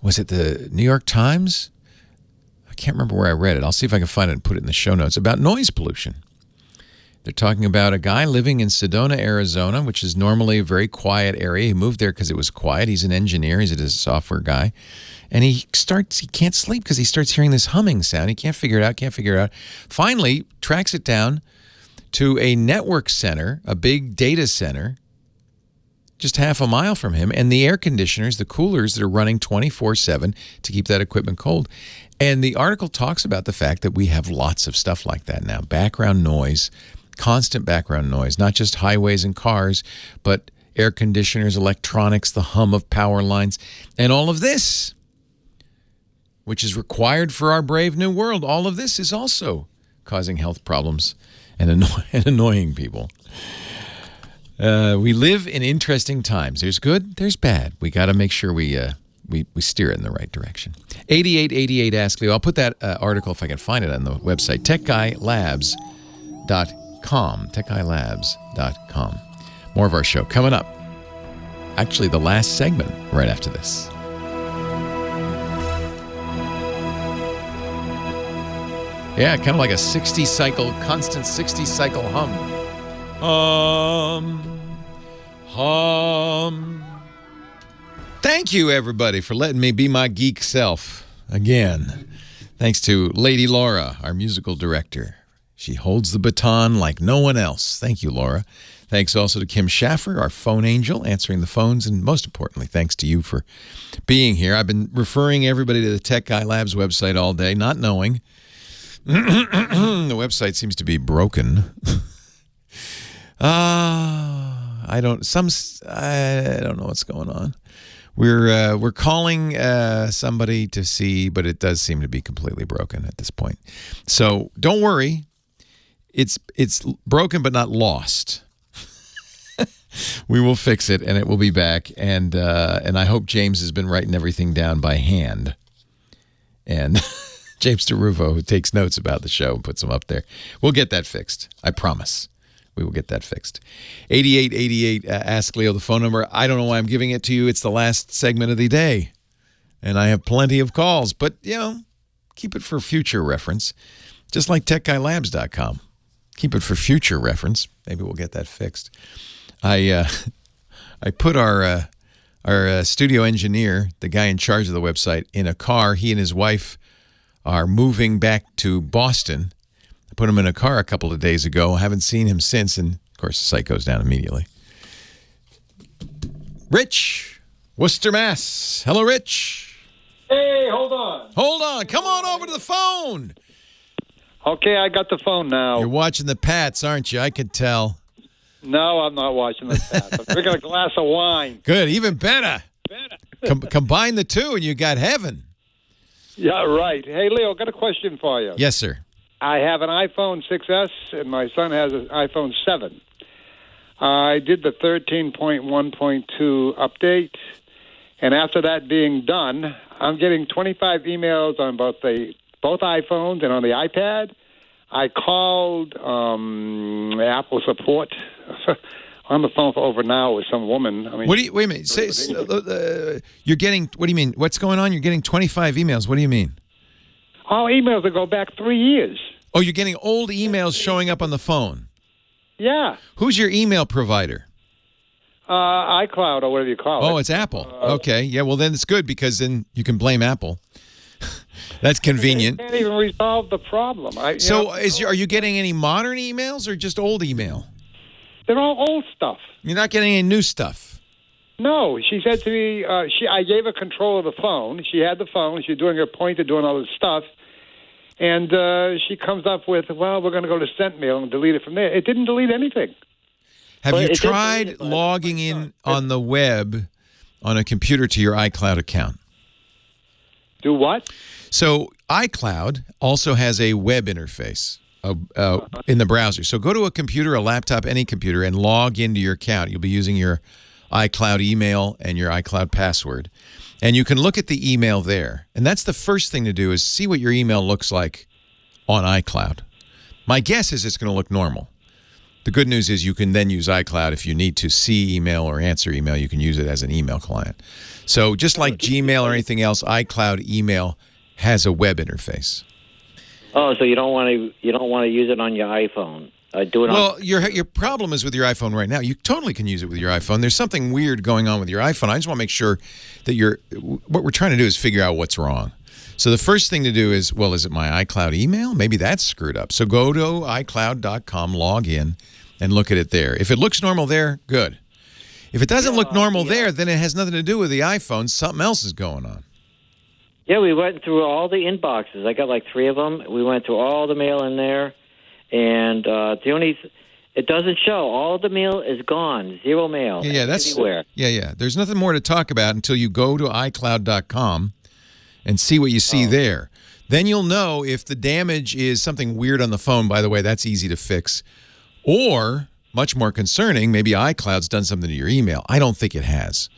Was it the New York Times? I can't remember where I read it. I'll see if I can find it and put it in the show notes about noise pollution. They're talking about a guy living in Sedona, Arizona, which is normally a very quiet area. He moved there because it was quiet. He's an engineer. He's a software guy. And he can't sleep because he starts hearing this humming sound. He can't figure it out. Finally, tracks it down to a network center, a big data center, just half a mile from him, and the air conditioners, the coolers that are running 24/7 to keep that equipment cold. And the article talks about the fact that we have lots of stuff like that now. Background noise, constant background noise, not just highways and cars, but air conditioners, electronics, the hum of power lines, and all of this, which is required for our brave new world. All of this is also causing health problems and annoying people. We live in interesting times. There's good, there's bad. We got to make sure we steer it in the right direction. 8888 Ask Leo. I'll put that article, if I can find it, on the website, techguylabs.com. Techguylabs.com. More of our show coming up. Actually, the last segment right after this. Yeah, kind of like a 60-cycle, constant 60-cycle hum. Thank you, everybody, for letting me be my geek self again. Thanks to Lady Laura, our musical director. She holds the baton like no one else. Thank you, Laura. Thanks also to Kim Shaffer, our phone angel, answering the phones. And most importantly, thanks to you for being here. I've been referring everybody to the Tech Guy Labs website all day, not knowing. The website seems to be broken. I don't know what's going on. We're calling somebody to see, but it does seem to be completely broken at this point. So don't worry, it's broken but not lost. We will fix it and it will be back. And I hope James has been writing everything down by hand. And James DeRuvo, who takes notes about the show and puts them up there. We'll get that fixed. I promise. We will get that fixed. 8888 Ask Leo, the phone number. I don't know why I'm giving it to you. It's the last segment of the day. And I have plenty of calls. But, keep it for future reference. Just like techguylabs.com. Keep it for future reference. Maybe we'll get that fixed. I put our studio engineer, the guy in charge of the website, in a car. He and his wife are moving back to Boston. I put him in a car a couple of days ago. I haven't seen him since, and of course the site goes down immediately. Rich, Worcester, Mass. Hello, Rich. Hey, hold on. Hold on. Come on over to the phone. Okay, I got the phone now. You're watching the Pats, aren't you? I could tell. No, I'm not watching the Pats. I'm drinking a glass of wine. Good, even better. Combine the two, and you got heaven. Yeah, right. Hey, Leo, got a question for you. Yes, sir. I have an iPhone 6S, and my son has an iPhone 7. I did the 13.1.2 update, and after that being done, I'm getting 25 emails on both iPhones and on the iPad. I called Apple support on the phone for over an hour with some woman. I mean, wait a minute. You're getting, what do you mean? What's going on? You're getting 25 emails. What do you mean? All emails that go back 3 years. Oh, you're getting old emails showing up on the phone. Yeah. Who's your email provider? iCloud or whatever you call it. Oh, it's Apple. Okay. Yeah, well, then it's good because then you can blame Apple. That's convenient. They can't even resolve the problem. Are you getting any modern emails or just old email? They're all old stuff. You're not getting any new stuff? No. She said to me, I gave her control of the phone. She had the phone. She's doing her pointer, doing all this stuff. And she comes up with, well, we're going to go to Sent Mail and delete it from there. It didn't delete anything. Have you tried logging in on the web on a computer to your iCloud account? Do what? So iCloud also has a web interface in the browser. So go to a computer, a laptop, any computer, and log into your account. You'll be using your iCloud email and your iCloud password. And you can look at the email there. And that's the first thing to do is see what your email looks like on iCloud. My guess is it's going to look normal. The good news is you can then use iCloud if you need to see email or answer email. You can use it as an email client. So just like Gmail or anything else, iCloud email has a web interface. Oh, so you don't want to use it on your iPhone? do it on. Well, your problem is with your iPhone right now. You totally can use it with your iPhone. There's something weird going on with your iPhone. I just want to make sure that what we're trying to do is figure out what's wrong. So the first thing to do is, well, is it my iCloud email? Maybe that's screwed up. So go to iCloud.com, log in, and look at it there. If it looks normal there, good. If it doesn't look normal there, then it has nothing to do with the iPhone. Something else is going on. Yeah, we went through all the inboxes. I got like 3 of them. We went through all the mail in there. And it doesn't show. All the mail is gone. 0 mail. Yeah, that's everywhere. Yeah. There's nothing more to talk about until you go to iCloud.com and see what you see there. Then you'll know if the damage is something weird on the phone. By the way, that's easy to fix. Or, much more concerning, maybe iCloud's done something to your email. I don't think it has.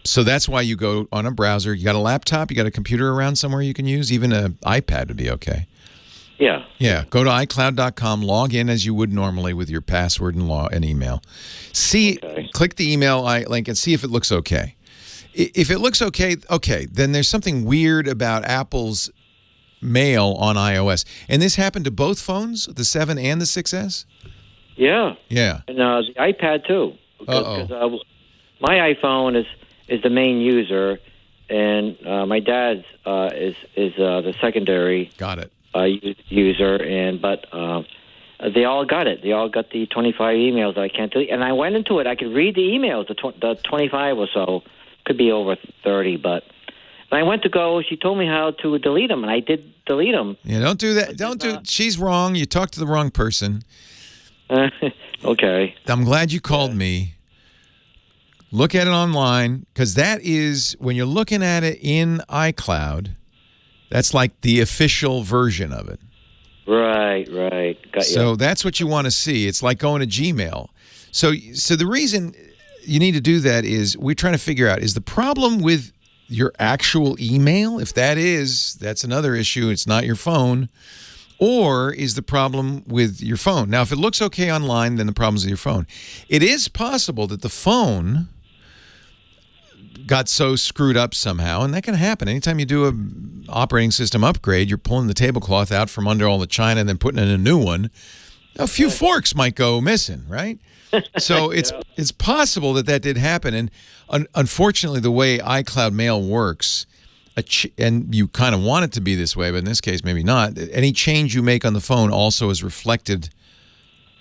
So that's why you go on a browser. You got a laptop? You got a computer around somewhere you can use? Even an iPad would be okay. Yeah. Yeah. Go to iCloud.com, log in as you would normally with your password and email. Click the email link and see if it looks okay. If it looks okay, then there's something weird about Apple's mail on iOS. And this happened to both phones, the 7 and the 6S? Yeah. Yeah. And the iPad, too. Because my iPhone is the main user, and my dad's is the secondary. Got it. User, but they all got it. They all got the 25 emails that I can't delete. And I went into it. I could read the emails, the 25 or so. Could be over 30, but when I went to go, she told me how to delete them, and I did delete them. Yeah, don't do that. She's wrong. You talked to the wrong person. Okay. I'm glad you called me. Look at it online, because that is, when you're looking at it in iCloud, that's like the official version of it. Right. Got you. So that's what you want to see. It's like going to Gmail. So the reason you need to do that is we're trying to figure out, is the problem with your actual email? If that's another issue. It's not your phone. Or is the problem with your phone? Now, if it looks okay online, then the problem's with your phone. It is possible that the phone got so screwed up somehow, and that can happen. Anytime you do an operating system upgrade, you're pulling the tablecloth out from under all the china and then putting in a new one. A few forks might go missing, right? So it's possible that did happen. And unfortunately, the way iCloud Mail works, and you kind of want it to be this way, but in this case, maybe not, any change you make on the phone also is reflected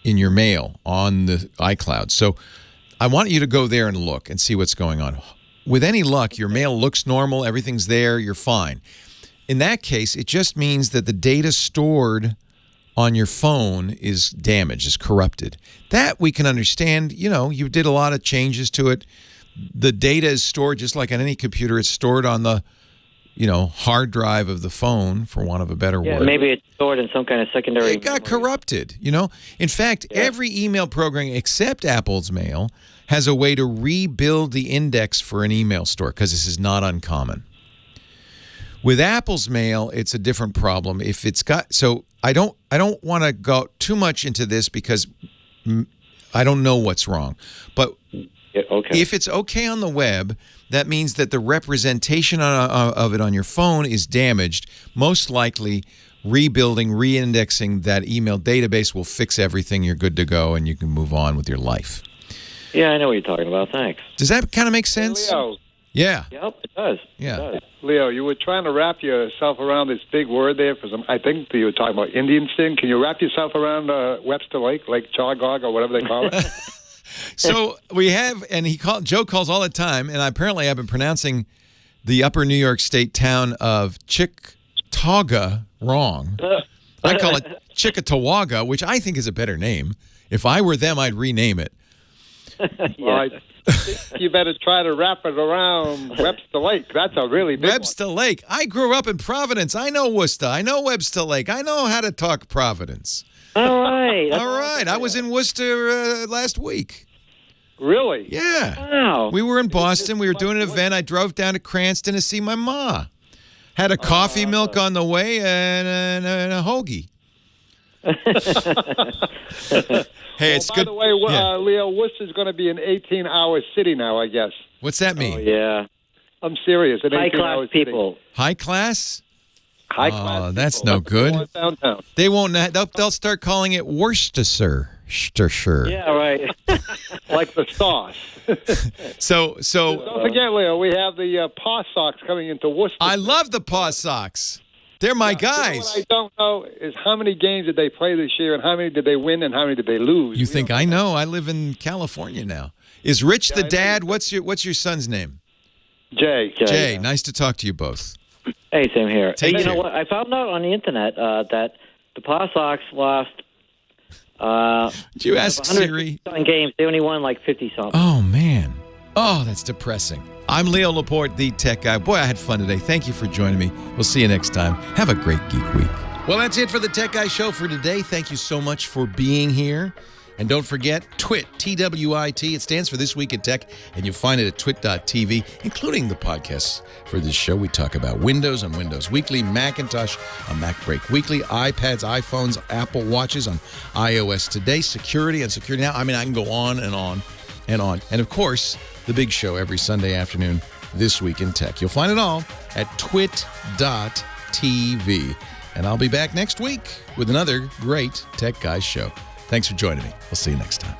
in your mail on the iCloud. So I want you to go there and look and see what's going on. With any luck, your mail looks normal, everything's there, you're fine. In that case, it just means that the data stored on your phone is damaged, is corrupted. That we can understand. You did a lot of changes to it. The data is stored just like on any computer. It's stored on the, hard drive of the phone, for want of a better word. Maybe it's stored in some kind of secondary. It got corrupted, In fact, every email program except Apple's Mail has a way to rebuild the index for an email store, because this is not uncommon. With Apple's Mail, it's a different problem. If it's got, so I don't want to go too much into this because I don't know what's wrong. But if it's okay on the web, that means that the representation of it on your phone is damaged. Most likely, rebuilding, re-indexing that email database will fix everything. You're good to go, and you can move on with your life. Yeah, I know what you're talking about. Thanks. Does that kind of make sense? Leo. Yeah. Yep, it does. Yeah. It does. Leo, you were trying to wrap yourself around this big word there for some. I think you were talking about Indian sting. Can you wrap yourself around Webster Lake Chagog, or whatever they call it? So we have, and Joe calls all the time, and apparently I've been pronouncing the upper New York State town of Chickataga wrong. I call it Chickatawaga, which I think is a better name. If I were them, I'd rename it. Well, I think you better try to wrap it around Webster Lake. That's a really big Webster Lake. I grew up in Providence. I know Worcester. I know Webster Lake. I know how to talk Providence. All right. All right. I was in Worcester last week. Really? Yeah. Wow. We were in Boston. We were doing an event. I drove down to Cranston to see my ma. Had a coffee milk on the way and a hoagie. Hey, it's by good. By the way, Leo, Worcester's going to be an 18-hour city now, I guess. What's that mean? Oh, yeah. I'm serious. An 18-hour city. People. High class? High class. Oh, that's no good. Downtown. They won't. They'll start calling it Worcestershire. Sure. Yeah, right. Like the sauce. So Don't forget, Leo, we have the Paw Sox coming into Worcester. I love the Paw Sox. They're my guys. What I don't know is how many games did they play this year, and how many did they win, and how many did they lose? You think I know? I live in California now. Is Rich the dad? What's your son's name? Jay. Jay, nice to talk to you both. Hey, same here. Take Hey, you care. know what? I found out on the internet that the Paw Sox lost. Did you ask Siri? Games. They only won like 50-something. Oh, man. Oh, that's depressing. I'm Leo Laporte, the tech guy. Boy, I had fun today. Thank you for joining me. We'll see you next time. Have a great Geek Week. Well, that's it for the Tech Guy Show for today. Thank you so much for being here. And don't forget, TWIT, T-W-I-T. It stands for This Week in Tech, and you'll find it at twit.tv, including the podcasts for this show. We talk about Windows on Windows Weekly, Macintosh on Mac Break Weekly, iPads, iPhones, Apple Watches on iOS Today, security on Security Now. I mean, I can go on and on and on. And, of course, the big show every Sunday afternoon, This Week in Tech. You'll find it all at twit.tv. And I'll be back next week with another great Tech Guys show. Thanks for joining me. We'll see you next time.